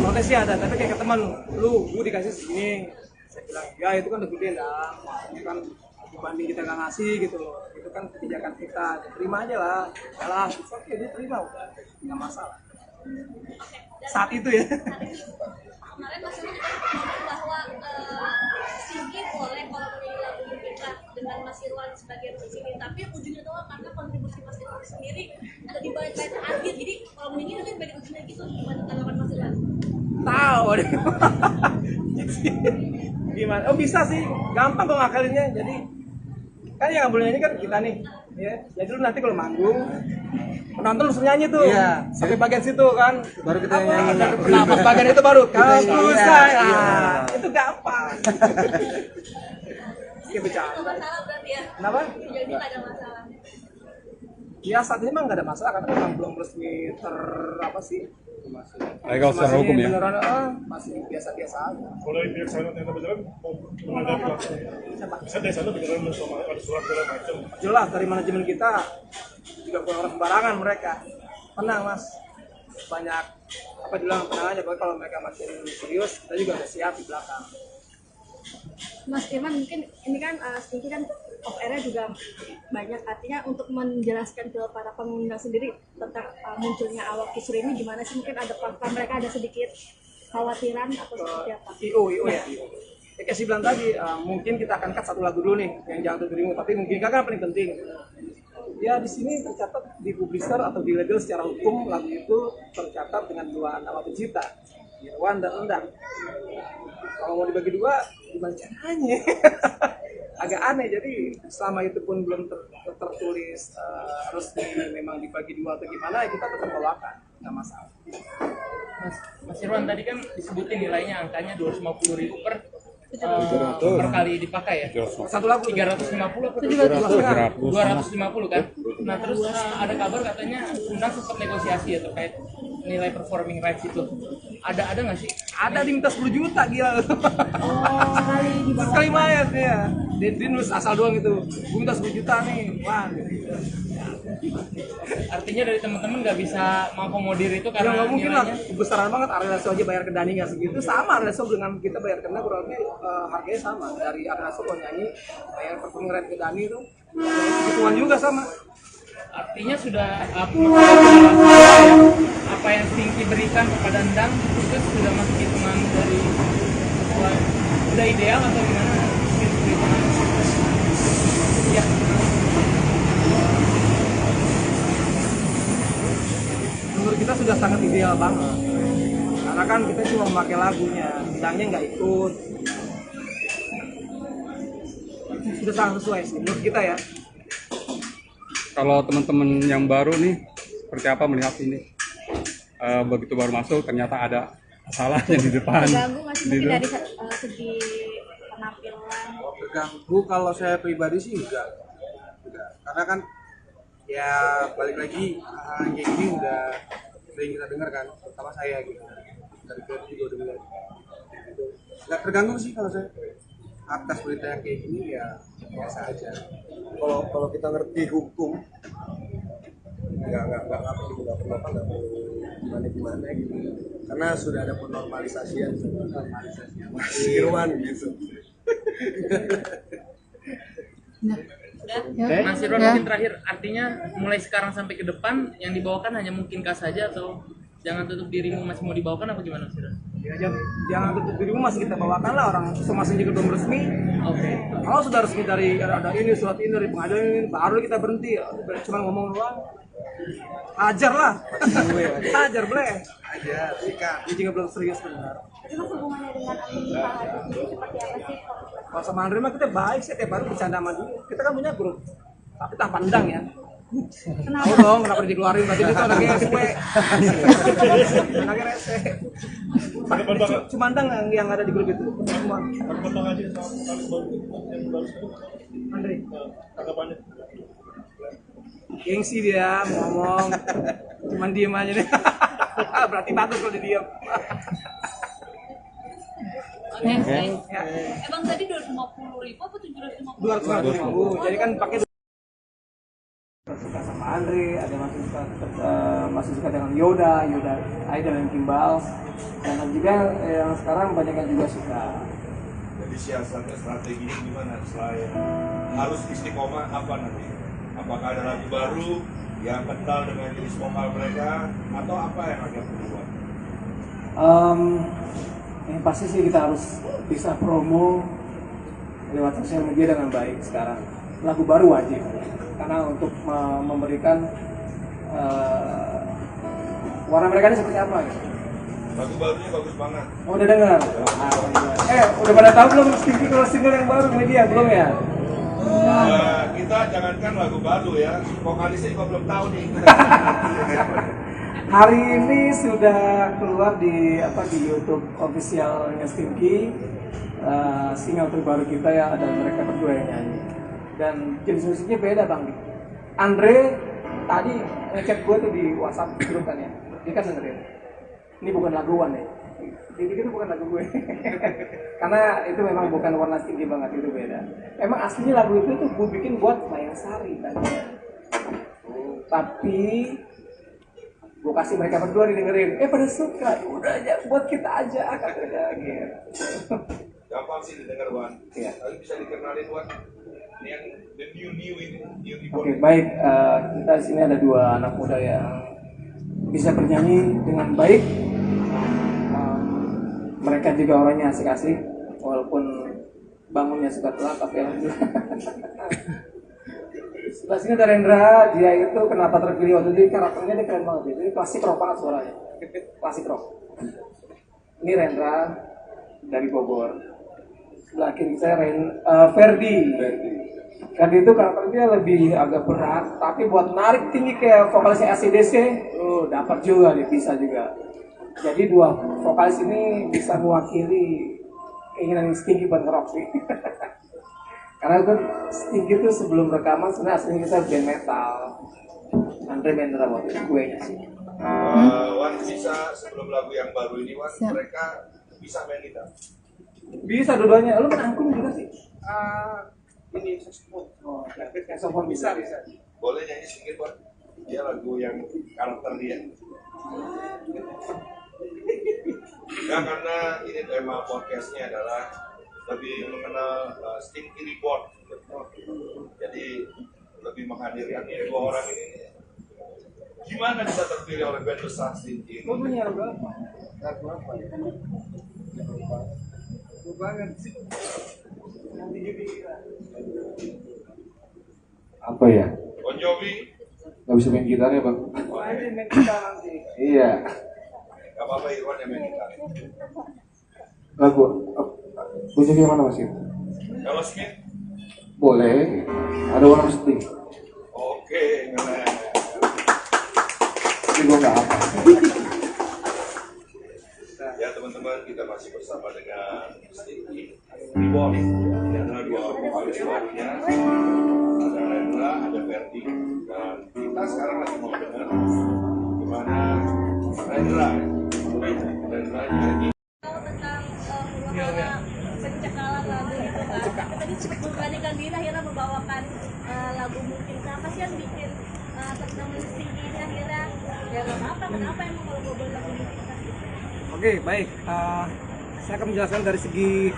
Protesnya ada, tapi kayak ke teman lu, gue dikasih segini, saya bilang ya itu kan udah gede lah, itu kan dibanding kita nggak ngasih gitu loh, itu kan kebijakan kita, terima aja lah, yalah, oke dia terima udah, nggak masalah. Saat itu ya. Kemarin Mas Irwan ngomong bahwa Stinky boleh kalau menyanyi lagu kita dengan Mas Irwan sebagai musisi, tapi ujungnya doang karena kontribusi Mas Irwan sendiri ada di balik layar akhir, jadi kalau menyanyi nanti bagian ujungnya gitu, gimana tanggapan Mas Irwan? Tahu deh. Gimana? Oh bisa sih, gampang kok ngakalinnya. Jadi kan yang nggak boleh nyanyi kan kita nih, ya. Jadi lu nanti kalau manggung penonton langsung nyanyi tuh, Iya. sampai bagian situ kan. Baru kita nyanyi. Nah, pas bagian itu baru kamu iya. saya. Itu gampang. Kayak bercanda. Nggak masalah berarti ya? Kenapa? Jadi nggak ada masalah. Ya saat ini emang nggak ada masalah karena memang belum resmi apa sih? Legal secara hukum ya. Beneran, masih biasa-biasa aja. Kalau dari pihak sana ternyata beneran mau menghadapi langsung. Bisa dari sana beneran sama ada surat segala macam. Jelas dari manajemen kita juga bukan orang sembarangan mereka. Tenang mas, banyak apa bilang tenang aja. Kalau mereka makin serius, kita juga udah siap di belakang. Mas Irwan, mungkin ini kan Stinky kan off air juga banyak, artinya untuk menjelaskan ke para pengundang sendiri tentang munculnya awak kisru ini gimana sih, mungkin ada apakah mereka ada sedikit khawatiran atau seperti apa? IO ya. Ya kayak si bilang tadi, mungkin kita akan cut satu lagu dulu nih yang jangan terdengar, tapi mungkin kan paling penting. Ya di sini tercatat di publisher atau di label secara hukum lagu itu tercatat dengan dua nama pencipta, Irwan dan Endang. Kalau mau dibagi dua, gimana caranya? Agak aneh, jadi selama itu pun belum tertulis resmi memang dibagi dua atau gimana, ya kita tetap bawakan, nggak masalah. Mas Irwan tadi kan disebutin nilainya angkanya 250.000 per kali dipakai ya? Satu lagu 350 apa 250 kan? Nah terus ada kabar katanya Undang sempat negosiasi ya terkait nilai performing rights itu. Ada nggak sih? Ada diminta 10 juta gila. Sekali di bawah. Sekali main ya. Dia nulis asal doang gitu. Gue minta 10 juta nih. Wah. Artinya dari teman-teman nggak bisa mengakomodir itu Ya karena nggak mungkin lah. nilainya Besaran banget Arilaso aja bayar ke Dani nggak segitu. Sama Arilaso dengan kita bayar ke Dani kurang lebih harganya sama. Dari Arilaso kalau nyanyi bayar performing right ke Dani itu segituan juga sama. artinya sudah apa yang Stinky berikan kepada Endang itu sudah masuk hitungan dari sudah ideal atau gimana? Ya. Menurut kita sudah sangat ideal banget. Karena kan kita cuma memakai lagunya, Endangnya nggak ikut. Sudah sangat sesuai sih menurut kita ya. Kalau teman-teman yang baru nih, seperti apa melihat ini? Begitu baru masuk, ternyata ada salahnya di depan. Terganggu nggak sih mungkin dari segi penampilan? Terganggu kalau saya pribadi sih enggak. Karena kan ya balik lagi hal kayak gini udah sering kita dengar kan, terutama saya gitu. Dari klub juga udah bilang gitu. Nggak terganggu sih kalau saya atas berita yang kayak gini ya biasa aja. Kalau kita ngerti hukum nggak perlu gimana gitu, karena sudah ada penormalisasian Mas Irwan gitu. Mas Irwan mungkin terakhir, artinya mulai sekarang sampai ke depan yang dibawakan hanya mungkinkah saja atau Jangan tutup dirimu masih mau dibawakan apa gimana Mas Irwan? Ya, jangan tutup dirimu, masih kita bawakan lah, orang somasi juga belum resmi. Oke. Kalau sudah resmi dari ada ini, surat ini dari pengadilan ini, baru kita berhenti. Cuma ngomong doang. Ajar lah. Ajar boleh. Ajar, sikat. Ini juga belum serius benar. Tapi mas hubungannya dengan Andri Pak Hadi sendiri seperti apa sih? Kalau sama Andre mah kita baik sih, tiap hari bercanda sama dia. Kita kan punya grup, tapi tak pandang ya. Tahu dong kenapa dikeluarin, berarti itu anaknya SW. Anaknya rese. Cuma pandang yang ada di grup itu. Semua. Bang Haji sama Alex baru yang baru sekali. Andre. Tanggapannya. Gengsi dia mau ngomong, cuman diem aja deh. Berarti bagus kalau dia diem. Oke. Ya. Emang tadi 250.000 apa 750.000? 250.000. Jadi kan pakai suka sama Andre, ada masih suka dengan Yoda Idol dan Kimbal, dan juga yang sekarang banyak yang juga suka. Jadi siasatnya strateginya gimana selain harus istiqomah apa nanti? Apakah ada lagu baru yang kental dengan jenis vokal mereka atau apa yang akan berubah? Yang pasti sih kita harus bisa promo lewat sosial media dengan baik sekarang. Lagu baru wajib, karena untuk memberikan warna mereka ini seperti apa gitu. Lagu barunya bagus banget. Oh, udah dengar? Udah pada tahu belum Stinky kalau single yang baru ini dia? Belum ya? Kita jangankan lagu baru ya, vokalisnya juga belum tahu nih. Hari ini sudah keluar di YouTube officialnya Stinky, single terbaru kita ya, ada mereka berdua yang nyanyi. Dan jenis musiknya beda Bang. Andre tadi ngechat gue tuh di WhatsApp grup kan ya, dia kan dengerin. Ini bukan laguan ya, itu bukan lagu gue. Karena itu memang bukan warna Stinky banget, itu beda. Emang aslinya lagu itu tuh gue bikin buat Mayang Sari tadinya. Tapi gue kasih mereka berdua didengerin, pada suka, udah aja buat kita aja katanya gitu. Gampang sih didengar Wan, tapi bisa dikenalin Wan. Ini yang the new ini, new Oke, baik, kita di sini ada dua anak muda yang bisa bernyanyi dengan baik. Mereka juga orangnya asik-asik, walaupun bangunnya suka telat, tapi alhamdulillah. Sebelah sini ada Rendra, dia itu kenapa terpilih waktu itu, karakternya dia keren banget, jadi klasik rock banget suaranya, klasik rock. Ini Rendra dari Bogor. Sebelah kiri saya Ferdi. Ferdi itu karakternya lebih agak berat, tapi buat narik tinggi kayak vokalisnya AC/DC, dapat juga, dia bisa juga. Jadi dua vokalis ini bisa mewakili keinginan Stinky buat nge-rock sih. Karena kan Stinky itu sebelum rekaman sebenarnya aslinya kita band metal. Andre main drum waktu itu, gue nya sih. Wan bisa sebelum lagu yang baru ini Wan, mereka bisa main gitar? Bisa dua-duanya, lu main angklung juga sih? Ini saxophone. Oh, saxophone bisa. Boleh nyanyi sedikit Wan? Dia lagu yang karakter dia. Ya karena ini tema podcastnya adalah lebih mengenal Stinky Report. Jadi lebih menghadirkan dua orang ini. Gimana bisa terpilih oleh band besar Stinky? Gue punya lagu apa? Lagu apa? Gue banget sih. Nanti jadi Apa ya? Bon Jovi? Gak bisa main gitar ya Bang? Oh, aja main gitar nanti. Iya. Gak apa-apa Irwan yang main gitar. Lagu bunyinya yang mana Mas? Kalau Smith? Boleh. Ada warna Sting. Oke, keren. Ini gue nggak apa. Ya teman-teman, kita masih bersama dengan Stinky Report. Ini adalah dua vokalis barunya. Ada Rendra, ada Ferdi. Dan kita sekarang lagi mau dengar gimana Rendra nyanyi. Tentang pencekalan lagu itu kan, tadi memberanikan diri akhirnya membawakan lagu mungkin. Apa sih yang bikin teman-teman Stinky ini akhirnya ya kenapa emang kalau bawa lagu mungkin? Oke, baik. Saya akan menjelaskan dari segi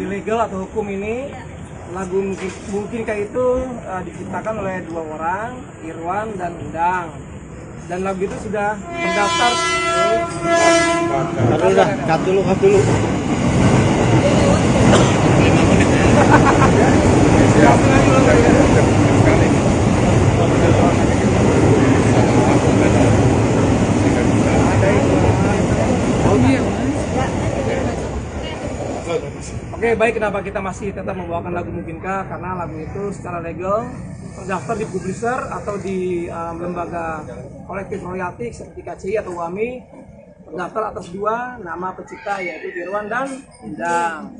legal atau hukum ini. Lagu mungkin kayak itu diciptakan oleh dua orang, Irwan dan Undang. dan lagu itu sudah terdaftar. cut dulu. Oke, baik, kenapa kita masih tetap membawakan lagu Mungkinkah? Karena lagu itu secara legal terdaftar di publisher atau di lembaga kolektif royalti seperti KCI atau WAMI, terdaftar atas dua nama pencipta, yaitu Irwan dan Endang.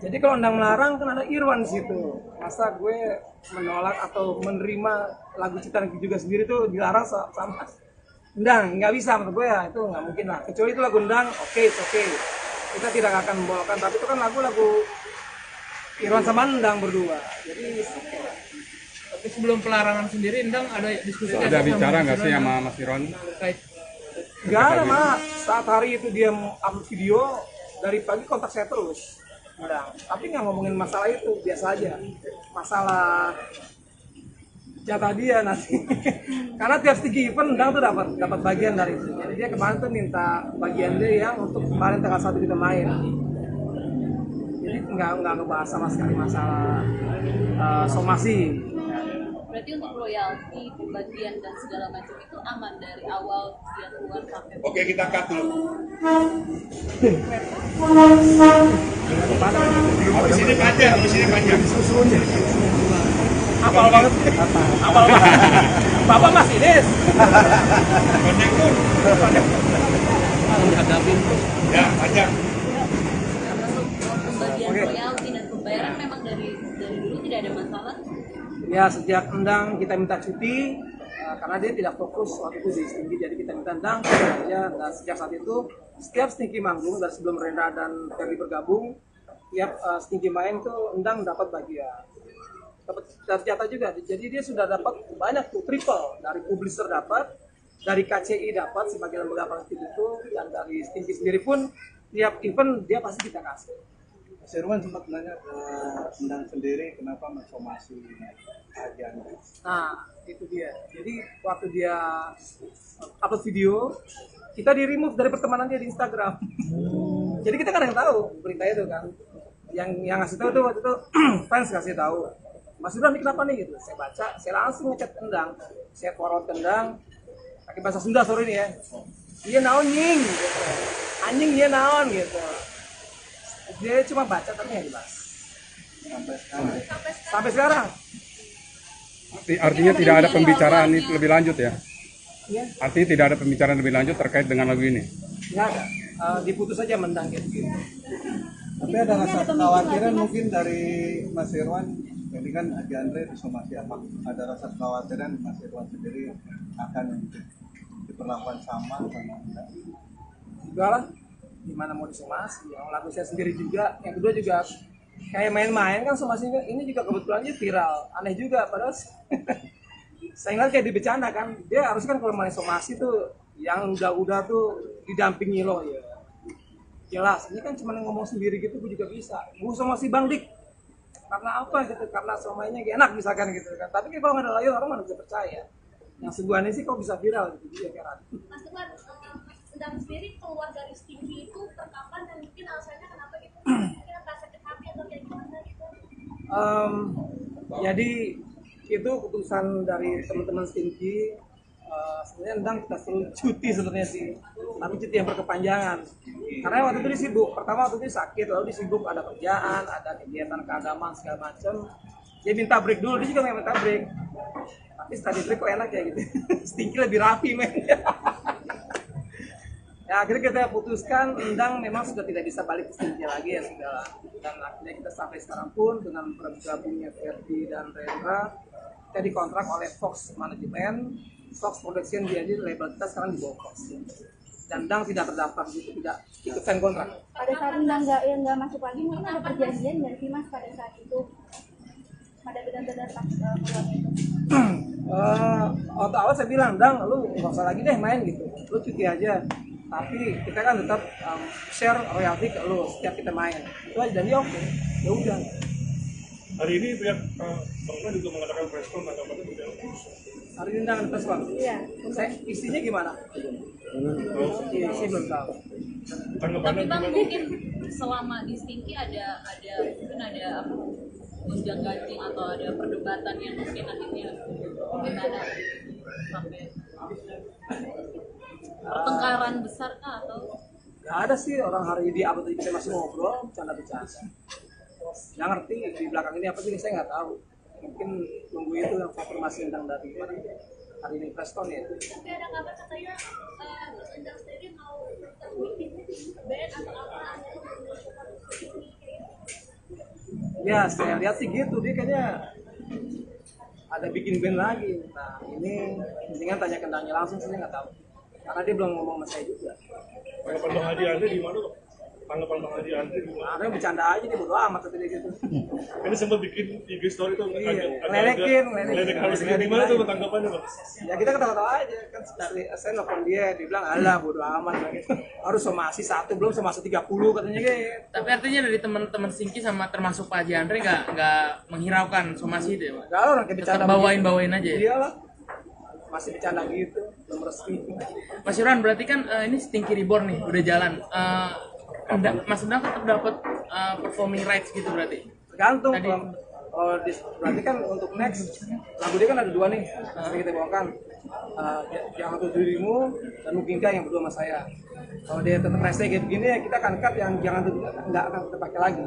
Jadi kalau Endang melarang kan ada Irwan di situ. Masa gue menolak atau menerima lagu ciptaan juga sendiri tuh dilarang sama Endang? Nggak bisa menurut gue, ya itu nggak mungkin lah. Kecuali itu lagu Endang, oke. Kita tidak akan membawakan, tapi itu kan lagu-lagu Irwan sama Endang berdua. Jadi Tapi sebelum pelarangan sendiri, Endang ada diskusi? Ada bicara nggak sih sama Mas Irwan? Terkait nggak ada, mah saat hari itu dia upload video, dari pagi kontak saya terus Endang. Tapi nggak ngomongin masalah itu, biasa aja. Masalah jatah dia nanti. Karena tiap Stinky event Endang tuh dapat bagian dari itu. Jadi dia kemarin tuh minta bagian dia yang untuk kemarin tanggal 1 kita main. Jadi nggak ngebahas sama sekali masalah somasi. Berarti untuk royalti, bagian dan segala macam itu aman dari awal dia keluar sampai. Oke, kita cut dulu. Habis ini panjang. Apal banget. Bapak Mas Ines. Konektor. Ya, panjang. Pembagian royalti dan pembayaran memang dari dulu tidak ada masalah. Ya, sejak Endang kita minta cuti karena dia tidak fokus waktu itu di Stinky, jadi kita minta Endang aja. Dan sejak saat itu setiap Stinky manggung dari sebelum Rendra dan Ferry bergabung, tiap Stinky main tuh Endang dapat bagian, dapat jatah juga. Jadi dia sudah dapat banyak tuh, triple dari publisher dapat, dari KCI dapat sebagai lembaga kolektif itu, dan dari Stinky sendiri pun tiap event dia pasti kita kasih. Mas Irwan sempat nanya ke Endang sendiri kenapa mensomasi ajan. Nah, itu dia. Jadi waktu dia upload video, kita di remove dari pertemanan dia di Instagram. Jadi kita kan yang tahu berita itu kan. Yang ngasih tahu tuh waktu itu fans kasih tahu. Mas Irwan ini kenapa nih gitu? Saya baca, saya langsung ngechat Endang. Saya forward Endang pakai bahasa Sunda sore ini ya. Iya naon nying gitu. Anjing iya naon gitu. Dia cuma baca tapi nggak dibahas sampai sekarang. Artinya tidak ada pembicaraan itu lebih lanjut ya? Iya. Artinya tidak ada pembicaraan lebih lanjut terkait dengan lagu ini? Nggak ada. Diputus aja Mendang gitu. Tapi ada rasa kekhawatiran mungkin dari Mas Irwan, ini kan Haji Andre disomasi apa? Ada rasa kekhawatiran Mas Irwan sendiri akan diperlakukan sama Anda? Enggak lah, gimana mau disomasi? Yang lagu saya sendiri juga, yang kedua juga kayak main-main kan somasi ini juga kebetulannya viral, aneh juga padahal saya ngeliat kayak dibecanda kan, dia harus kan kalau main somasi tuh yang udah tuh didampingi loh ya. Jelas, ini kan cuma ngomong sendiri gitu, gue juga bisa. Gue somasi Bang Dik, karena apa gitu? Karena somainya enak misalkan gitu kan. Tapi kalau nggak ada layar orang mana bisa percaya. Yang sebuahnya sih kok bisa viral gitu dia kan. Mas Tuhan, Endang sendiri keluar dari Stinky itu terkapan dan mungkin alasannya kenapa gitu? Mungkin rasa sakit hati atau kayak gimana gitu? Jadi itu keputusan dari teman-teman Stinky. Sebenarnya Endang kita suruh cuti sebenarnya sih, tapi cuti yang berkepanjangan. Karena waktu itu dia sibuk. Pertama waktu itu sakit, lalu dia sibuk ada kerjaan, ada kegiatan keagamaan segala macam. Dia minta break dulu, dia juga nggak minta break. Tapi setelah di break kok enak ya gitu. Stinky lebih rapi men. Ya akhirnya kita putuskan Endang memang sudah tidak bisa balik ke Stinky lagi ya sudah. Dan akhirnya kita sampai sekarang pun dengan bergabungnya Ferdi dan Rendra, kita dikontrak oleh Fox Management, Fox Production, jadi label kita sekarang di bawah Fox. Dan Endang tidak terdaftar gitu, tidak ikut sign kontrak. Pada saat Endang nggak masuk lagi, mungkin ada perjanjian nggak sih Mas pada saat itu? Pada benar-benar pas keluar itu? Waktu awal saya bilang, Endang lu nggak usah lagi deh main gitu, lu cuti aja. Tapi kita kan tetap share royalti ke lu setiap kita main. Itu aja, dan dia oke, ya udah. Hari ini pihak Bang juga mengadakan press con atau apa itu? Hari ini undangan tes bang. Iya. Isinya gimana? Isi belum tahu. Tapi bang mungkin selama di Stinky mungkin ada apa gonjang ganjing atau ada perdebatan yang mungkin akhirnya gimana sampai pertengkaran besar kah atau? Gak ada sih, orang hari di apa tadi kita masih ngobrol, bercanda-bercanda. Nggak ngerti di belakang ini apa sih, saya nggak tahu. Mungkin tunggu itu yang konfirmasi tentang dari mana hari ini Preston ya. Tapi ada kabar katanya Mas Endang sendiri mau bikin band atau apa? Ya saya lihat sih gitu, dia kayaknya ada bikin band lagi. Nah ini mendingan tanya langsung, saya nggak tahu. Karena dia belum ngomong sama saya juga. Tanggapan Bang Hadi Andre gimana kok? Tanggapan Bang Hadi Andre gimana? Nah, bercanda aja, dia bodo amat tadi gitu. Ini sempat bikin IG story tuh Ledekin halus gitu. Gimana tuh tanggapannya Bang? Ya kita ketawa-tawa aja kan, saya nelfon dia bilang alah bodo amat gitu. Harus somasi 1 belum somasi 30 katanya gitu. Tapi artinya dari teman-teman Stinky sama termasuk Pak Haji Andre nggak menghiraukan somasi itu ya Pak? Kalau orang kayak bercanda bawain aja ya? Iyalah, masih bercanda gitu, belum resmi. Mas Irwan berarti kan ini Stinky Reborn nih udah jalan. Mas Endang tetap dapat performing rights gitu berarti? Tergantung. Kalau berarti kan untuk next lagu dia kan ada 2 nih, yang kita bawakan. Yang Untuk Dirimu dan Mungkinkah yang berdua sama saya. Kalau dia tetap rese kayak begini ya kita akan cut yang Jangan nggak akan kita pakai lagi.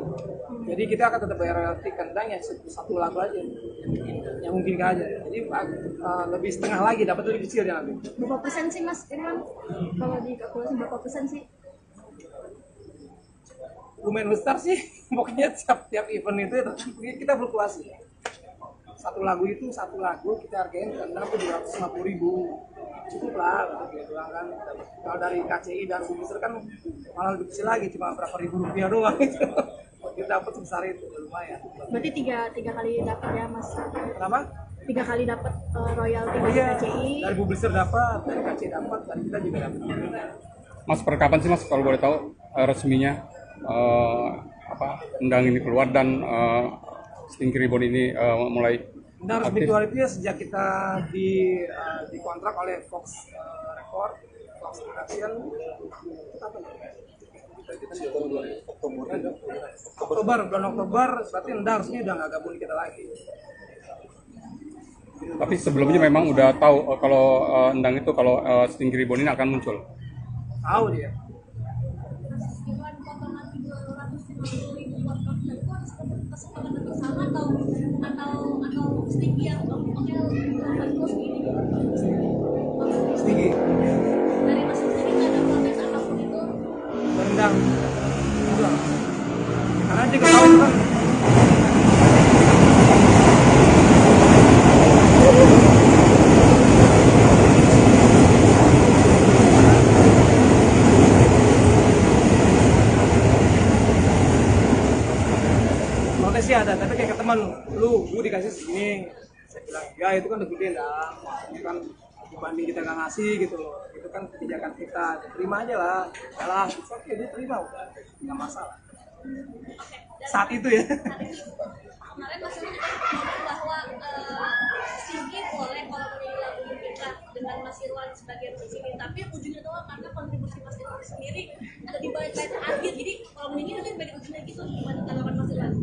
Jadi kita akan tetap bayar royalti kendang ya satu lagu aja yang Mungkinkah aja. Jadi lebih setengah lagi, dapat lebih kecil ya nanti. Berapa persen sih Mas Irwan? Kalau dikalkulasi berapa persen sih? Lumayan besar sih, pokoknya tiap event itu kita fluktuasi. Satu lagu kita hargain kendang tuh 250.000, cukup lah gitu doang kan. Kalau dari KCI dan Publisher kan malah lebih kecil lagi, cuma berapa ribu rupiah doang gitu. Kita dapat sebesar itu lumayan. Berarti tiga kali dapat ya Mas? Kenapa? 3 kali dapat royalti dari KCI. Dari Publisher dapat, dari KCI dapat, dari kita juga dapat. Mas per kapan sih Mas kalau boleh tahu resminya Endang ini keluar dan Stinky Reborn ini mulai Endang resmi keluar itu ya sejak kita dikontrak oleh Fox Record, Fox Production. Bulan Oktober, berarti Endang resmi udah nggak gabung di kita lagi. Tapi sebelumnya memang udah tahu kalau Endang itu kalau Stinky Reborn ini akan muncul. Tahu dia. Kesepakatan bersama atau Stinky yang Stinky dari Mas Stinky nggak ada protes apapun itu rendang enggak karena dia ketahui itu kan sih ada, tapi kayak ke teman lu, gue dikasih segini, saya bilang ya itu kan udah gede dah, itu kan dibanding kita nggak ngasih gitu loh, itu kan kebijakan kita, terima aja lah, yalah, oke dia terima udah, nggak masalah. Saat itu ya. Kemarin Mas Irwan ngomong bahwa Stinky boleh kalau menyanyi lagu kita dengan Mas Irwan sebagai musisi, tapi ujungnya doang karena kontribusi Mas Irwan sendiri ada di balik akhir, jadi kalau menyanyi nanti balik ujungnya gitu, gimana tanggapan Mas Irwan?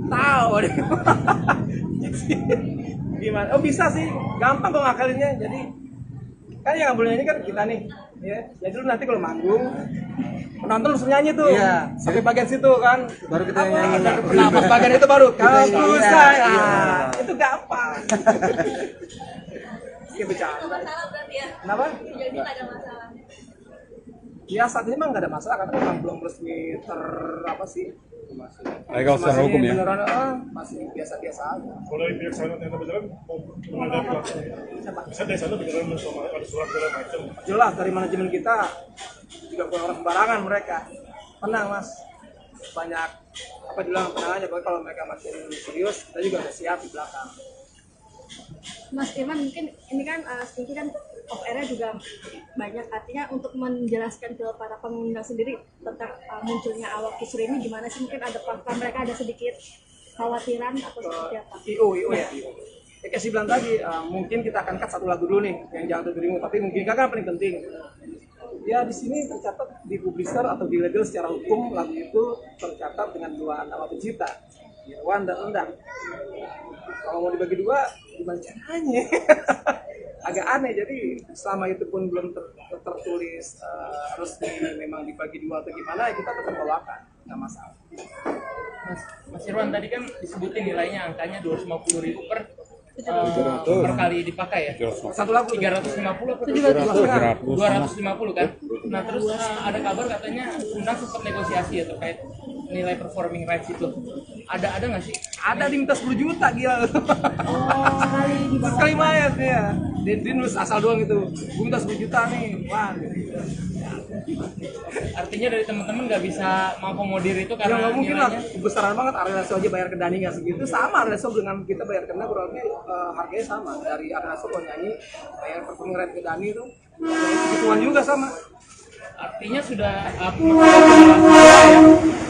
Tahu deh. Gimana? Oh bisa sih, gampang kok ngakalinnya. Jadi kan yang boleh nyanyi kan kita nih, ya. Jadi lu nanti kalau manggung penonton langsung nyanyi tuh, sampai bagian situ kan. Baru kita nyanyi. Nah pas bagian itu baru kamu sayang. Itu gampang. Iya bercanda. Itu masalah berarti ya? Kenapa? Jadi nggak ada masalah. Ya saat ini mah nggak ada masalah karena memang belum resmi apa sih? Legal secara hukum ya? Beneran, masih biasa-biasa aja. Kalau pihak sana ternyata beneran mau menghadapi pelaku. Bisa dari sana beneran ada surat segala macam. Jelas dari manajemen kita juga bukan orang sembarangan mereka. Tenang mas, banyak apa bilang tenang aja. Kalau mereka makin serius, kita juga udah siap di belakang. Mas Irwan mungkin ini kan Stinky kan off air-nya juga banyak, artinya untuk menjelaskan ke para pengguna sendiri tentang munculnya awak kisru ini gimana sih, mungkin ada mereka ada sedikit khawatiran atau seperti apa? IO ya. kayak si bilang tadi, mungkin kita akan cut satu lagu dulu nih yang jangan terdirimu, tapi mungkin kan paling penting. Ya di sini tercatat di publisher atau di label secara hukum lagu itu tercatat dengan dua nama pencipta, Irwan dan Endang. Kalau mau dibagi dua, gimana caranya? Agak aneh, jadi selama itu pun belum tertulis resmi memang dibagi dua atau gimana, ya kita tetap bawakan, nggak masalah. Mas Irwan tadi kan disebutin nilainya angkanya 250.000 per kali dipakai ya. Satu lagu 350 apa 250 kan. Nah terus ada kabar katanya Undang sempat negosiasi ya terkait nilai performing rights itu. Ada nggak sih? Ada diminta 10 juta gila. Sekali main ya. Dia nulis asal doang gitu. Gue minta 10 juta nih. Wah. Artinya dari teman-teman nggak bisa mengakomodir itu Ya karena nggak mungkin lah, nilainya besaran banget Arleso aja bayar ke Dani nggak segitu, sama Arleso dengan kita bayar ke Dani kurang lebih harganya sama. Dari Arleso kalau nyanyi bayar performing right ke Dani itu gituan juga sama. artinya sudah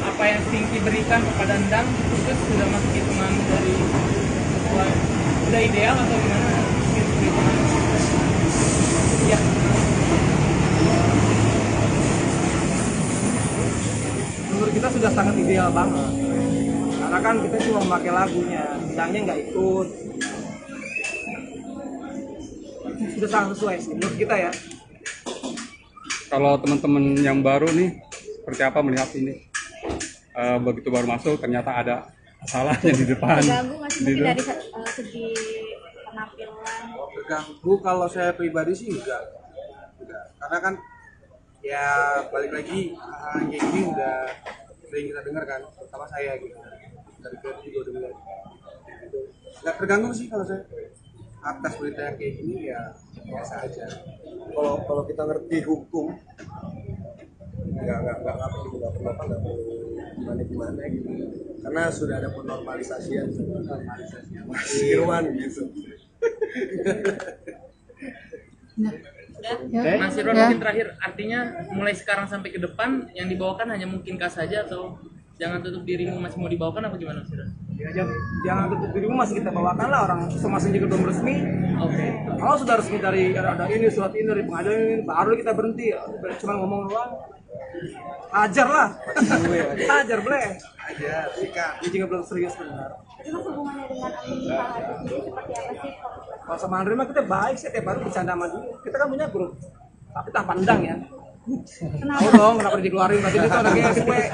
apa yang Stinky berikan kepada Endang itu sudah masuk hitungan dari sesuai sudah ideal atau gimana? Ya. Menurut kita sudah sangat ideal banget, karena kan kita cuma memakai lagunya, Endangnya nggak ikut. Sudah sangat sesuai sih menurut kita ya. Kalau teman-teman yang baru nih, seperti apa melihat ini? Begitu baru masuk, ternyata ada salahnya di depan. Terganggu nggak sih mungkin dari segi penampilan? Terganggu kalau saya pribadi sih enggak. Karena kan ya balik lagi hal kayak gini udah sering kita dengar kan, terutama saya gitu. Dari klub juga udah mulai. Gitu. Nggak terganggu sih kalau saya atas berita yang kayak gini ya biasa aja. Kalau kita ngerti hukum nggak perlu gimana gitu, karena sudah ada penormalisasian Mas Irwan gitu. Mas Irwan mungkin terakhir, artinya mulai sekarang sampai ke depan yang dibawakan hanya mungkinkah saja atau jangan tutup dirimu masih mau dibawakan apa gimana Mas Irwan? Ya, jangan tutup dirimu, masih kita bawakan lah, orang semasa juga belum resmi. Oke. Kalau sudah resmi dari ada ini surat ini dari pengadilan ini, baru kita berhenti. Cuma ngomong doang, ajar lah, ajar boleh. Ajar, sikat. Dia juga belum serius benar. Tapi mas hubungannya dengan Andri Pak Haji sendiri seperti apa sih? Kalau sama Andri mah kita baik sih, tiap hari bercanda sama dia. Kita kan punya grup, tapi tanpa Endang ya. Kenapa? Oh dong, kenapa dikeluarin? Berarti dia tuh anaknya gue.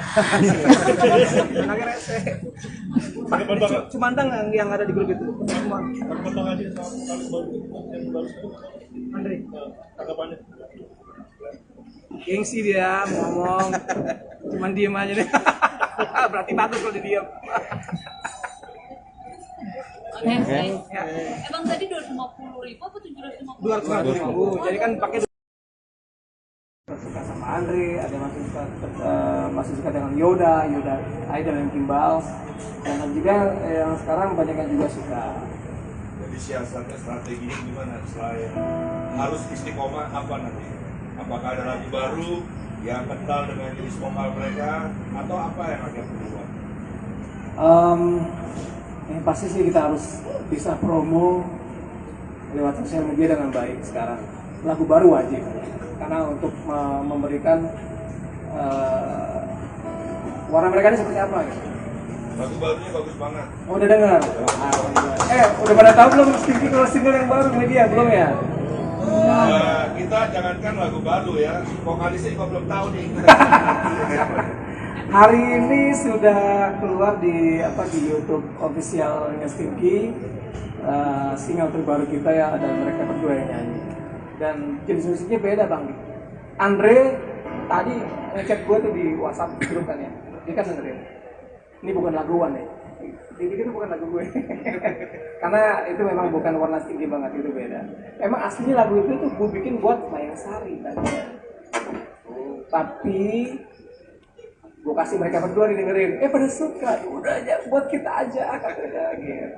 Anaknya rese. Cuma Endang yang ada di grup itu. Semua. Andri. Gengsi dia mau ngomong, cuman diem aja deh. Berarti bagus kalau dia diem. Oke. Ya. Emang tadi 250.000 apa 750? 250.000. Jadi kan pakai suka sama Andre, ada masih suka dengan Yoda Idol dan Kimbal, dan juga yang sekarang banyak yang juga suka. Jadi siasatnya strateginya gimana? Selain harus istiqomah apa nanti? Apakah ada lagu baru yang kental dengan jenis vokal mereka atau apa yang akan dibuat? Yang pasti sih kita harus bisa promo lewat sosial media dengan baik sekarang. Lagu baru wajib, karena untuk memberikan warna mereka ini seperti apa gitu. Lagu barunya bagus banget. Oh, udah dengar? Udah pada tahu belum kalau single yang baru media belum ya? Kita jangankan lagu baru ya, vokalisnya juga belum tahu nih. Hari ini sudah keluar di YouTube officialnya Stinky, single terbaru kita ya, ada mereka berdua yang nyanyi. Dan jenis musiknya beda bang. Andre tadi ngechat gue tuh di WhatsApp grup kan ya, dia kan dengerin. Ini bukan laguan ya, dia pikir itu bukan lagu gue. Karena itu memang bukan warna Stinky banget, itu beda. Emang aslinya lagu itu tuh gue bikin buat Mayang Sari tadinya. Tapi gue kasih mereka berdua didengerin, pada suka, udah aja buat kita aja katanya gitu.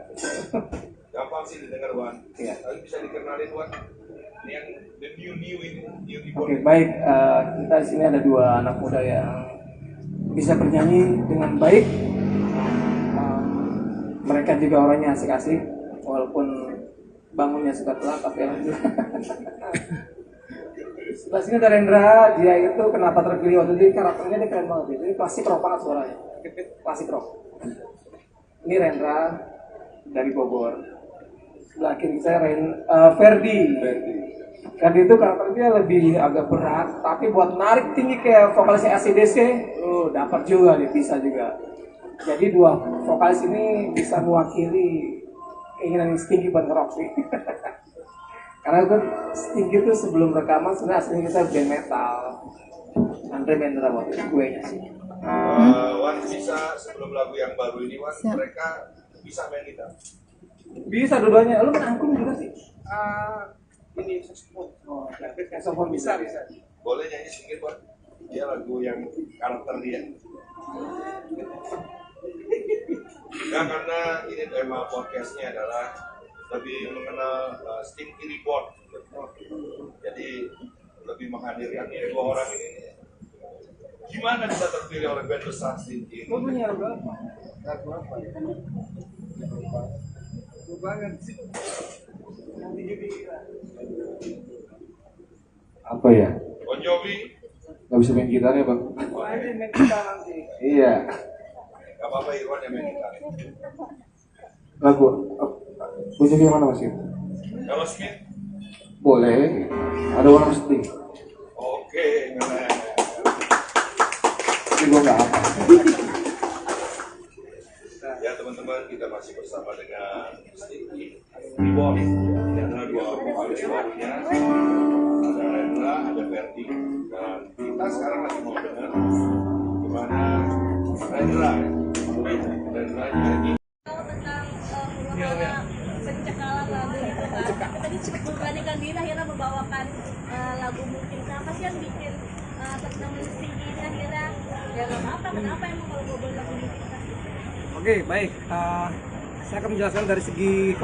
Gampang sih didengar Wan, Iya. tapi bisa dikenalin Wan. Ini yang the new ini, new Oke, baik, kita di sini ada dua anak muda yang bisa bernyanyi dengan baik. Mereka juga orangnya asik-asik. walaupun bangunnya suka telat tapi alhamdulillah. Sebelah sini ada Rendra, dia itu kenapa terpilih waktu itu karakternya dia keren banget, jadi klasik rock banget suaranya, klasik rock. Ini Rendra dari Bogor. Sebelah kiri saya Ferdi. Ferdi itu karakternya lebih agak berat, tapi buat narik tinggi kayak vokalisnya AC/DC, dapat juga dia, bisa juga. Jadi dua vokalis ini bisa mewakili keinginan Stinky buat nge-rock sih. Karena kan Stinky itu sebelum rekaman sebenarnya aslinya kita band metal. Andre Mendra waktu itu gue nya sih. Wan bisa sebelum lagu yang baru ini Wan, mereka bisa main gitar? Bisa dua-duanya. Lu kan angklung juga sih? Ini saxophone. Oh, saxophone bisa. Boleh nyanyi sedikit Wan? Dia lagu yang karakter dia. Ya karena ini tema podcastnya adalah lebih mengenal Stinky Report. Jadi lebih menghadirkan dua orang ini. Gimana bisa terpilih oleh band besar Stinky? Lu punya lagu apa? Lagu apa ya? Lu banget sih. Apa ya? Bon Jovi? Gak bisa main gitarnya bang. Oh, ini main gitar nanti. Iya. Gak apa-apa Irwan yang main gitar. Lagu Jovi yang mana Mas? Kalau Smith? Boleh. Ada orang sedih. Oke, keren. Tapi gue nggak apa. Ya teman-teman, kita masih bersama dengan Stinky Report. Ini adalah dua vokalis barunya. Ada Rendra, ada Ferdi. Dan kita sekarang lagi mau dengar gimana Rendra nyanyi. Tentang pencekalan lagu itu kan, tadi memberanikan diri akhirnya membawakan lagu mungkin. Apa sih yang bikin teman-teman Stinky ini akhirnya ya nggak apa-apa, kenapa emang kalau gue buat lagu mungkin? Oke, baik. Saya akan menjelaskan dari segi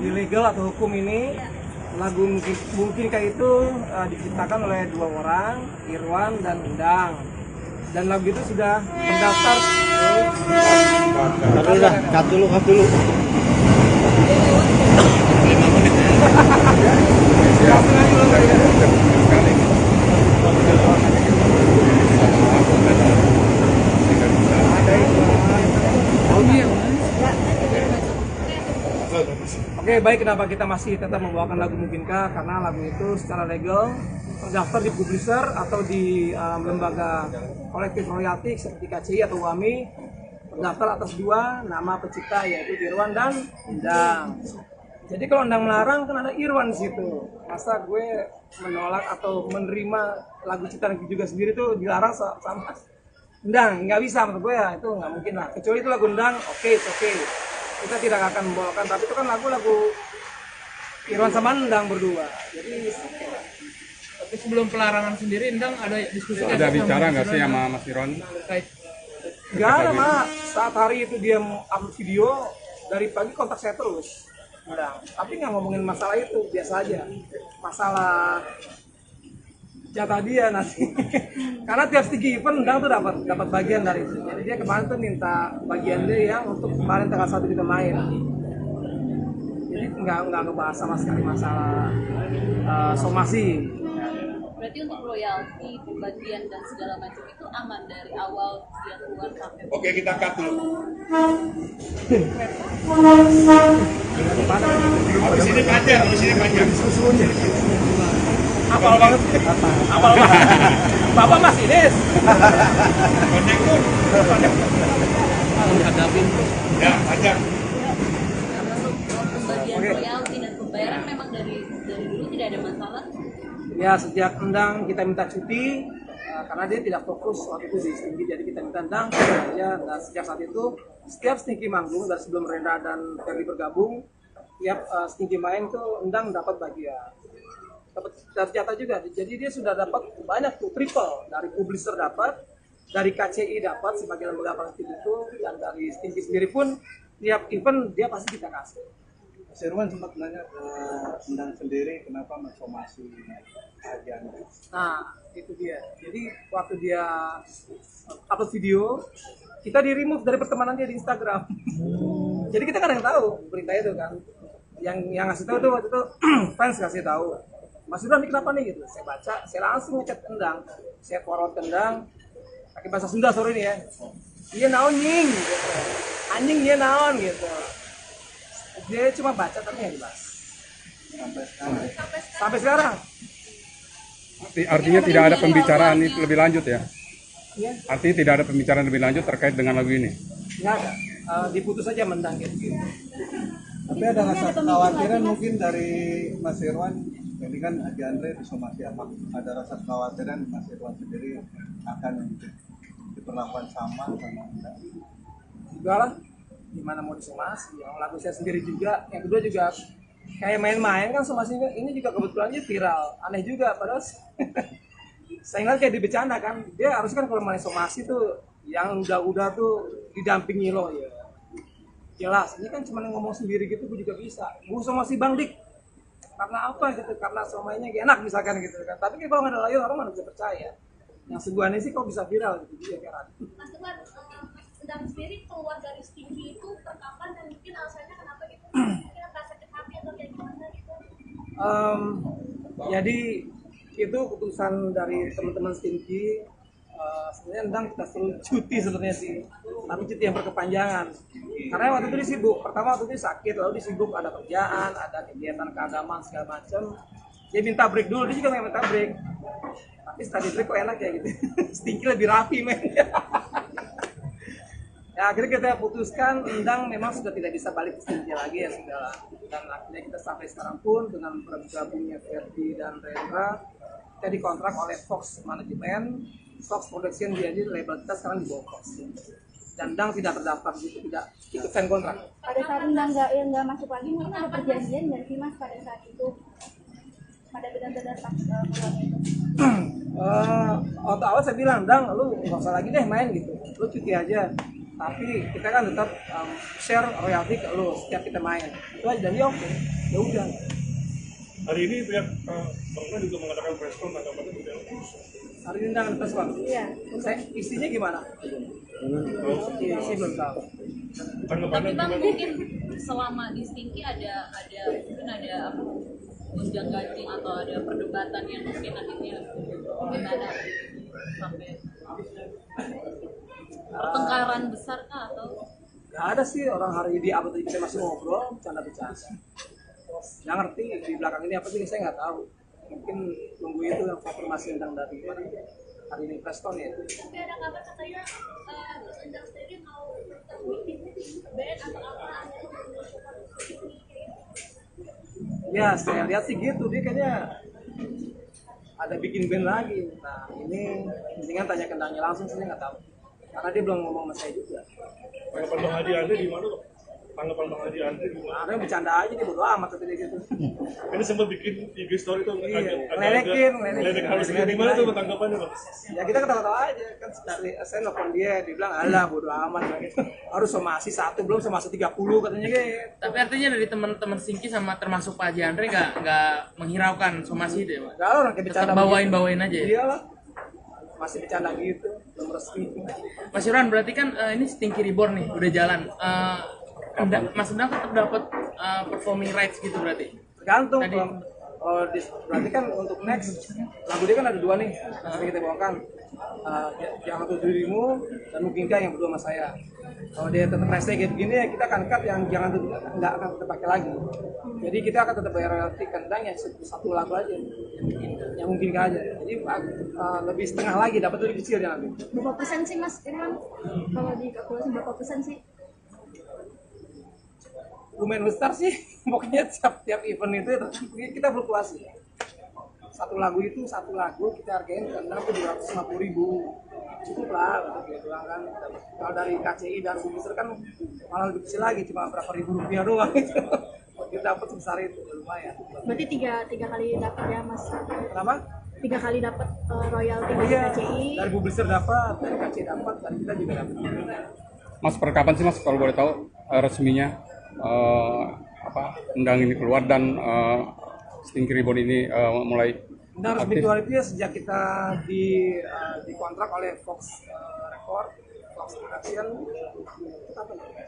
legal atau hukum ini. Lagu mungkin kayak itu diciptakan oleh dua orang, Irwan dan Endang. Dan lagu itu sudah terdaftar. Cut dulu. Oke, baik, kenapa kita masih tetap membawakan lagu Mungkinkah? Karena lagu itu secara legal terdaftar di publisher atau di lembaga kolektif royalti seperti KCI atau WAMI, terdaftar atas dua nama pencipta yaitu Irwan dan Endang. Jadi kalau Endang melarang kan ada Irwan di situ. Masa gue menolak atau menerima lagu ciptaan juga sendiri tuh dilarang sama Endang? Nggak bisa menurut gue ya, itu nggak mungkin lah. Kecuali itu lagu Endang, oke. Kita tidak akan membawakan, tapi itu kan lagu Irwan sama Endang berdua. Jadi Tapi sebelum pelarangan sendiri, Endang ada diskusi? Ada bicara nggak sih sama Mas Irwan? nggak ada Mak. Saat hari itu dia upload video, dari pagi kontak saya terus. Endang. Tapi nggak ngomongin masalah itu, biasa aja. Masalah jatah dia nanti. Karena tiap Stinky event Endang tuh dapat bagian dari itu. Jadi dia kemarin tuh minta bagian dia ya untuk kemarin tanggal 1 kita main. Jadi nggak ngebahas sama sekali masalah somasi. Berarti untuk royalti, pembagian dan segala macam itu aman dari awal dia keluar sampai. Oke, kita cut dulu. Di sini panjang. Apal banget. Bapak Mas Ines. Ya, panjang. Pembagian royalti dan pembayaran memang dari dulu tidak ada masalah. Ya, sejak Endang kita minta cuti karena dia tidak fokus waktu itu di Stinky, jadi kita minta Endang aja. Dan sejak saat itu setiap Stinky manggung dari sebelum Rendra dan Ferdi bergabung, tiap Stinky main tuh Endang dapat bagian, dapat jatah juga. Jadi dia sudah dapat banyak tuh, triple dari publisher dapat, dari KCI dapat sebagai lembaga kolektif itu, dan dari Stinky sendiri pun tiap event dia pasti kita kasih. Mas Irwan sempat nanya ke Endang sendiri kenapa mensomasi ajan. Nah, itu dia. Jadi waktu dia upload video, kita di remove dari pertemanan dia di Instagram. Jadi kita kadang tahu berita itu kan. Yang ngasih tahu tuh waktu itu fans kasih tahu. Mas Ibran ini kenapa nih gitu. Saya baca, saya langsung ngechat Endang. Saya forward Endang. Pakai bahasa Sunda sore ini ya. Iya naon nying gitu. Anjing dia naon gitu. Dia cuma baca tapi nggak dibahas. Sampai sekarang. Artinya tidak ada pembicaraan itu lebih lanjut ya? Iya. Artinya tidak ada pembicaraan lebih lanjut terkait dengan lagu ini? Nggak ada. Diputus aja Mendang gitu. Tapi ada rasa kekhawatiran mungkin dari Mas Irwan, ini kan Haji Andre disomasi apa? Ada rasa kekhawatiran Mas Irwan sendiri akan diperlakukan sama Anda? Enggak lah, gimana mau disomasi? Yang lagu saya sendiri juga, yang kedua juga kayak main-main kan somasi ini juga kebetulannya viral, aneh juga padahal saya ingat kayak dibecanda kan, dia harusnya kan kalau main somasi tuh yang udah tuh didampingi loh ya. Jelas, ini kan cuma ngomong sendiri gitu, gue juga bisa. Gue somasi Bang Dik, karena apa gitu? Karena somainya enak misalkan gitu kan. Tapi kalau nggak ada layar orang mana bisa percaya. Yang sebuah sih kok bisa viral gitu dia kan. Mas Irwan, Endang sendiri keluar dari Stinky itu perkapan dan mungkin alasannya kenapa gitu? Mungkin rasa sakit hati atau kayak gimana gitu? Jadi itu keputusan dari teman-teman Stinky. Sebenarnya Endang kita suruh cuti sebenarnya sih, tapi cuti yang berkepanjangan. Karena waktu itu dia sibuk. Pertama waktu itu sakit, lalu dia sibuk ada kerjaan, ada kegiatan keagamaan segala macam. Dia minta break dulu, dia juga nggak minta break. Tapi setelah di break kok enak ya gitu. Stinky lebih rapi men. Ya akhirnya kita putuskan Endang memang sudah tidak bisa balik ke Stinky lagi ya sudah. Dan akhirnya kita sampai sekarang pun dengan bergabungnya Ferdi dan Rendra, kita dikontrak oleh Fox Management. Fox Production dia di label kita sekarang di bawah Fox. Dan Endang tidak terdaftar gitu, tidak ikut sign kontrak. Pada saat Endang nggak masuk lagi, mungkin ada perjanjian nggak sih Mas pada saat itu? Pada benar-benar pas keluarnya itu? Waktu awal saya bilang, Endang lu nggak usah lagi deh main gitu, lu cuti aja. Tapi kita kan tetap share royalti ke lu setiap kita main. Itu aja dan dia oke, ya udah. Hari ini pihak Bang Irwan juga mengadakan press con tanggapannya tidak. Hari ini Endang atas Bang. Iya. Saya istrinya gimana? Isi belum tahu. Tapi Bang mungkin selama di Stinky ada mungkin ada apa gonjang ganjing atau ada perdebatan yang mungkin akhirnya gimana sampai pertengkaran besar kah atau? Gak ada sih orang hari di abad kita masih ngobrol, bercanda-bercanda. Yang ngerti di belakang ini apa sih saya nggak tahu. Mungkin tunggu itu yang konfirmasi tentang dari mana hari ini Preston ya. Tapi ada kabar katanya Mas Endang sendiri mau bertemu di band atau apa? Ya saya lihat sih gitu, dia kayaknya ada bikin band lagi. Nah ini mendingan tanya ke Endangnya langsung, saya nggak tahu. Karena dia belum ngomong sama saya juga. Tanggapan Bang Haji Andre di mana, Bang? Tanggapan Bang Haji Andre di mana? Ada yang bercanda aja, dia bodo amat kata dia gitu. Ini sempat bikin IG story tuh Ngeledekin. harus gimana tuh tanggapannya, Bang? Ya kita ketawa-tawa aja kan saya nelfon dia bilang alah bodo amat gitu. Harus somasi 1 belum somasi 30 katanya gitu. Tapi artinya dari teman-teman Stinky sama termasuk Pak Haji Andre nggak menghiraukan somasi itu ya, Pak? Enggak orang kayak bercanda. Tetap bawain aja ya? Iyalah. Masih bercanda gitu, belum resmi. Mas Irwan berarti kan ini Stinky Reborn nih udah jalan. Mas Endang tetap dapat performing rights gitu berarti? Tergantung. Berarti kan untuk next lagu dia kan ada 2 nih, yang kita bawakan. Yang Untuk Dirimu dan Mungkinkah yang berdua sama saya. Kalau dia tetap rese kayak begini ya kita akan cut yang Jangan Untuk nggak akan kita pakai lagi. Jadi kita akan tetap bayar royalti ke Endang yang 1 lagu aja, yang Mungkinkah aja. Jadi lebih setengah lagi, dapat lebih kecil ya nanti. Berapa persen sih Mas Irwan? Kalau dikalkulasi berapa persen sih? Lumayan besar sih, pokoknya tiap event itu kita fluktuasi. Satu lagu kita hargain ke Endang tuh 250.000, cukup lah gitu kan. Kalau dari KCI dan Publisher kan malah lebih kecil lagi, cuma berapa ribu rupiah doang gitu. Kita dapat sebesar itu lumayan. Berarti tiga kali dapat ya Mas? Kenapa? 3 kali dapat royalti dari Iya, KCI. dari Publisher dapat, dari KCI dapat, dari kita juga dapat. Mas, per kapan sih Mas kalau boleh tahu resminya Endang ini keluar dan Stinky Reborn ini mulai Endang resmi keluar itu ya sejak kita dikontrak oleh Fox Record, Aksian apa ya?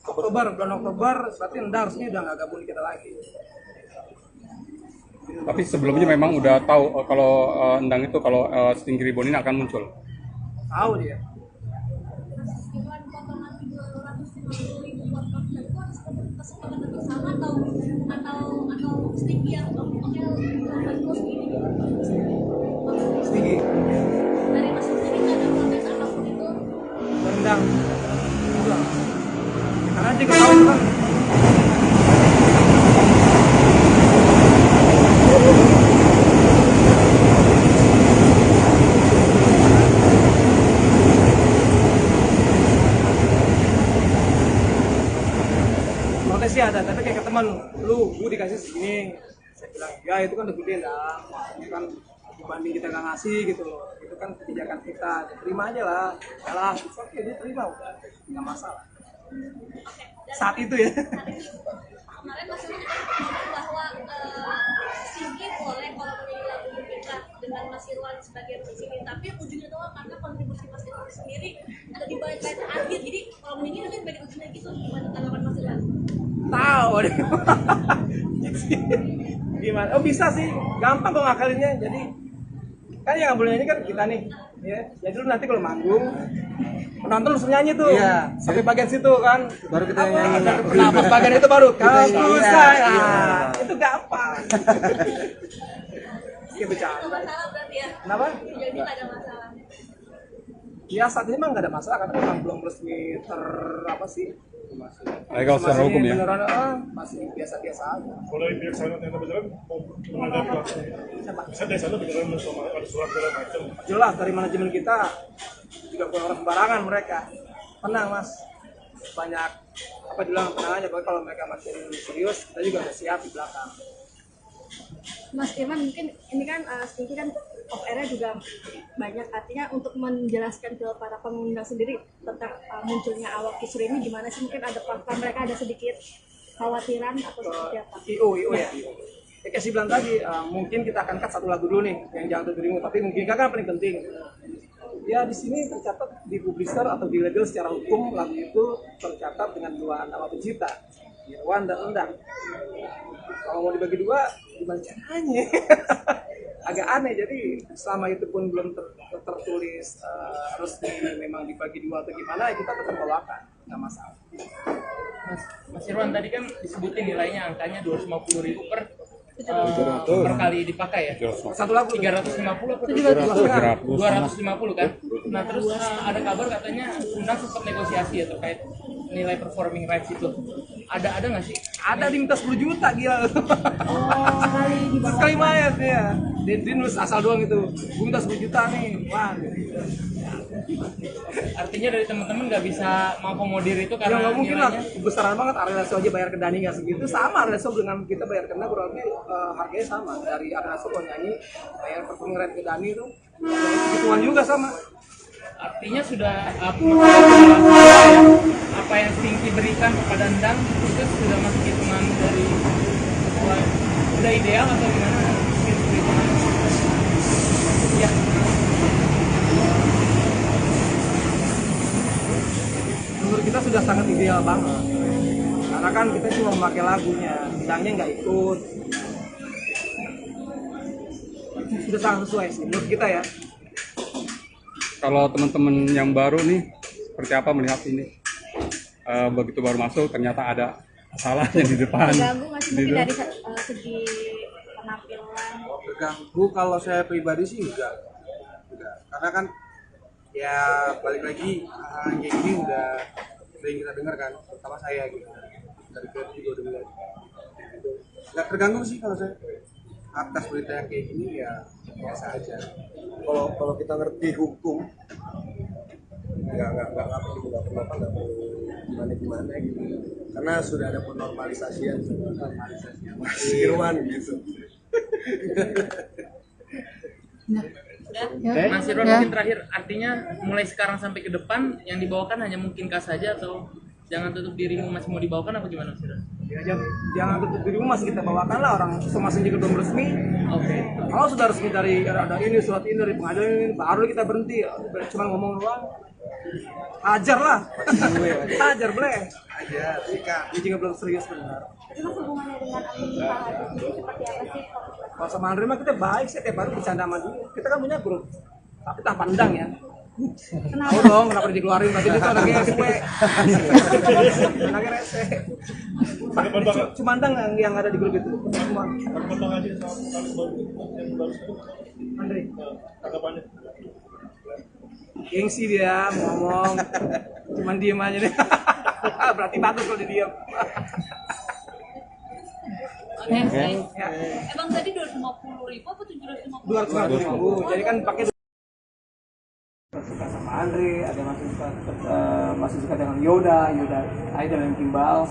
Oktober, bulan Oktober, berarti Endang resmi udah nggak gabung di kita lagi. Tapi sebelumnya memang udah tahu kalau Endang itu kalau Stinky Ribbon ini akan muncul. Tahu dia. Dengan potongan 250.000 podcast itu harus kesepakatan bersama atau Stinky yang oke terus gini Stinky. dari Mas Stinky nggak ada protes apapun itu. Endang. Enggak. Karena juga tahu itu kan. Sih ada, tapi kayak ke teman lu dikasih segini, saya bilang ya itu kan udah gede dah, maksudnya kan dibanding kita nggak ngasih gitu loh, itu kan kebijakan kita, terima aja lah, salah, oke dia terima udah, nggak masalah. Saat itu ya. Kemarin Mas Irwan ngomong bahwa Stinky boleh kalau menyanyi lagu kita dengan Mas Irwan sebagai musisi, tapi ujungnya doang karena kontribusi Mas Irwan sendiri ada di balik layar akhir, jadi kalau menyanyi nanti balik ujungnya gitu, gimana tanggapan Mas Irwan? Tahu deh. Gimana? Oh bisa sih, gampang kok ngakalinnya. Jadi kan yang nggak boleh nyanyi kan kita nih, ya. Jadi lu nanti kalau manggung penonton langsung nyanyi tuh, iya, sampai bagian situ kan, baru kita nyanyi. Nah pas bagian itu baru kamu iya, saya, iya. itu gampang. Kayak bercanda. Itu masalah berarti ya? Kenapa? Jadi nggak ada masalah. Ya saat ini mah nggak ada masalah karena memang belum resmi apa sih? Legal secara hukum ya. Beneran masih biasa-biasa aja. Kalau dari pihak sana ternyata beneran mau menghadapi pelaksana. Bisa dari sana beneran ada surat segala macam. Jelas dari manajemen kita juga bukan orang sembarangan mereka. Tenang mas, banyak apa bilang tenang aja. Kalau mereka makin serius, kita juga udah siap di belakang. Mas Irwan mungkin ini kan Stinky kan off air-nya juga banyak, artinya untuk menjelaskan ke para pengundang sendiri tentang munculnya awak kisru ini gimana sih, mungkin ada mereka ada sedikit khawatiran atau seperti apa? IO ya. Ya kayak bilang tadi, mungkin kita akan cut satu lagu dulu nih yang jangan dirimu, tapi mungkin kan paling penting. Ya di sini tercatat di publisher atau di label secara hukum lagu itu tercatat dengan dua nama pencipta, Irwan dan Endang. Kalau mau dibagi dua, gimana caranya? Agak aneh, jadi selama itu pun belum tertulis resmi memang dibagi dua atau gimana, ya kita tetap bawakan, nggak masalah. Mas Irwan tadi kan disebutin nilainya angkanya 250.000 per kali dipakai ya? Satu lagu 350 apa 250 kan? Nah terus ada kabar katanya Undang sempat negosiasi ya terkait nilai performing rights itu. Ada nggak sih? Ada diminta 10 juta gila. Oh, sekali di bawah. Sekali main ya. Dia nulis asal doang itu. Gue minta 10 juta nih. Wah. Artinya dari teman-teman nggak bisa mengakomodir itu Ya karena nggak mungkin lah. nilainya Besaran banget Areleso aja bayar ke Dani nggak segitu. Sama Areleso dengan kita bayar ke Dani kurang lebih harganya sama. Dari Areleso kalau nyanyi bayar performing right ke Dani itu segituan juga sama. artinya sudah apa yang Stinky berikan kepada Endang itu sudah masuk hitungan dari sesuai sudah ideal atau gimana? Ya. Menurut kita sudah sangat ideal banget. Karena kan kita cuma memakai lagunya, Endangnya nggak ikut. Sudah sangat sesuai sih menurut kita ya. Kalau teman-teman yang baru nih, seperti apa melihat ini? Begitu baru masuk, ternyata ada masalahnya di depan. Terganggu nggak sih mungkin dari segi penampilan? Terganggu kalau saya pribadi sih enggak. Karena kan ya balik lagi hal kayak gini udah sering kita dengar kan, terutama saya gitu. Dari kecil juga udah melihat. Gitu. Nggak terganggu sih kalau saya atas berita yang kayak gini ya biasa aja. Kalau kita ngerti hukum nggak perlu gimana gitu, karena sudah ada penormalisasian Mas Irwan gitu. Mas Irwan mungkin terakhir, artinya mulai sekarang sampai ke depan yang dibawakan hanya mungkinkah saja atau jangan tutup dirimu masih mau dibawakan apa gimana Mas Irwan? Ya, jangan tutup diri masih kita bawakan lah orang semua juga belum resmi. Oke. Kalau sudah resmi dari ada ini surat ini dari pengadilan ini baru kita berhenti. Cuma ngomong doang. Ajar lah. Ajar boleh. Ajar, sikat. Dia juga belum serius benar. Tapi mas hubungannya dengan Andri Pak Haji seperti apa sih? Kalau sama Andri mah kita baik sih, tiap hari bercanda sama dia. Kita kan punya grup, tapi tak pandang ya. Tahu dong kenapa dikeluarin, berarti dia tuh anaknya SW. Anaknya rese. Cuma pandang yang ada di grup itu. Semua. Potong aja sama yang baru Andri. tanggapannya. Gengsi dia mau ngomong, cuman diem aja deh. Berarti bagus kalau dia diem. Oke, baik. Ya. Emang tadi 250.000 apa 750? 250.000. Jadi kan pakai suka sama Andre, ada masih suka dengan Yoda Idol dan Kimbal,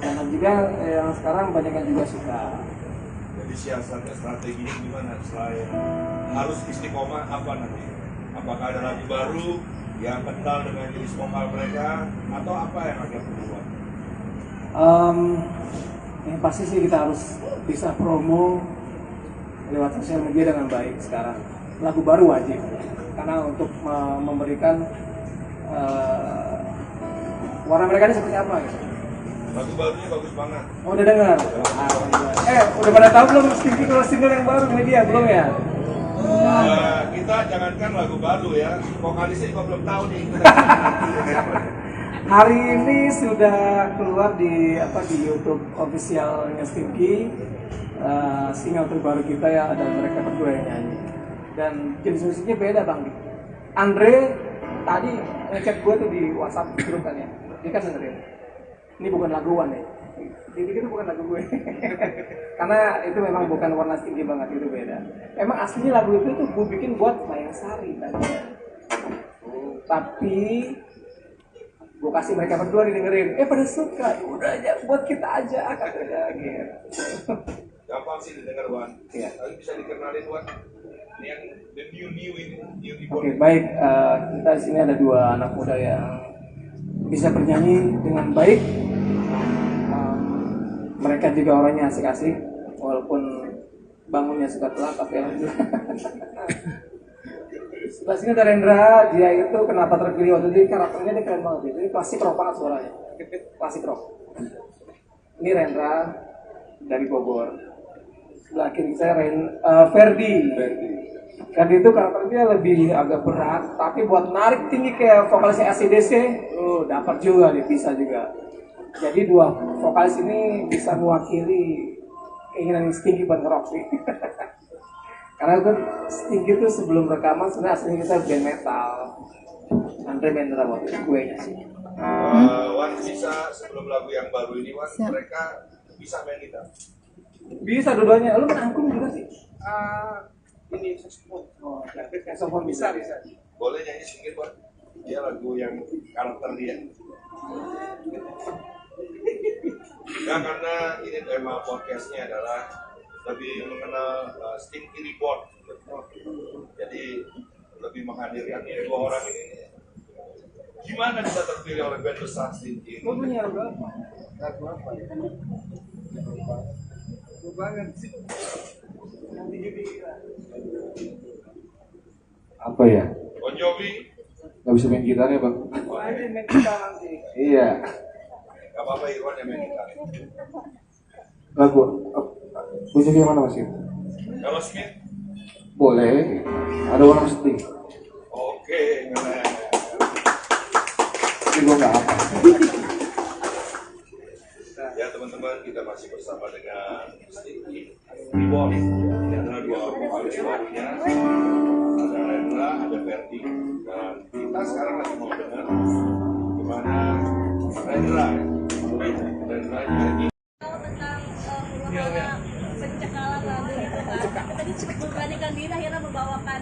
dan juga yang sekarang banyak yang juga suka. Jadi siasatnya strateginya gimana selain harus istiqomah apa nanti? Apakah ada lagu baru yang kental dengan jenis vokal mereka atau apa yang akan dibuat? Yang pasti sih kita harus bisa promo lewat sosial media dengan baik sekarang. Lagu baru wajib, karena untuk memberikan warna mereka ini seperti apa gitu. Lagu barunya bagus banget. Oh, udah dengar? Udah pada tahu belum kalau single yang baru media belum ya? Kita jangankan lagu baru ya, vokalisnya juga belum tahu nih. Hari ini sudah keluar di YouTube officialnya Stinky, single terbaru kita ya, ada mereka berdua yang nyanyi. Dan jenis musiknya beda bang. Andre tadi ngechat gue tuh di WhatsApp grup kan ya, dia kan dengerin. Ini bukan laguan ya, ini itu bukan lagu gue. Karena itu memang bukan warna Stinky banget, itu beda. Emang aslinya lagu itu tuh gue bikin buat Mayang Sari tadi. Tapi gue kasih mereka berdua dengerin, pada suka, udah aja buat kita aja katanya gitu. Gampang sih didengar Wan, Iya. tapi bisa dikenalin Wan. Ini yang the new ini, new Oke, baik, kita di sini ada dua anak muda yang bisa bernyanyi dengan baik. Mereka juga orangnya asik-asik, walaupun bangunnya suka telat, tapi alhamdulillah. Sebelah sini ada Rendra, dia itu kenapa terpilih waktu itu karakternya dia keren banget, ini klasik rock banget suaranya, klasik rock. Ini Rendra dari Bogor. Sebelah kiri saya Ferdi. Ferdi itu karakternya lebih agak berat, tapi buat narik tinggi kayak vokalisnya AC/DC, dapat juga dia, bisa juga. Jadi dua vokalis ini bisa mewakili keinginan Stinky buat nge-rock sih. Karena kan Stinky itu sebelum rekaman sebenarnya aslinya kita band metal. Andre Mendra waktu itu gue nya sih. Wan bisa sebelum lagu yang baru ini Wan, mereka bisa main gitar? Bisa dua-duanya. Lu main angklung juga sih? Ini saxophone. Oh, saxophone bisa. Boleh nyanyi sedikit Wan? Dia lagu yang karakter dia. Nah, karena ini tema podcastnya adalah lebih mengenal Stinky Report. Jadi lebih menghadirkan ini dua orang ini. Gimana bisa terpilih oleh band besar Stinky? Lu punya lagu apa? Lagu apa ya? Lagu banget sih. Nanti jadi Apa ya? Bon Jovi? Gak bisa main gitar ya bang? oh, aja main gitar nanti. Iya. Gak apa-apa Irwan yang main gitar. Lagu musiknya mana mas? Kalau Smith? Boleh. Ada orang sedih. Oke, keren. Tapi gue nggak apa. Ya teman-teman, kita masih bersama dengan Stinky Report. Ini adalah dua vokalis barunya. Ada Rendra, ada Ferdi. Dan kita sekarang lagi mau dengar gimana Rendra nyanyi. Kalau tentang pencekalan lagu itu kan, tapi tadi sempat memberanikan diri akhirnya membawakan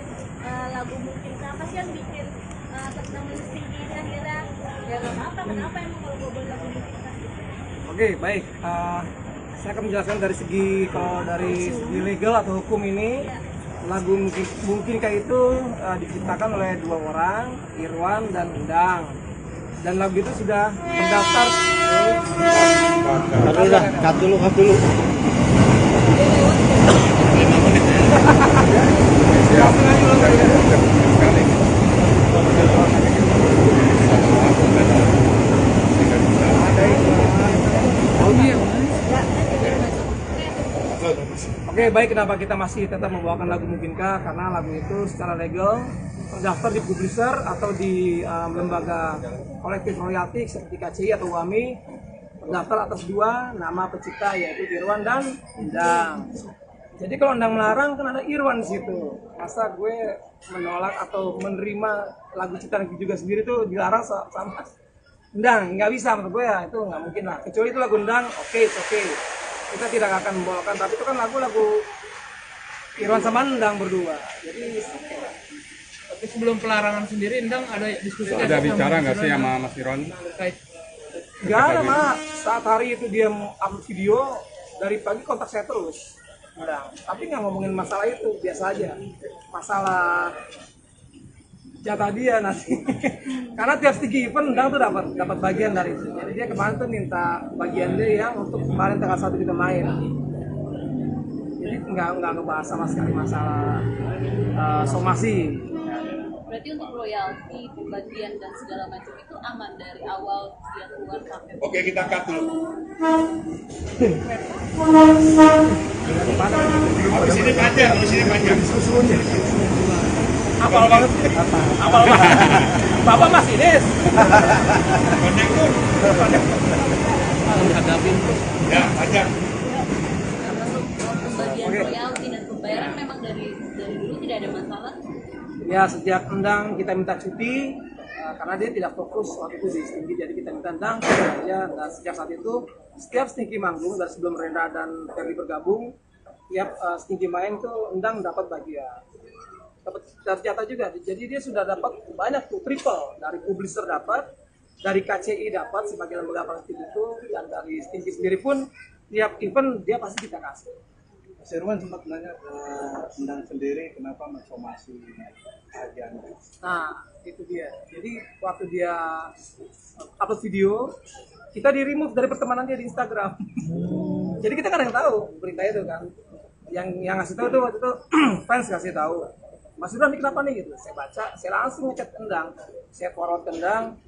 lagu mungkin. Apa sih yang bikin tentang Stinky ini akhirnya ya nggak apa-apa, kenapa emang kalau gue buat lagu mungkin kan? Oke, baik. Saya akan menjelaskan dari segi legal atau hukum ini. Lagu mungkin kayak itu diciptakan oleh dua orang, Irwan dan Undang. Dan lagu itu sudah mendaftar cut dulu. Oke, baik, kenapa kita masih tetap membawakan lagu Mungkinkah? Karena lagu itu secara legal terdaftar di publisher atau di lembaga kolektif royalti seperti KCI atau WAMI, terdaftar atas dua nama pencipta yaitu Irwan dan Endang. Jadi kalau Endang melarang kan ada Irwan di situ. Masa gue menolak atau menerima lagu ciptaan juga sendiri tuh dilarang sama Endang? Nggak bisa menurut gue ya, itu nggak mungkin lah. Kecuali itu lagu Endang, oke. Kita tidak akan membawakan, tapi itu kan lagu-lagu Irwan sama Endang berdua. Jadi Tapi sebelum pelarangan sendiri, Endang ada diskusi? Ada bicara nggak sih sama Mas Irwan? nggak ada mah. Saat hari itu dia upload video, dari pagi kontak saya terus. Tapi nggak ngomongin masalah itu, biasa aja. Masalah jatah dia nanti. Karena tiap stigi event Endang tuh dapat bagian dari itu. Jadi dia kemarin tuh minta bagian dia yang untuk kemarin tanggal 1 kita main. Jadi nggak ngebahas sama sekali masalah somasi. Berarti untuk royalti, pembagian dan segala macam itu aman dari awal dia keluar sampai. Oke, kita cut dulu. Habis ini panjang. Apal banget. Bapak Mas Ines. Konektor. Ya, panjang. Pembagian royalti dan pembayaran memang dari dulu tidak ada masalah. Ya, sejak Endang kita minta cuti karena dia tidak fokus waktu itu di Stinky, jadi kita minta Endang aja. Dan sejak saat itu setiap Stinky manggung dari sebelum Rendra dan Ferdi bergabung, tiap Stinky main tuh Endang dapat bagian, dapat jatah juga. Jadi dia sudah dapat banyak tuh, triple dari publisher dapat, dari KCI dapat sebagai lembaga kolektif itu, dan dari Stinky sendiri pun tiap event dia pasti kita kasih. Mas Irwan sempat nanya ke Endang sendiri kenapa mensomasi bagian. Nah, itu dia. Jadi waktu dia upload video, kita di remove dari pertemanan dia di Instagram. Jadi kita kan yang tahu berita itu kan. Yang ngasih tahu tuh waktu itu fans kasih tahu. Mas Irwan ini kenapa nih gitu. Saya baca, saya langsung ngechat Endang. Saya forward ke Endang.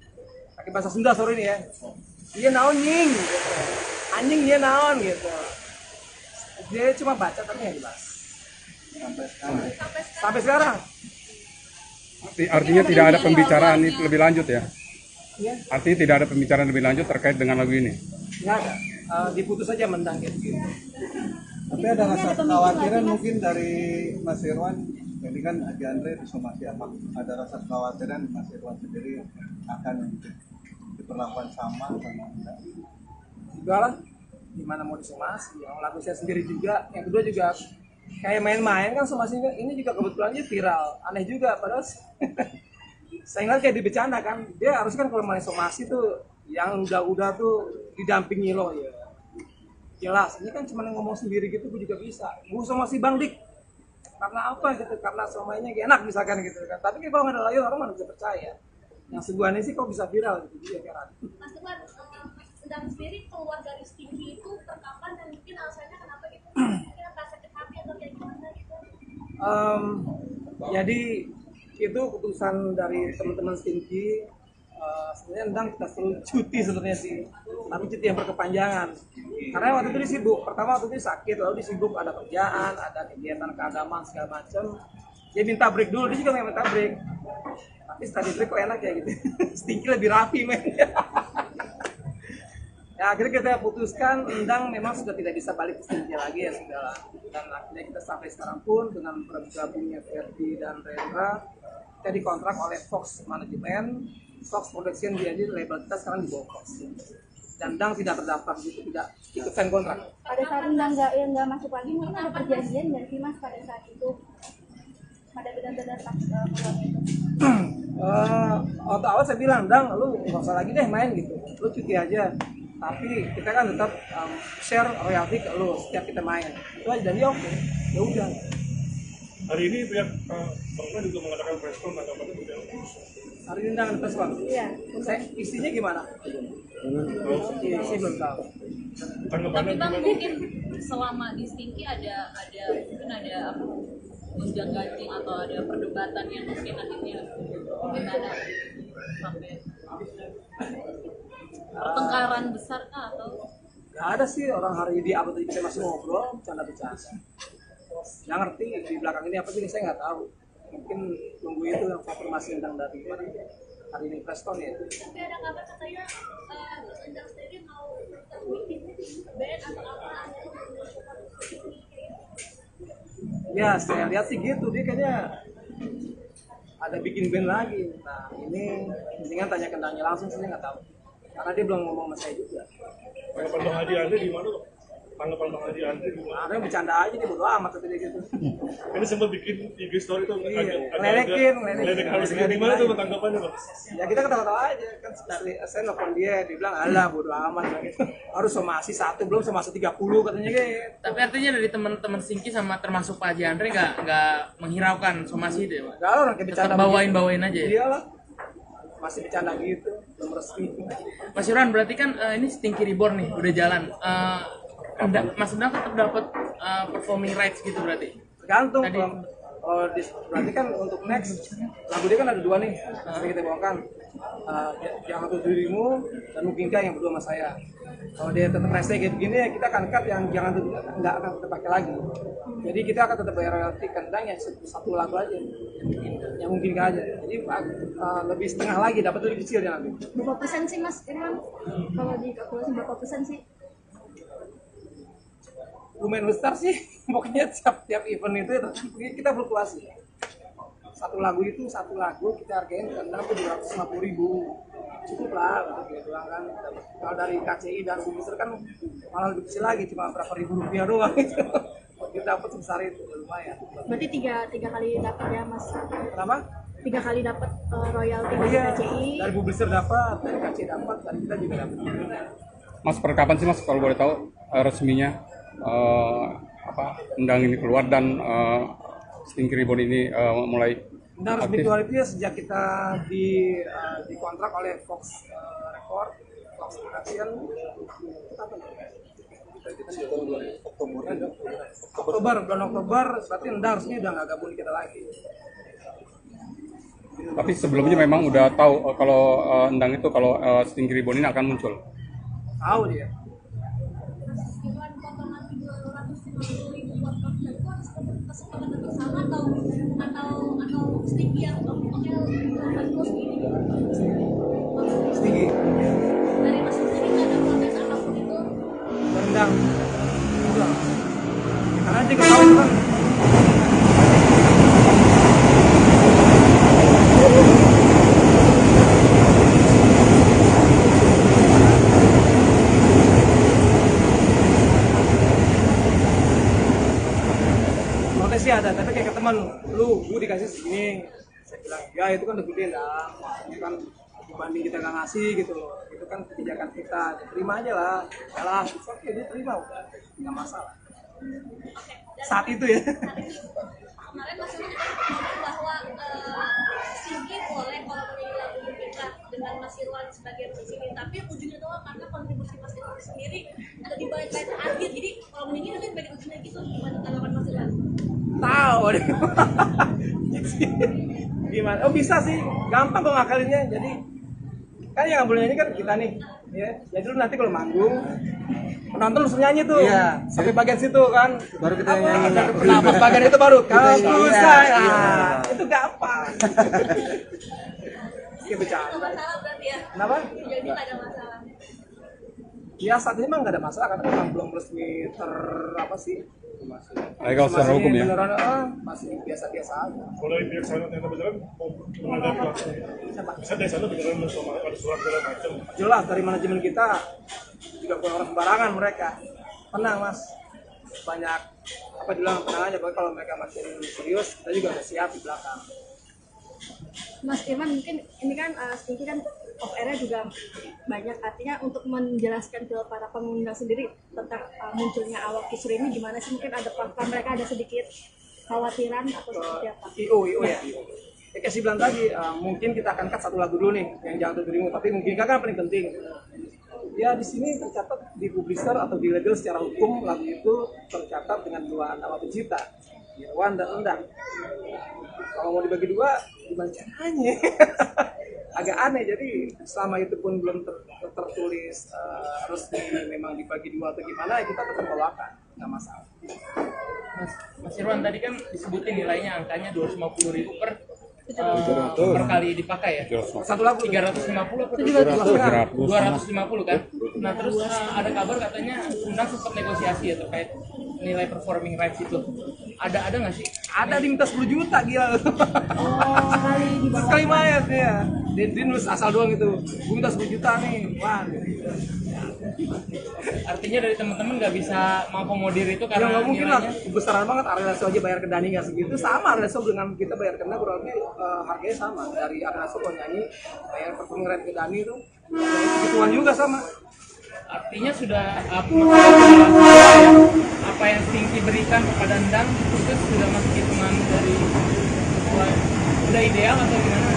Pakai bahasa Sunda sore ini ya. Iya naon nying gitu. Anjing dia naon gitu. Dia cuma baca tapi nggak dibahas sampai sekarang. Artinya tidak ada pembicaraan itu lebih lanjut ya? Iya. Artinya tidak ada pembicaraan lebih lanjut terkait dengan lagu ini? Nggak ada. Diputus aja Endang gitu. Tapi ada rasa kekhawatiran mungkin dari Mas Irwan, ini kan Haji Andre disomasi apa? Ada rasa kekhawatiran Mas Irwan sendiri akan diperlakukan sama Endang? Enggak lah. Gimana mau disomasi, yang lagu saya sendiri juga, yang kedua juga kayak main-main kan somasinya ini juga kebetulannya viral, aneh juga padahal saya ingat kayak dibecanda kan, dia harus kan kalau main somasi tuh yang udah tuh didampingi loh ya jelas, ini kan cuma ngomong sendiri gitu gue juga bisa, gue somasi Bang Dik karena apa gitu, karena somainya enak misalkan gitu kan, tapi kalau nggak ada layar orang mana bisa percaya, yang sebuahnya sih kok bisa viral gitu dia kan. Mas Irwan, Endang sendiri keluar dari Stinky itu terkapan dan mungkin alasannya kenapa gitu? Mungkin apa sakit hati atau kayak gimana gitu? Jadi itu keputusan dari teman-teman Stinky. Sebenarnya Endang kita suruh cuti sebenarnya sih, tapi cuti yang berkepanjangan. Karena waktu itu dia sibuk. Pertama waktu itu sakit, lalu dia sibuk ada kerjaan, ada kegiatan keagamaan segala macam. Dia minta break dulu, dia juga nggak minta break. Tapi setelah di break kok enak ya gitu. Stinky lebih rapi men. Ya akhirnya kita putuskan Endang memang sudah tidak bisa balik ke Stinky lagi ya sudah lah. Dan akhirnya kita sampai sekarang pun dengan bergabungnya Ferdi dan Rendra, kita dikontrak oleh Fox Management, Fox Production, jadi label kita sekarang di bawah Fox. Dan Endang tidak terdaftar gitu, tidak ikut sign kontrak. Pada saat Endang nggak masuk lagi, mungkin ada perjanjian nggak sih Mas pada saat itu? Pada benar-benar pas peluang itu? Waktu awal saya bilang, Endang lu nggak usah lagi deh main gitu, lu cuti aja. Tapi kita kan tetap share royalti ke lu setiap kita main. Itu aja, dan dia oke. Ya udah. Hari ini pihak Bang juga mengadakan press con atau apa itu? Hari ini Endang ada press con. Iya. Istrinya gimana? Sih belum tahu. Tapi bang mungkin selama di Stinky ada mungkin ada apa gonjang ganjing atau ada perdebatan yang mungkin akhirnya gimana sampai pertengkaran besar kah atau Gak ada sih orang hari ini apa tadi kita masih ngobrol bercanda-bercanda. Nggak ngerti di belakang ini apa sih saya nggak tahu. Mungkin tunggu itu yang konfirmasi tentang dari hari ini Preston ya. Tapi ada kabar katanya Mas Endang sendiri mau bikin band atau apa? Ya saya lihat sih gitu, dia kayaknya ada bikin band lagi. Nah ini mendingan tanya langsung, saya nggak tahu. Karena dia belum ngomong sama saya juga. Tanggapan Bang Hadi Andre di mana, Bang? Tanggapan Bang Hadi Andre di mana? Ada yang bercanda aja, dia bodo amat kata dia gitu. Ini sempat bikin IG story tuh, Ngeledekin. harus gimana tuh tanggapannya, Bang? Ya kita ketawa-tawa aja kan, saya nelfon dia bilang alah bodo amat gitu. Harus somasi 1 belum somasi 30 katanya gitu. Tapi artinya dari teman-teman Stinky sama termasuk Pak Haji Andre nggak menghiraukan somasi itu ya, Pak? Gak orang kayak bercanda. Tetap bawain aja ya? Iyalah. Masih bercanda gitu, belum resmi. Mas Irwan, berarti kan ini Stinky Reborn nih, udah jalan. Mas Endang tetap dapat performing rights gitu berarti? Tergantung. Tadi. Berarti kan untuk next lagu dia kan ada 2 nih, yang kita bawakan. Jangan Tutup Dirimu dan Mungkinkah yang berdua sama saya. Kalau dia tetap rese kayak begini ya kita akan cut yang Jangan Tutup, nggak akan kita pakai lagi. Jadi kita akan tetap bayar royalti kendang yang 1 lagu aja, yang Mungkinkah aja. Jadi lebih setengah lagi, dapat lebih kecil ya nanti. Berapa persen sih Mas Irwan? Kalau dikalkulasi berapa persen sih? Lumayan besar sih, pokoknya tiap event itu kita fluktuasi. 1 lagu kita hargain kendang tuh 250.000, cukup lah untuk gitu kan. Kalau dari KCI dan Publisher kan malah lebih kecil lagi, cuma berapa ribu rupiah doang gitu. Kita dapat sebesar itu lumayan. Berarti tiga kali dapat ya Mas? Kenapa? 3 kali dapat royalti dari Iya, KCI. dari Publisher dapat, dari KCI dapat, dari kita juga dapat. Mas, per kapan sih Mas kalau boleh tahu resminya Endang ini keluar dan Stinky Reborn ini mulai Nah, resmi keluar itu ya sejak kita dikontrak oleh Fox Record, Fox Production, bulan Oktober, berarti Endang resmi udah nggak gabung di kita lagi. Tapi sebelumnya memang udah tahu kalau Endang itu kalau Stinky Reborn ini akan muncul. Tahu dia. Meskipun potongan 250.000 buat konser itu harus kesepakatan bersama atau Stinky yang oke terus gini. Stinky. Dari Mas sendiri nggak ada protes apapun itu. Rendang. Enggak. Karena dia tahu itu kan. Protes sih ada, tapi kayak ke teman, gue dikasih segini. Saya bilang, ya itu kan udah gede dah. Itu kan dibanding kita nggak ngasih gitu loh. Itu kan kebijakan kita, terima aja lah. Yalah, oke dia terima udah, nggak masalah. Saat itu ya. Kemarin Mas Irwan ngomong bahwa Stinky boleh kalau menyanyi lagu Mungkinkah dengan Mas Irwan sebagai musisi, tapi ujungnya doang karena kontribusi Mas Irwan sendiri ada di balik akhir. Jadi kalau menyanyi nanti balik ujungnya gitu, gimana tanggapan Mas Irwan? Tahu deh. Gimana? Oh bisa sih, gampang kok ngakalinnya. Jadi kan yang nggak boleh nyanyi kan kita nih, ya. Jadi lu nanti kalau manggung penonton langsung nyanyi tuh, Iya. sampai bagian situ kan. Baru kita nyanyi. Nah, pas bagian itu baru kampus Iya, saya. iya. Itu gampang. Kayak Nggak bercanda. masalah berarti ya? Kenapa? Jadi nggak ada masalah. Ya saat ini memang nggak ada masalah karena memang belum resmi apa sih? legal secara hukum ya. Beneran, masih biasa-biasa aja. Kalau dari pihak sana ternyata beneran mau menanggapi langsung. Bisa dari sana beneran sama ada surat segala macam. Jelas dari manajemen kita juga bukan orang sembarangan mereka. Tenang mas, banyak apa bilang tenang aja. Pokoknya kalau mereka masih serius, kita juga udah siap di belakang. Mas Irwan, mungkin ini kan Stinky kan off air-nya juga banyak, artinya untuk menjelaskan ke para pengundang sendiri tentang munculnya awak kisru ini gimana sih, mungkin ada mereka ada sedikit khawatiran atau seperti apa? IO ya. Ya kayak sih bilang tadi, mungkin kita akan cut 1 lagu dulu nih yang Jangan Tutup Dirimu, tapi mungkin kan paling penting. Ya di sini tercatat di publisher atau di label secara hukum lagu itu tercatat dengan dua nama pencipta, Irwan dan Endang. Kalau mau dibagi dua, gimana caranya? Agak aneh, jadi selama itu pun belum tertulis resmi memang dibagi dua atau gimana, kita tetap bawakan, nggak masalah. Mas Irwan tadi kan disebutin nilainya angkanya 250.000 per kali dipakai ya. Satu lagu 350 apa 250 kan. Nah terus ada kabar katanya Undang sempat negosiasi ya terkait nilai performing rights itu. Ada nggak sih? Ada diminta 10 juta gila. Sekali main ya. Dia nulis asal doang gitu. Gue minta 10 juta nih. Wah. Artinya dari teman-teman nggak bisa mengakomodir itu Ya karena nggak mungkin lah, nilainya besaran banget Ariel aja bayar ke Dani nggak segitu, sama Ariel dengan kita bayar ke Dani kurang lebih harganya sama. Dari Ariel kalau nyanyi bayar performing right ke Dani itu segituan juga sama. artinya sudah apa yang Stinky berikan kepada Endang itu sudah masuk hitungan dari sesuai udah ideal atau gimana?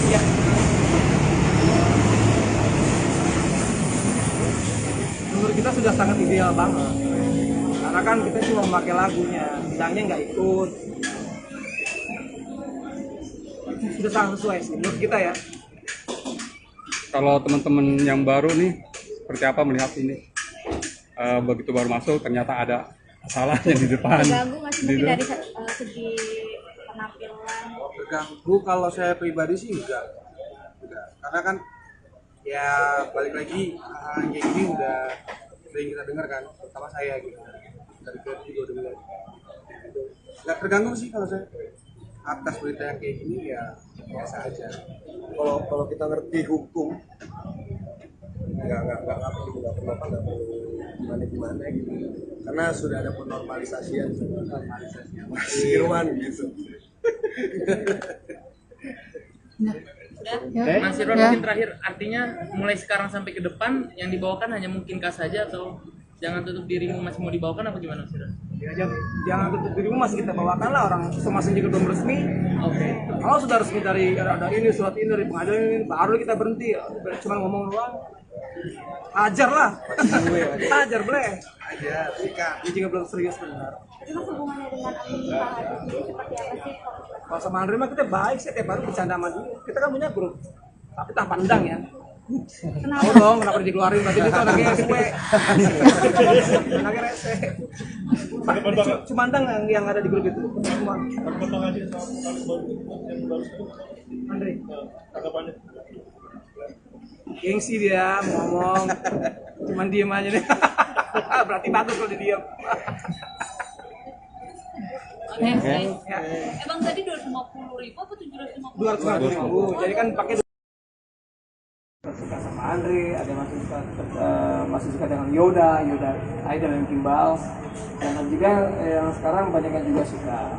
Ya. Menurut kita sudah sangat ideal banget, karena kan kita cuma memakai lagunya, Endangnya nggak ikut. Sudah sangat sesuai sih menurut kita ya. Kalau teman-teman yang baru nih, seperti apa melihat ini? Begitu baru masuk, ternyata ada salahnya di depan. Terganggu masih mungkin dari segi penampilan. Terganggu kalau saya pribadi sih enggak. Karena kan ya balik lagi hal kayak gini udah sering kita dengar kan, terutama saya gitu. Dari kecil juga udah mulai. Gitu. Nggak terganggu sih kalau saya atas berita yang kayak gini ya biasa aja. Kalau kita ngerti hukum nggak perlu gimana gitu, karena sudah ada penormalisasian Mas Irwan gitu. Mas Irwan mungkin terakhir, artinya mulai sekarang sampai ke depan yang dibawakan hanya mungkinkah saja atau jangan tutup dirimu masih mau dibawakan apa gimana Mas Irwan? Ya, jangan tutup dirimu, masih kita bawakan lah, orang somasi juga belum resmi. Oke. Kalau sudah resmi dari ada ini surat ini dari pengadilan ini, baru kita berhenti. Cuma ngomong doang. Hajar lah. Hajar boleh. Aja, sikat. Dia juga belum serius benar. Itu hubungannya dengan Amin Pak Haji sendiri seperti apa sih? Kalau sama Andre mah kita baik sih, tiap hari bercanda sama dia. Kita kan punya grup, tapi tanpa Endang ya. Tahu dong kenapa dikeluarin, berarti dia tuh anaknya SW. Anaknya rese. Cuma Endang yang ada di grup itu. Semua. Andre. Gengsi dia ngomong, cuman diem aja deh. Berarti bagus kalau dia diem. Oke. Emang tadi 250.000 apa 750? 250.000. Jadi kan pakai suka sama Andre, ada masih suka dengan Yoda Aida dan Kimbal, dan juga yang sekarang banyak yang juga suka.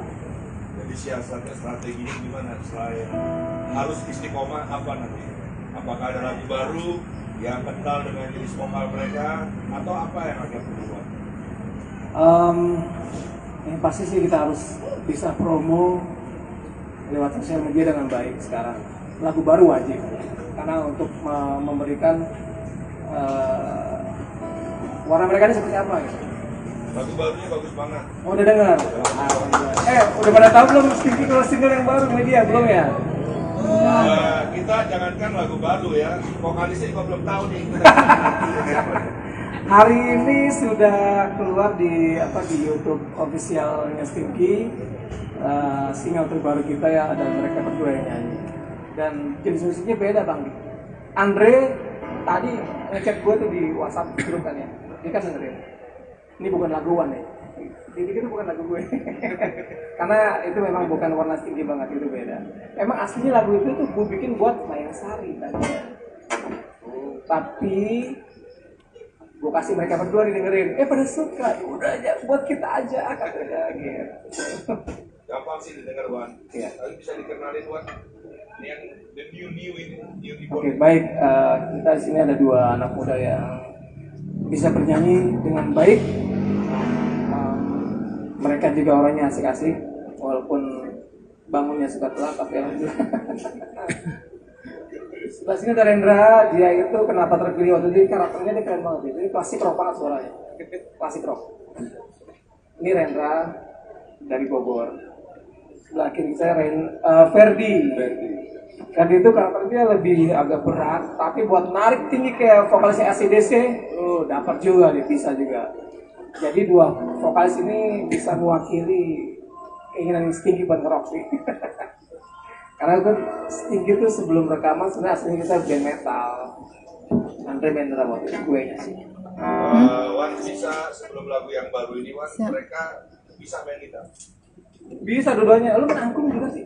Jadi siasatnya strateginya gimana selain harus istiqomah apa nanti? Apakah ada lagu baru yang kental dengan jenis vokal mereka atau apa yang akan berubah? Yang pasti sih kita harus bisa promo lewat sosial media dengan baik sekarang. Lagu baru wajib, karena untuk memberikan warna mereka ini seperti apa gitu. Lagu barunya bagus banget. Oh, udah dengar? Udah pada tahu belum single yang baru media belum ya? Kita jangankan lagu baru ya, vokalisnya juga belum tahu nih. Hari ini sudah keluar di YouTube officialnya Stinky, single terbaru kita ya, ada mereka berdua yang nyanyi. Dan jenis musiknya beda bang. Andre tadi ngechat gue tuh di WhatsApp grup kan ya, dia kan dengerin. Ini bukan laguan ya, itu bukan lagu gue. Karena itu memang bukan warna Stinky banget, itu beda. Emang aslinya lagu itu tuh gue bikin buat Mayang Sari tadi. Tapi gue kasih mereka berdua didengerin, pada suka, udah aja buat kita aja katanya gitu. Gampang sih didengar Wan, Iya. tapi bisa dikenalin Wan. Ini yang the new ini, new Oke, baik, kita di sini ada dua anak muda yang bisa bernyanyi dengan baik. Mereka juga orangnya asik-asik, walaupun bangunnya suka telat, tapi alhamdulillah. Sebelah sini ada Rendra, dia itu kenapa terpilih waktu itu karakternya dia keren banget. Ini klasik rock banget suaranya, klasik rock. Ini Rendra dari Bogor. Sebelah kiri saya Ferdi. Ferdi itu karakternya lebih agak berat, tapi buat narik tinggi kayak vokalisnya AC/DC, dapat juga dia, bisa juga. Jadi dua vokalis ini bisa mewakili keinginan Stinky buat nge-rock sih. Karena kan Stinky itu sebelum rekaman sebenarnya aslinya kita band metal. Andre Mendra waktu itu gue nya sih. Wan bisa sebelum lagu yang baru ini Wan, mereka bisa main gitar? Bisa dua-duanya. Lu main angklung juga sih?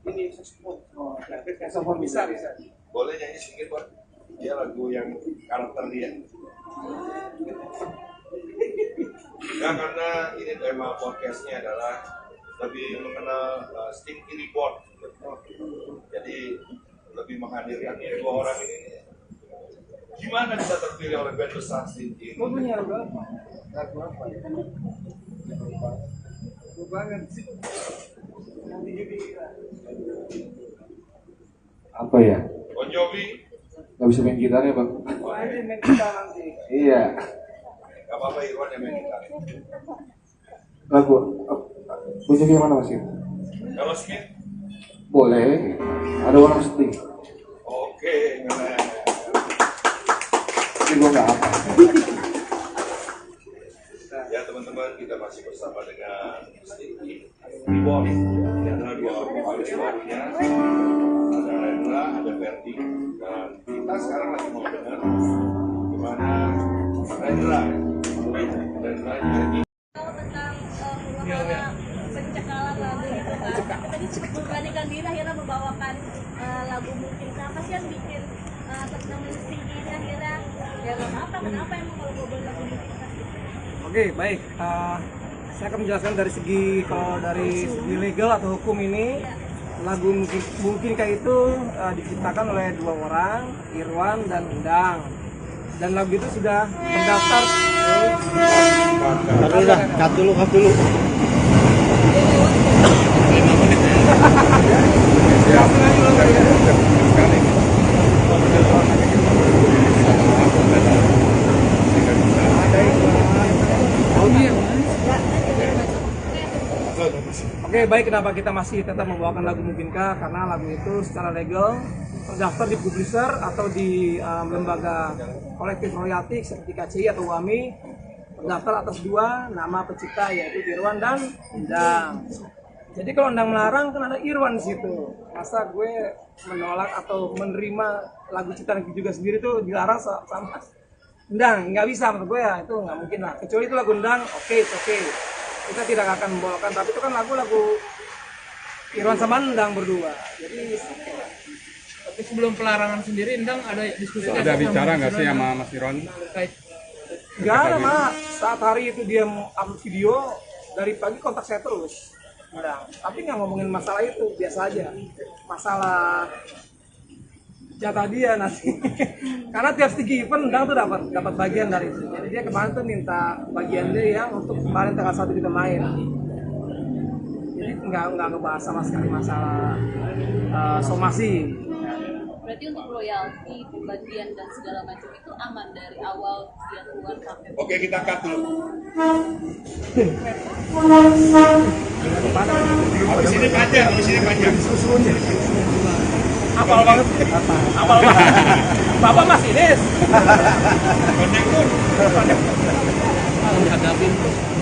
Ini saxophone. Oh, saxophone bisa. Boleh nyanyi sedikit Wan? Dia lagu yang karakter dia. Nah, karena ini tema podcastnya adalah lebih mengenal Stinky Report. Jadi lebih menghadirkan dua orang ini. Gimana bisa terpilih oleh band besar Stinky? Lu punya lagu apa? Lagu apa ya? Lagu banget sih. Apa ya? Bon Jovi? Gak bisa main gitar ya bang? Wah, ini main gitar nanti. Iya. Gak apa-apa Irwan yang main gitar. Lagu punya yang mana masih? Kalau Smith? Boleh. Ada orang sedih. Oke, keren. Tapi gue nggak apa. Ya teman-teman, kita masih bersama dengan Stinky Report. Ini adalah dua vokalis barunya. Ada Rendra, ada Ferdi. Dan kita sekarang lagi mau dengar gimana Rendra nyanyi. Tentang pencekalan lagu itu kan. Tadi memberanikan diri akhirnya membawakan lagu mungkin. Apa sih yang bikin tentang Stinky ini akhirnya ya kenapa emang kalau gue lagu mungkin? Oke, baik. Saya akan menjelaskan dari segi legal atau hukum ini. Lagu mungkin kayak itu diciptakan oleh dua orang, Irwan dan Endang. Dan lagu itu sudah mendaftar. Cut dulu. Oke, baik, kenapa kita masih tetap membawakan lagu Mungkinkah? Karena lagu itu secara legal terdaftar di publisher atau di lembaga kolektif royalti seperti KCI atau WAMI, terdaftar atas dua nama pencipta yaitu Irwan dan Endang. Jadi kalau Endang melarang kan ada Irwan di situ. Masa gue menolak atau menerima lagu ciptaan juga sendiri tuh dilarang sama Endang? Nggak bisa menurut gue ya, itu nggak mungkin lah. Kecuali itu lagu Endang, oke. Kita tidak akan membawakan, tapi itu kan lagu-lagu Irwan sama Endang berdua. Jadi Tapi sebelum pelarangan sendiri, Endang ada diskusi? Ada bicara nggak sih sama Mas Irwan? nggak ada mah. Saat hari itu dia mau upload video, dari pagi kontak saya terus. Endang. Tapi nggak ngomongin masalah itu, biasa aja. Masalah jatah dia nanti. Karena tiap Stinky event Endang tuh dapat bagian dari itu. Jadi dia kemarin tuh minta bagian dia yang untuk kemarin tanggal 1 kita main. Jadi nggak ngebahas sama sekali masalah somasi. Berarti untuk royalti, pembagian dan segala macam itu aman dari awal dia keluar sampai. Oke, kita cut dulu. Habis ini panjang. Apal banget. Bapak Mas Ines. Konektor.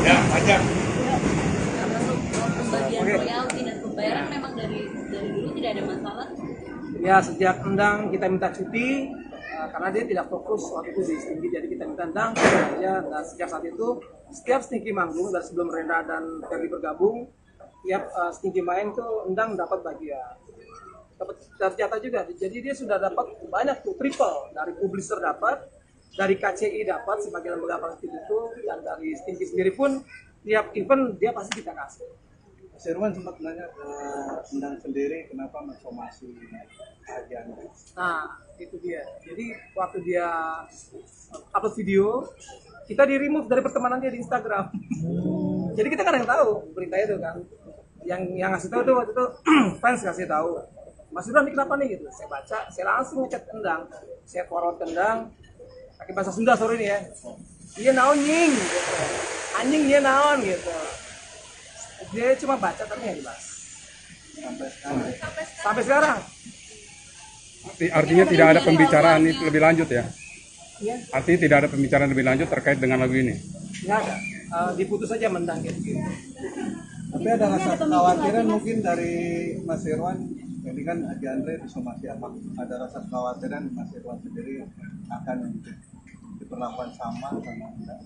Ya, panjang. Pembagian royalti dan pembayaran memang dari dulu tidak ada masalah. Ya, sejak Endang kita minta cuti karena dia tidak fokus waktu itu di Stinky, jadi kita minta Endang ya. Dan sejak saat itu setiap Stinky manggung dari sebelum Rendra dan Ferdi bergabung, tiap Stinky main tuh Endang dapat bagian. Dapat jatah juga, jadi dia sudah dapat banyak tuh, triple dari publisher dapat, dari KCI dapat sebagai lembaga kolektif itu, dan dari Stinky sendiri pun tiap event dia pasti kita kasih. Mas Irwan sempat nanya ke Endang sendiri kenapa mensomasi bagian. Nah, itu dia. Jadi waktu dia upload video, kita di remove dari pertemanan dia di Instagram. Jadi kita kan yang tahu berita itu kan. Yang ngasih tahu tuh waktu itu fans kasih tahu. Mas Ibran ini kenapa nih gitu. Saya baca, saya langsung ngechat Endang, saya forward ke Endang pakai bahasa Sunda sore ini ya. Iya naon nying, gitu. Anjing dia naon gitu. Dia cuma baca tapi nggak dibahas. Sampai sekarang. Artinya tidak ada pembicaraan ini lebih lanjut ya? Iya. Artinya tidak ada pembicaraan lebih lanjut terkait dengan lagu ini? Nggak ada. Diputus aja Mendang gitu. Tapi ada rasa kekhawatiran mungkin dari Mas Irwan, ini kan Haji Andre disomasi apa? Ada rasa kekhawatiran Mas Irwan sendiri akan diperlakukan sama enggak?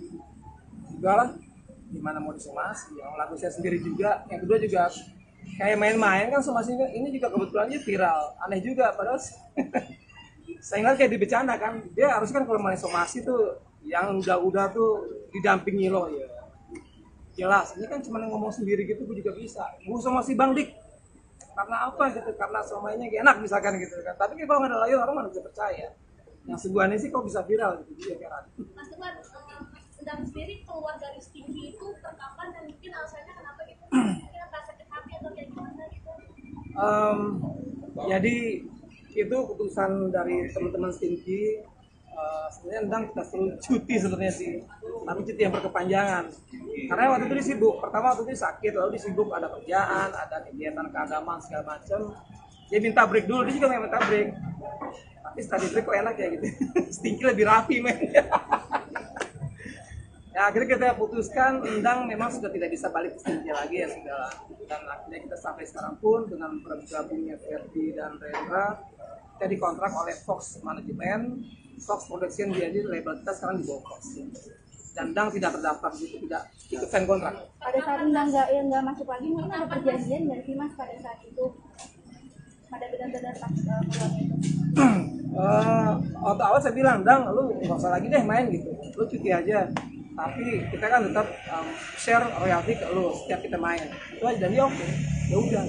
Enggak lah, gimana mau disomasi? Yang lagu saya sendiri juga, yang kedua juga kayak main-main kan somasi ini juga kebetulannya viral, aneh juga padahal saya ingat kayak dibecanda kan, dia harus kan kalau main somasi tuh yang udah tuh didampingi loh ya. Jelas, ini kan cuma ngomong sendiri gitu, gue juga bisa. Gue somasi Bang Dik, karena apa gitu? Karena somainya enak misalkan gitu kan. Tapi kalau nggak ada layar orang mana bisa percaya. Yang sebuahnya sih kok bisa viral gitu dia kan. Mas Teguh, sedang sendiri keluar dari Stinky itu perkapan dan mungkin alasannya kenapa gitu? Mungkin apa sakit hati atau kayak gimana gitu? Jadi itu keputusan dari teman-teman Stinky. Sebenarnya Endang kita suruh cuti sebenarnya sih, tapi cuti yang berkepanjangan. Karena waktu itu dia sibuk. Pertama waktu itu dia sakit, lalu dia sibuk ada kerjaan, ada kegiatan keagamaan segala macam. Dia minta break dulu, dia juga nggak minta break. Tapi setelah di break kok enak ya gitu. Stinky lebih rapi men. Ya akhirnya kita putuskan Endang memang sudah tidak bisa balik ke Stinky lagi ya sudah. Dan akhirnya kita sampai sekarang pun dengan bergabungnya Ferdi dan Rendra, kita dikontrak oleh Fox Management, Fox Production, jadi label kita sekarang di bawah Fox. Dan Endang tidak terdaftar gitu, tidak ikut sign kontrak. Pada saat Endang nggak masuk lagi, mungkin ada perjanjian nggak sih Mas pada saat itu? Pada benar-benar pas keluar itu. Waktu awal saya bilang, Endang, lu nggak usah lagi deh main gitu, lu cuti aja. Tapi kita kan tetap share royalti ke lu setiap kita main. Itu aja, dan dia oke. Ya udah.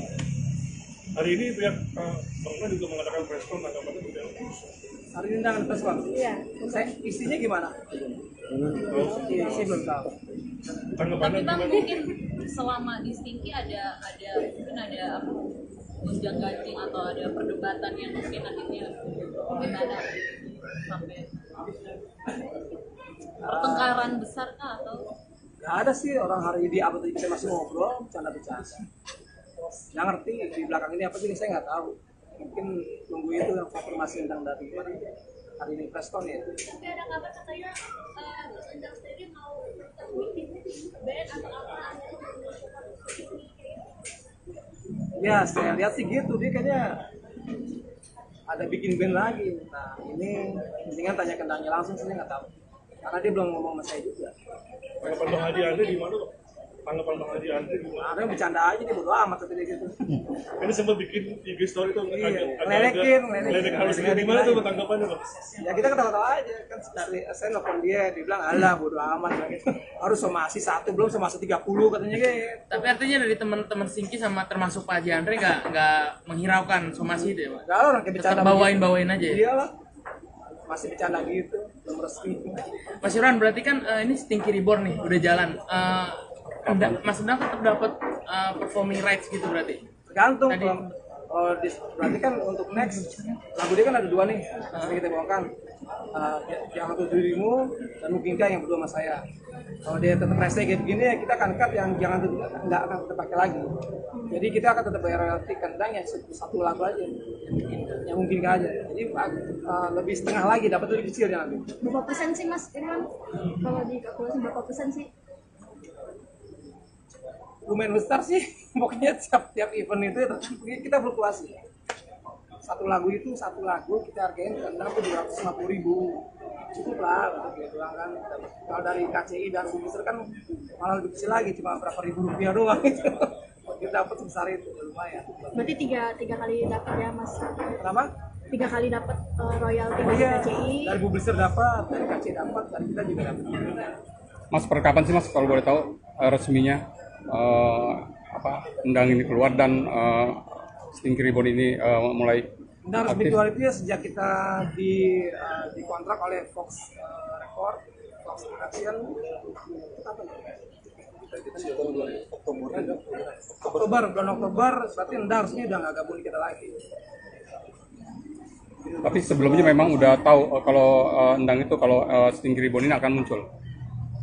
Hari ini pihak Bang juga mengadakan press con tanggapannya seperti apa? Hari ini Endang ada press con. Iya. Isinya gimana? Iya, saya belum tahu. Tanggapannya Tapi Bang gimana? mungkin selama di Stinky ada mungkin ada apa gonjang ganjing atau ada perdebatan yang mungkin akhirnya gimana sampai pertengkaran besar kah atau? Gak ada sih orang hari di apa tadi kita masih ngobrol, bercanda-bercanda. Nggak ngerti di belakang ini apa sih saya nggak tahu. Mungkin tunggu itu yang konfirmasi tentang dari mana hari ini press con ya. Tapi ada kabar katanya Mas Endang sendiri mau bikin band atau apa? Ya saya lihat sih gitu, dia kayaknya ada bikin band lagi. Nah ini mendingan tanya ke Endangnya langsung, saya nggak tahu. Karena dia belum ngomong sama saya juga. Tanggapan Bang Haji Andre di mana kok? Tanggapan Bang Haji Andre di mana? Ada yang bercanda aja, dia bodo amat tadi gitu. Ini sempat bikin IG story tuh Ngeledekin. harus gimana tuh tanggapannya Bang? Ya kita ketawa-tawa aja kan dari saya nelfon dia bilang alah bodo amat gitu. Harus somasi 1 belum somasi 30 katanya gitu. Tapi artinya dari teman-teman Stinky sama termasuk Pak Haji Andre nggak menghiraukan somasi itu ya Pak? Enggak orang kayak bercanda. Tetap bawain aja ya? Iyalah. Masih bercanda gitu, belum resmi. Mas Irwan berarti kan ini Stinky Reborn nih udah jalan. Mas Endang tetap dapat performing rights gitu berarti? Tergantung Tadi- berarti kan untuk next lagu dia kan ada 2 nih yang kita bawakan. Yang satu dirimu dan mungkinkah yang berdua sama saya. Kalau dia tetap rese kayak begini ya kita akan cut yang jangan nggak akan kita pakai lagi. Jadi kita akan tetap bayar royalti ke Endang yang satu lagu aja yang mungkinkah aja. Jadi lebih setengah lagi dapat lebih kecil ya nanti. Berapa persen sih Mas Irwan? Kalau dikalkulasi berapa persen sih? Lumayan besar sih, pokoknya tiap event itu ya, kita fluktuasi. Satu lagu kita hargain ke Endang tuh 250.000, cukup lah untuk gitu kan. Kalau dari KCI dan Bumiser kan malah lebih kecil lagi, cuma berapa ribu rupiah doang gitu. Kita dapat sebesar itu lumayan. Berarti tiga kali dapat ya Mas? Kenapa? 3 kali dapat royalti Oh dari iya, KCI. dari Bumiser dapat, dari KCI dapat, dari kita juga dapat. Mas per kapan sih Mas kalau boleh tahu resminya Endang ini keluar dan Stinky Reborn ini mulai Endang resmi keluar itu ya sejak kita dikontrak oleh Fox Record, Fox Production, apa ya? Oktober, bulan Oktober, berarti Endang resmi udah nggak gabung di kita lagi. Tapi sebelumnya memang udah tahu kalau Endang itu kalau Stinky Ribbon ini akan muncul.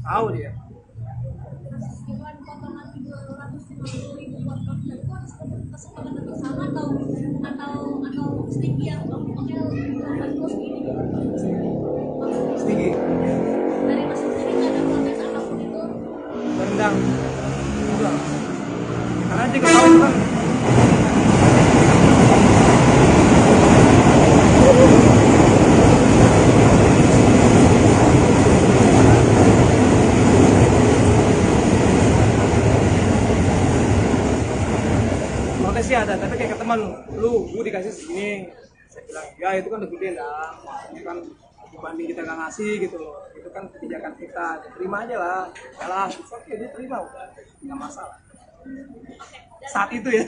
Tahu dia. Iwan potongan 250.000 buat konten itu ada kesepakatan bersama atau Stinky yang oke harus segini Stinky dari masing sendiri nggak ada protes apapun itu rendang udah karena dia ketahui kan protesnya ada, tapi kayak ke teman lu, gue dikasih segini, saya bilang ya itu kan udah gede lah, itu kan dibanding kita nggak ngasih gitu loh, itu kan kebijakan kita, terima aja lah, kalah, oke dia terima udah, nggak masalah. Saat itu ya.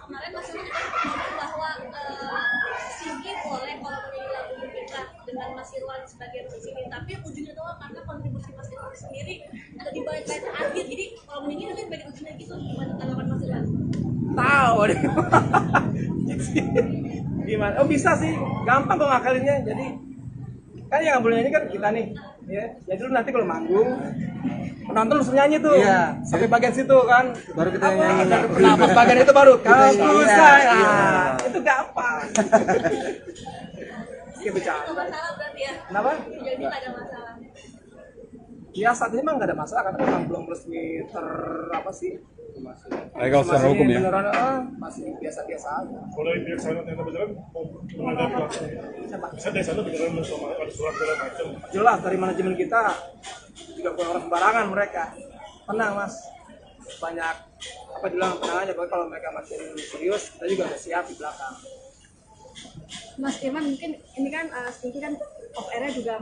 kemarin Mas Irwan ngomong bahwa Stinky boleh kalau menyanyi lagu kita dengan Mas Irwan sebagai musisi, tapi ujungnya doang karena kontribusi Mas Irwan sendiri ada di bagian akhir, jadi kalau menyanyi nanti bagian ujungnya gitu, gimana tanggapan Mas Irwan? Tahu deh. Gimana? Oh bisa sih, gampang kok ngakalinnya. Jadi kan yang boleh nyanyi kan kita nih, ya. Jadi lu nanti kalau manggung penonton langsung nyanyi tuh, Iya. sampai bagian situ kan. Baru kita nyanyi. Nah, pas bagian itu baru kalau selesai. Iya. Nah, itu gampang. Kayak bercanda. Nggak masalah berarti ya? Kenapa? Jadi nggak ada masalah. Ya saat ini emang nggak ada masalah karena memang belum resmi apa sih? Legal secara hukum ya. Beneran, masih biasa-biasa aja. Kalau dari pihak sana ternyata beneran mau menanggapi langsung. Bisa dari sana beneran sama ada surat segala macam. Jelas dari manajemen kita juga bukan orang sembarangan mereka. Tenang mas, banyak apa bilang tenang aja. Pokoknya kalau mereka masih serius, kita juga udah siap di belakang. Mas Irwan mungkin ini kan Stinky kan off air juga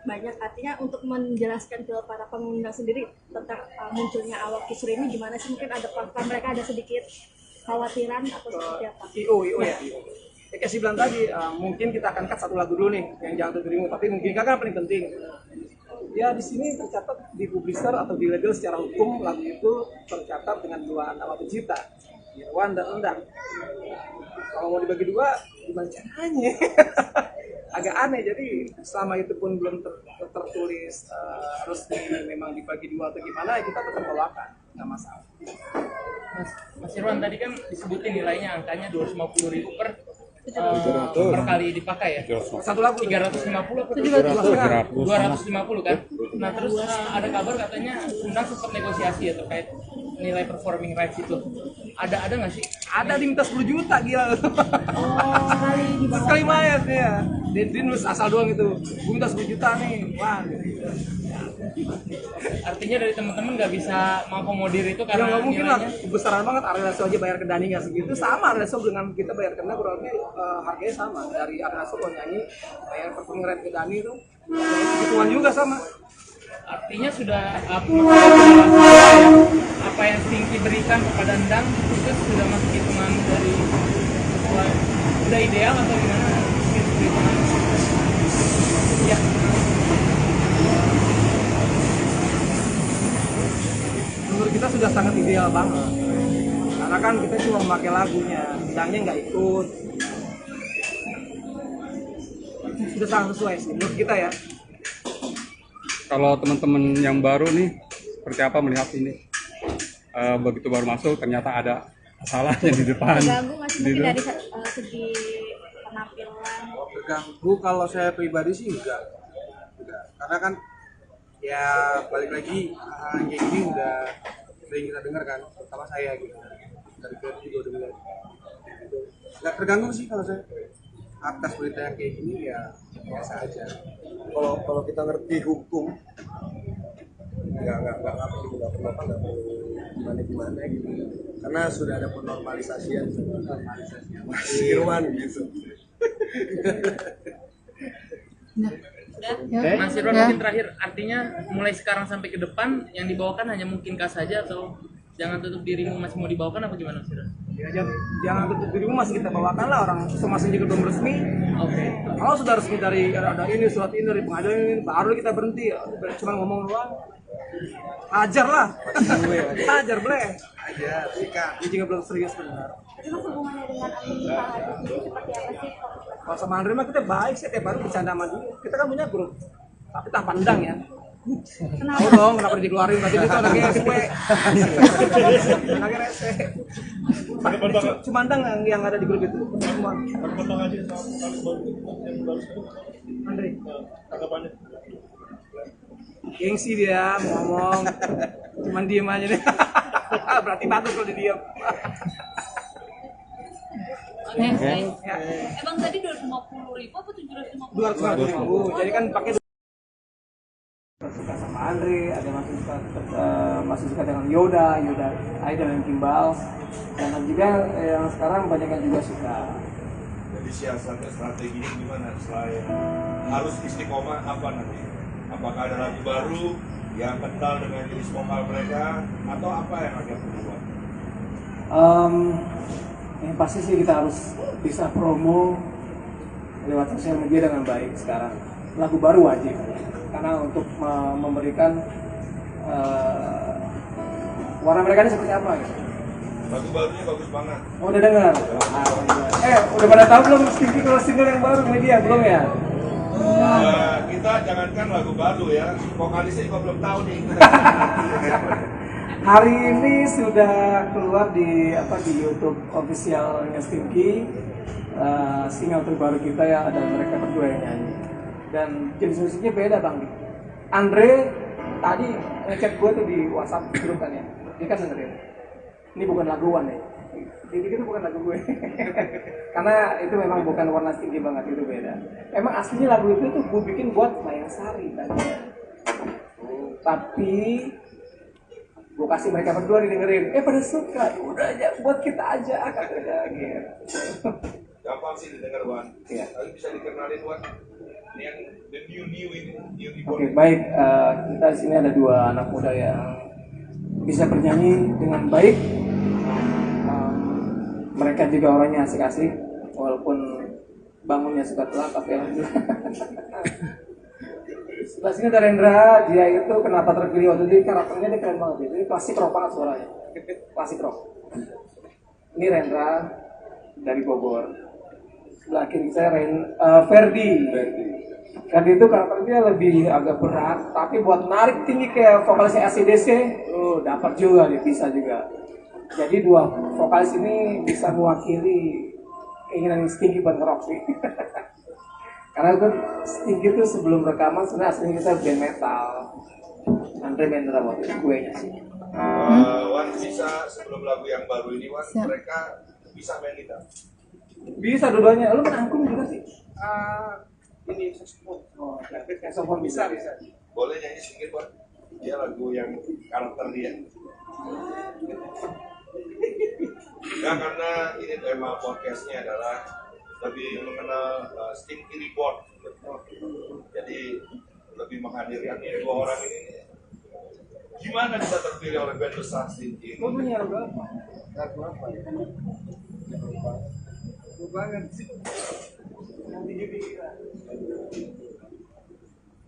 banyak, artinya untuk menjelaskan ke para pengundang sendiri tentang munculnya awak kisru ini gimana sih, mungkin ada mereka ada sedikit khawatiran atau seperti apa? IO ya. Ya kayak sih bilang tadi, mungkin kita akan cut satu lagu dulu nih yang jangan dirimu, tapi mungkin kan paling penting. Ya di sini tercatat di publisher atau di legal secara hukum lagu itu tercatat dengan dua nama pencipta, Irwan dan Endang. Kalau mau dibagi dua, gimana caranya? Agak aneh, jadi selama itu pun belum tertulis resmi memang dibagi dua atau gimana, ya kita tetap bawakan, nggak masalah. Mas Irwan tadi kan disebutin nilainya angkanya 250.000 per kali dipakai ya. Satu lagu 350 atau 250 kan. Nah terus ada kabar katanya Undang sempat negosiasi ya terkait nilai performing rights itu. Ada nggak sih? Ada diminta 10 juta gila. Sekali main ya. Dia nulis asal doang itu. Gue minta 10 juta nih. Wah. Artinya dari teman-teman nggak bisa mengakomodir itu Ya karena nggak mungkin lah. nilainya. Besaran banget Arelaso aja bayar ke Dani nggak segitu. Sama Arelaso dengan kita bayar ke Dani kurang lebih harganya sama. Dari Arelaso kalau nyanyi bayar performing right ke Dani itu segituan juga sama. Artinya sudah apa yang Stinky berikan kepada Endang itu sudah masuk hitungan dari sesuai, sudah ideal atau gimana? Ya. Menurut kita sudah sangat ideal banget. Karena kan kita cuma memakai lagunya, Endangnya nggak ikut. Sudah sangat sesuai sih menurut kita ya. Kalau teman-teman yang baru nih, seperti apa melihat ini? Begitu baru masuk, ternyata ada salahnya di depan. Terganggu masih mungkin dari segi penampilan? Terganggu kalau saya pribadi sih enggak. Karena kan ya balik lagi kayak gini udah sering kita dengar kan, terutama saya gitu. Dari kerja juga udah dengar. Gitu. Nggak terganggu sih kalau saya. Atas berita yang kayak gini ya biasa aja. Kalau kita ngerti hukum nggak perlu gimana gitu, karena sudah ada penormalisasian Mas Irwan gitu. Mas Irwan mungkin terakhir, artinya mulai sekarang sampai ke depan yang dibawakan hanya mungkinkah saja atau jangan tutup dirimu masih mau dibawakan apa gimana Mas Irwan? Ya, jangan tutup dirimu masih kita bawakan lah, orang somasi juga belum resmi. Oke. Kalau sudah resmi dari ada ini surat ini dari pengadilan ini baru kita berhenti. Cuma ngomong doang. Ajar lah. Ajar boleh. Aja, sikat. Ini juga belum serius benar. Terus hubungannya dengan Amin Pak Haji sendiri seperti apa sih? Kalau sama Andre mah kita baik sih, tiap hari bercanda sama dia. Kita kan punya grup, tapi tak pandang ya. Tahu dong kenapa dikeluarin, tadi itu anaknya SW. Anaknya rese. Cuma pandang yang ada di grup itu. Semua. Bang Haji sama kali baru yang baru sekali. Andre. Tanggapannya. Gengsi dia mau ngomong, cuman diem aja deh. Berarti bagus kalau dia diem. Oke. Emang tadi 250.000 apa 750? 250.000. Jadi kan pakai suka sama Andre, ada masih suka dengan Yoda, Idol dan Kimbal, dan juga yang sekarang banyak yang juga suka. Jadi siasatnya strateginya gimana selain harus istiqomah apa nanti? Apakah ada lagu baru yang kental dengan jenis vokal mereka atau apa yang akan berubah? Yang pasti sih kita harus bisa promo lewat sosial media dengan baik sekarang. Lagu baru wajib, karena untuk memberikan warna mereka ini seperti apa gitu. Lagu barunya bagus banget. Oh, udah dengar? Udah pada tahu belum Stinky kalau single yang baru media belum ya? Kita jangankan lagu baru ya, vokalisnya juga belum tahu nih. Hari ini sudah keluar di YouTube officialnya Stinky, single terbaru kita ya, ada mereka berdua yang nyanyi. Dan jenis musiknya beda bang. Andre tadi ngechat gue tuh di WhatsApp grup kan ya, dia kan dengerin. Ini bukan laguan ya, jadi itu bukan lagu gue. Karena itu memang bukan warna Stinky banget, itu beda. Emang aslinya lagu itu tuh gue bikin buat Mayang Sari tadi. Tapi gue kasih mereka berdua didengerin, pada suka, udah aja buat kita aja katanya gitu. Gampang sih didengar Wan, Iya. tapi bisa dikenalin Wan. Ini yang the new ini, new Oke, baik. Kita di sini ada dua anak muda yang bisa bernyanyi dengan baik. Mereka juga orangnya asik-asik, walaupun bangunnya suka telat, tapi alhamdulillah. Sebelah sini ada Rendra, dia itu kenapa terpilih waktu itu karakternya dia keren banget. Jadi klasik rock banget suaranya, klasik rock. Ini Rendra dari Bogor. Sebelah kiri saya Ferdi. Ferdi itu karakternya lebih agak berat, tapi buat narik tinggi kayak vokalisnya AC/DC, dapat juga, dia bisa juga. Jadi dua vokalis ini bisa mewakili keinginan Stinky buat nge-rock sih. Karena kan Stinky itu sebelum rekaman sebenarnya aslinya kita band metal. Andre main drum waktu itu gue nya sih. Wan bisa sebelum lagu yang baru ini Wan, mereka bisa main gitar? Bisa dua-duanya. Lu main angklung juga sih? Ini saxophone. Oh, saxophone bisa. Boleh nyanyi sedikit Wan? Dia lagu yang karakter dia. Nah, karena ini tema podcastnya adalah lebih mengenal Stinky Reborn. Jadi lebih menghadirkan dua orang ini. Gimana bisa terpilih oleh band besar Stinky? Lu punya lagu apa? Lagu apa ya? Lagu banget sih. Nanti jadi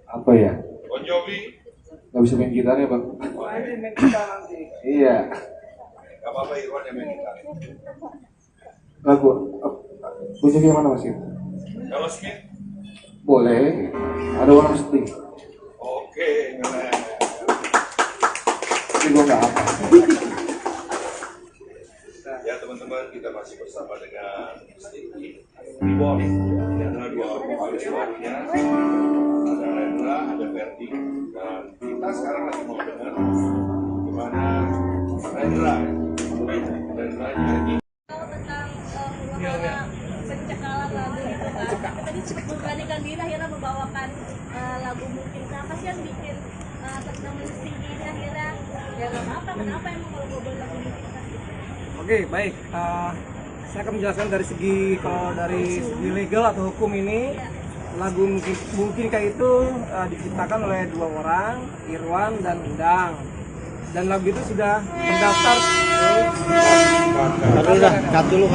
Apa ya? Bon Jovi? Gak bisa main gitar ya bang? wah ini main gitar nanti. Iya. Gak apa-apa Irwan yang main gitar. Lagu musiknya yang mana Mas? Kalau Smith? Boleh. Ada warna sedih. Oke, keren. Tapi gue nggak apa. Ya teman-teman, kita masih bersama dengan Stinky Reborn. Ini adalah dua vokalis barunya. Ada Rendra, ada Ferdi. Dan kita sekarang lagi mau dengar gimana Rendra nyanyi. Tentang pencekalan lagu itu kan. Tadi memberanikan diri akhirnya membawakan lagu mungkin. Apa sih yang bikin teman-teman Stinky ini akhirnya ya nggak apa-apa, kenapa emang kalau bawa lagu mungkin kan? Oke, baik. Saya akan menjelaskan dari segi legal atau hukum ini. Lagu mungkin kayak itu diciptakan oleh dua orang, Irwan dan Undang. Dan lagu itu sudah mendaftar. Cut dulu.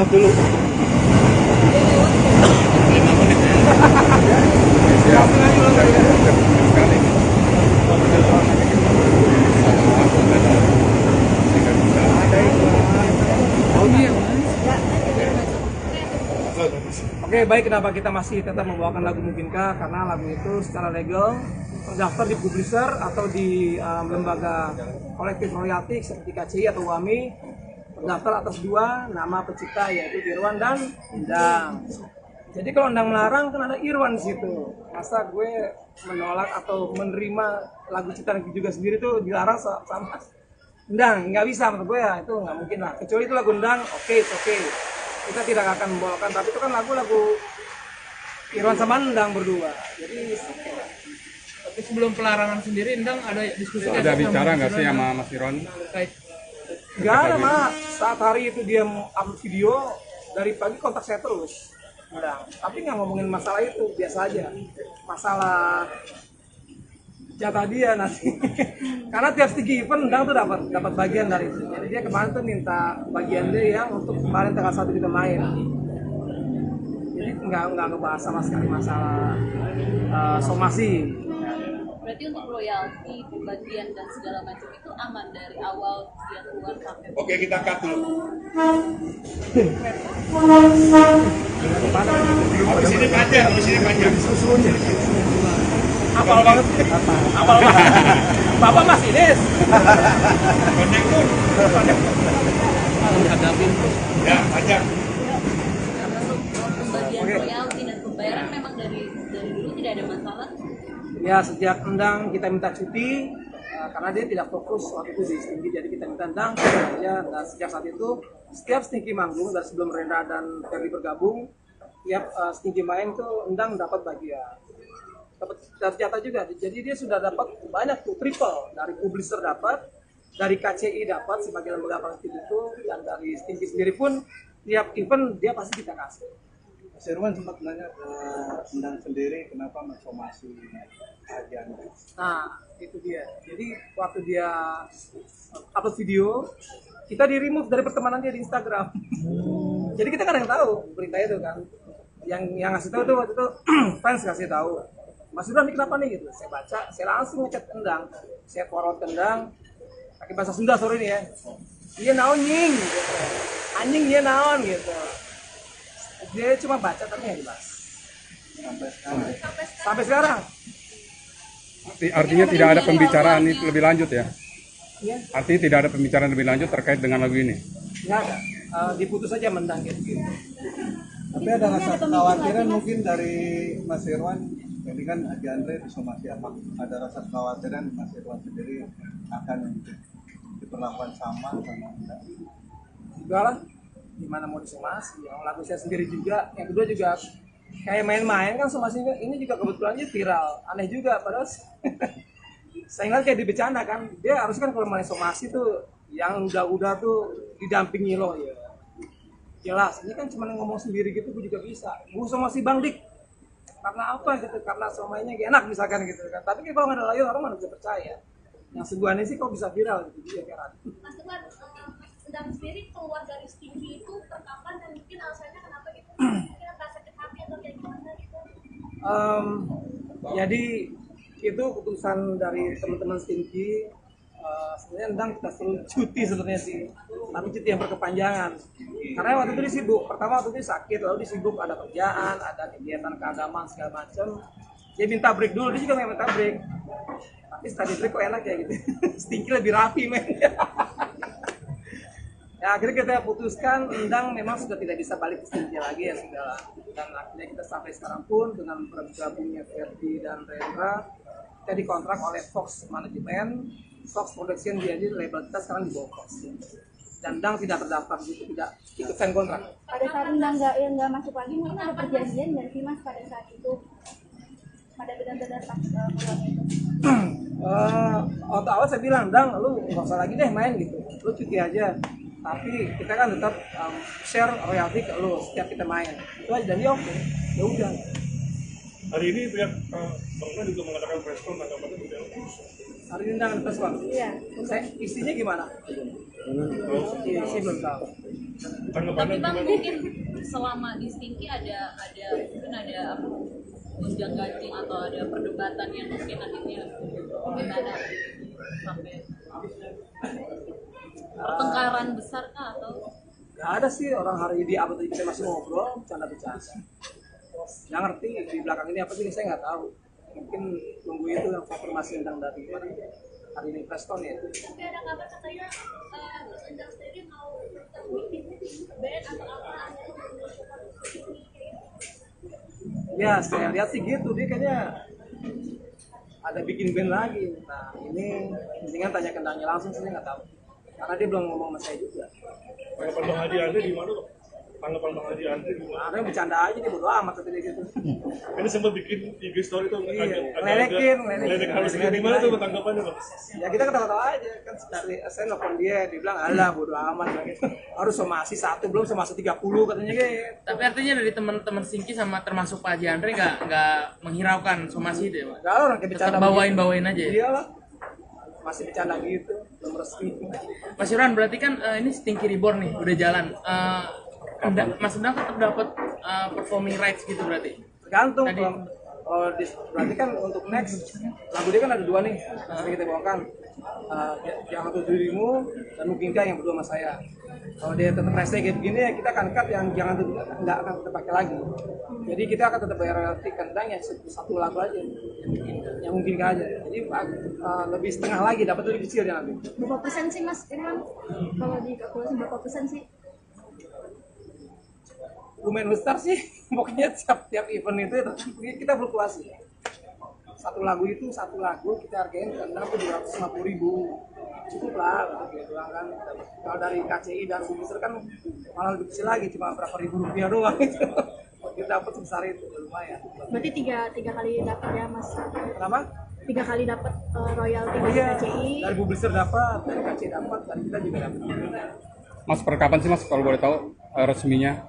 Oke, baik, kenapa kita masih tetap membawakan lagu Mungkinkah? Karena lagu itu secara legal terdaftar di publisher atau di lembaga kolektif royalti seperti KCI atau WAMI, terdaftar atas dua nama pencipta yaitu Irwan dan Endang. Jadi kalau Endang melarang kan ada Irwan di situ. Masa gue menolak atau menerima lagu ciptaan juga sendiri tuh dilarang sama Endang? Nggak bisa menurut gue ya, itu nggak mungkin lah. Kecuali itu lagu Endang, oke. Kita tidak akan membawakan, tapi itu kan lagu-lagu Irwan sama Endang berdua. Jadi Tapi sebelum pelarangan sendiri, Endang ada diskusi Ada bicara nggak sih sama Mas Irwan? terkait nggak ada mah. Saat hari itu dia upload video, dari pagi kontak saya terus. Endang. Tapi nggak ngomongin masalah itu, biasa aja. Masalah jatah dia nanti. Karena tiap Stinky event Endang tuh dapat bagian dari itu. Jadi dia kemarin tuh minta bagian dia yang untuk kemarin tanggal 1 kita main. Jadi nggak ngebahas sama sekali masalah somasi. Berarti untuk royalti, bagian dan segala macam itu aman dari awal dia keluar sampai. Oke, kita cut dulu. Di sini panjang. Apal banget. Bapak Mas Ines. Konektor. hadapin? Ya, panjang. Pembagian royalti dan pembayaran memang dari dulu tidak ada masalah. Ya, sejak Endang kita minta cuti karena dia tidak fokus waktu itu di Stinky, jadi kita minta Endang aja. Dan sejak saat itu setiap Stinky manggung dari sebelum Rendra dan Ferry bergabung, tiap Stinky main tuh Endang dapat bagian, dapat jatah juga. Jadi dia sudah dapat banyak tuh, triple dari publisher dapat, dari KCI dapat sebagai lembaga kolektif itu, dan dari Stinky sendiri pun tiap event dia pasti kita kasih. Mas Irwan sempat nanya ke Endang sendiri kenapa mensomasi ajan. Nah, itu dia. Jadi waktu dia upload video, kita di remove dari pertemanan dia di Instagram. Jadi kita kan yang tahu berita itu kan. Yang ngasih tahu tuh waktu itu fans kasih tahu. Mas Irwan ini kenapa nih gitu? Saya baca, saya langsung ngechat Endang. Saya forward ke Endang. Pakai bahasa Sunda sore ini ya. Dia naon nying gitu. Anjing dia naon gitu. Dia cuma baca tapi nggak dibahas. Sampai sekarang. Artinya tidak ada pembicaraan itu lebih lanjut ya? Iya. Artinya tidak ada pembicaraan lebih lanjut terkait dengan lagu ini? Nggak ada. Diputus aja Mendang gitu. Tapi ada rasa kekhawatiran mungkin dari Mas Irwan, ini kan Haji Andre disomasi apa? Ada rasa kekhawatiran Mas Irwan sendiri akan diperlakukan sama Anda? Enggak lah, gimana mau disomasi? Yang lagu saya sendiri juga, yang kedua juga kayak main-main kan somasi ini juga kebetulan aja viral, aneh juga padahal saya ngeliat kayak dibecanda kan, dia harus kan kalau main somasi tuh yang udah tuh didampingi loh ya. Jelas, ini kan cuma ngomong sendiri gitu, gue juga bisa. Gue somasi Bang Dik, karena apa gitu? Karena somainya enak misalkan gitu kan. Tapi kalau nggak ada layar orang mana bisa percaya. Yang sebuahnya sih kok bisa viral gitu dia kan. Mas Teguh, Endang sendiri keluar dari Stinky itu terkapan dan mungkin alasannya kenapa gitu? Mungkin ada sakit hati atau kayak gimana gitu? Jadi itu keputusan dari teman-teman Stinky. Sebenarnya Endang kita suruh cuti sebenarnya sih, tapi cuti yang berkepanjangan. Karena waktu itu dia sibuk. Pertama waktu itu sakit, lalu dia sibuk ada kerjaan, ada kegiatan keagamaan segala macam. Dia minta break dulu, dia juga nggak minta break. Tapi setelah di break kok enak ya gitu. Stinky lebih rapi men. Ya akhirnya kita putuskan Endang memang sudah tidak bisa balik ke Stinky lagi ya sudah. Dan akhirnya kita sampai sekarang pun dengan bergabungnya Ferdi dan Rendra, kita dikontrak oleh Fox Management, Fox Production, jadi label kita sekarang di bawah Fox. Dan Endang tidak terdaftar gitu, tidak ikut sign kontrak. Pada saat Endang nggak masuk lagi, mungkin ada perjanjian nggak sih Mas pada saat itu? Pada benar-benar pas keluar itu? Waktu awal saya bilang, Endang lu nggak usah lagi deh main gitu, lu cuti aja. Tapi kita kan tetap share royalti ke lu setiap kita main. Itu aja, dan dia oke. Ya udah. Hari ini pihak Bang juga mengadakan press con tanggapan itu juga. Hari ini Endang ada press con. Iya. Isinya gimana? Iya, saya belum tahu. Tanggapannya Tapi Bang gimana? mungkin selama di Stinky ada apa, gonjang ganjing atau ada perdebatan yang mungkin akhirnya gimana sampai pertengkaran besar kah atau? Gak ada sih, orang hari ini di upload kita masih ngobrol, bercanda-bercanda. nggak ngerti di belakang ini apa sih, saya nggak tahu. Mungkin tunggu itu yang konfirmasi tentang dari mana hari ini Preston ya. Tapi ada kabar katanya Endang sendiri mau bikin band atau apa Ya saya lihat sih gitu, dia kayaknya ada bikin band lagi. Nah ini mendingan tanya langsung, saya nggak tahu karena dia belum ngomong sama saya juga. Tanggapan Bang Hadi Andre di mana kok? Tanggapan Bang Hadi Andre di mana? Nah, bercanda aja, dia bodo amat tadi gitu. Ini sempat bikin IG story tuh Ledekin harus gimana tuh tanggapannya Bang? Ya kita ketawa-tawa aja kan, saya nelfon dia bilang alah bodo amat gitu. Harus somasi 1 belum somasi 30 katanya gitu. Tapi artinya dari teman-teman Stinky sama termasuk Pak Haji Andre nggak menghiraukan somasi itu ya Pak? Enggak, orang kayak bercanda. Bawain aja ya? Iyalah. Masih bercanda gitu, belum resmi. Mas Irwan, berarti kan ini Stinky Reborn nih, udah jalan. Mas Endang tetap dapat performing rights gitu berarti? Tergantung. Berarti kan untuk next lagu dia kan ada 2 nih, sering kita bawakan. Yang satu dirimu dan mungkinkah yang berdua sama saya. Kalau dia tetap rese kayak begini ya kita akan cut yang jangan nggak akan kita pakai lagi. Jadi kita akan tetap bayar royalti kandang yang satu lagu aja yang mungkin aja. Jadi lebih setengah lagi, dapat lebih kecil ya nanti. Berapa persen sih Mas Irwan? Kalau dikalkulasi berapa persen sih? Lumayan besar sih, pokoknya tiap event itu kita fluktuasi. Satu lagu kita hargain kandang tuh 250.000. Cukup lah gitu kan. Kalau dari KCI dan Bumiser kan malah lebih kecil lagi, cuma berapa ribu rupiah doang gitu. Kita dapat sebesar itu lumayan. Berarti tiga kali dapat ya Mas? Kenapa? 3 kali dapat royalti dari Iya, KCI. dari Bumiser dapat, dari KCI dapat, dari kita juga dapat. Mas, per kapan sih Mas kalau boleh tahu resminya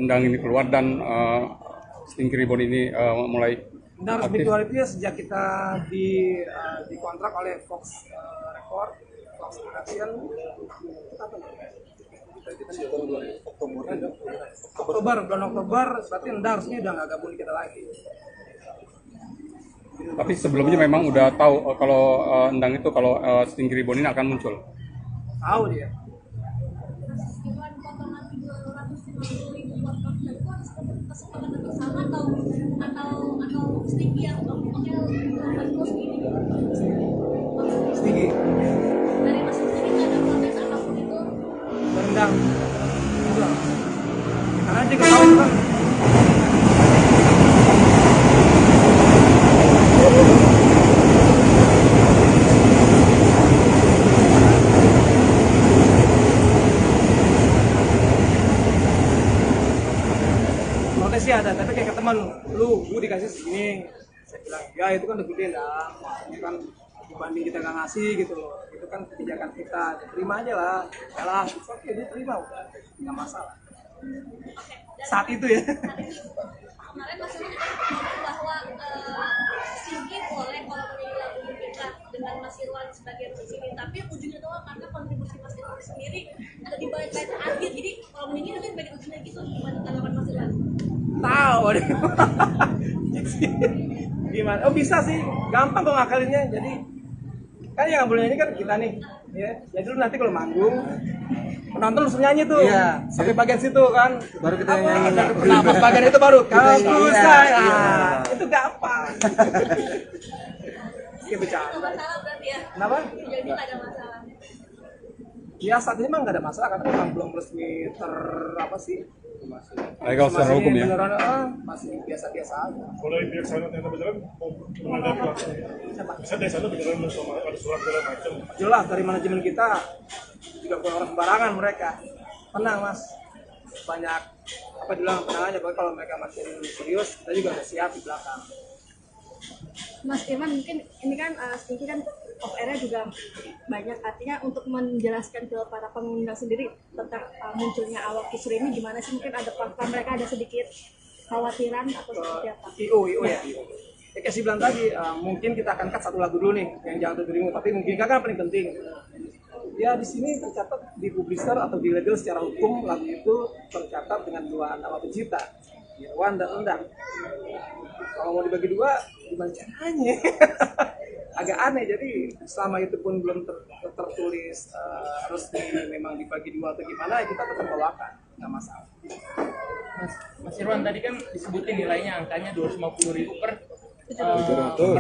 Endang ini keluar dan Stinky Reborn ini mulai Dan resmi keluar itu ya sejak kita dikontrak oleh Fox Record, Fox Production. Bulan Oktober, berarti Endang resmi udah nggak gabung di kita lagi. Tapi sebelumnya memang udah tahu kalau Endang itu kalau Stinky Reborn ini akan muncul. Tahu dia. Iwan potongan 250.000 buat konser itu ada kesepakatan bersama atau Stinky yang oke harus segini Stinky dari masing Stinky nggak ada protes apapun itu Endang enggak, karena dia ketahui itu kan sih ada, tapi kayak ke teman lu, gue dikasih segini, saya bilang ya itu kan udah gede lah, itu kan dibanding kita nggak ngasih gitu loh, itu kan kebijakan kita, terima aja lah, ya lah, oke dia terima udah, nggak masalah. Saat itu ya. kemarin Mas Irwan ngomong bahwa Stinky boleh kalau menyanyi lagu kita dengan Mas Irwan sebagai musisi, tapi ujungnya doang karena kontribusi Mas Irwan sendiri ada di balik layar akhir, jadi kalau menyanyi nanti bagian ujungnya gitu, gimana tanggapan Mas Irwan? Tahu deh. Gimana? Oh bisa sih, gampang kok ngakalinnya. Jadi kan yang boleh nyanyi kan kita nih, ya. Jadi lu nanti kalau manggung penonton langsung nyanyi tuh, iya, sampai bagian situ kan. Baru kita nyanyi. Nah, pas bagian itu baru kamu iya, saya. iya. Itu gampang. Kayak bercanda. Nggak masalah berarti ya? Kenapa? Jadi nggak ada masalah. Ya saat ini memang nggak ada masalah karena memang belum resmi apa sih? Legal secara hukum ya. Beneran, masih biasa-biasa aja. Kalau dari pihak sana ternyata beneran mau menanggapi langsung. Bisa dari sana beneran sama ada surat segala macam. Jelas dari manajemen kita juga bukan orang sembarangan mereka. Tenang mas, banyak apa bilang tenang aja. Kalau mereka makin serius, kita juga udah siap di belakang. Mas Irwan, mungkin ini kan Stinky kan off air juga banyak, artinya untuk menjelaskan ke para pengundang sendiri tentang munculnya awak kisru ini gimana sih, mungkin ada apakah mereka ada sedikit khawatiran atau seperti apa? IO ya. Ya kayak si bilang tadi, mungkin kita akan cut satu lagu dulu nih yang jangan dirimu, tapi mungkin kan paling penting. Ya di sini tercatat di publisher atau di label secara hukum lagu itu tercatat dengan 2 nama pencipta, Irwan dan Endang. Kalau mau dibagi 2, gimana caranya? Agak aneh, jadi selama itu pun belum tertulis resmi memang dibagi 2 atau gimana, ya kita tetap bawakan, nggak masalah. Mas Irwan tadi kan disebutin nilainya angkanya 250.000 per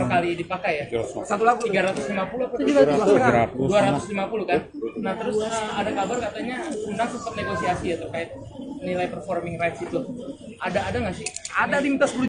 kali dipakai ya. Satu lagu 350 apa 250 kan. Nah terus ada kabar katanya Undang sempat negosiasi ya terkait nilai performing rights itu. Ada nggak sih? ada di minta 10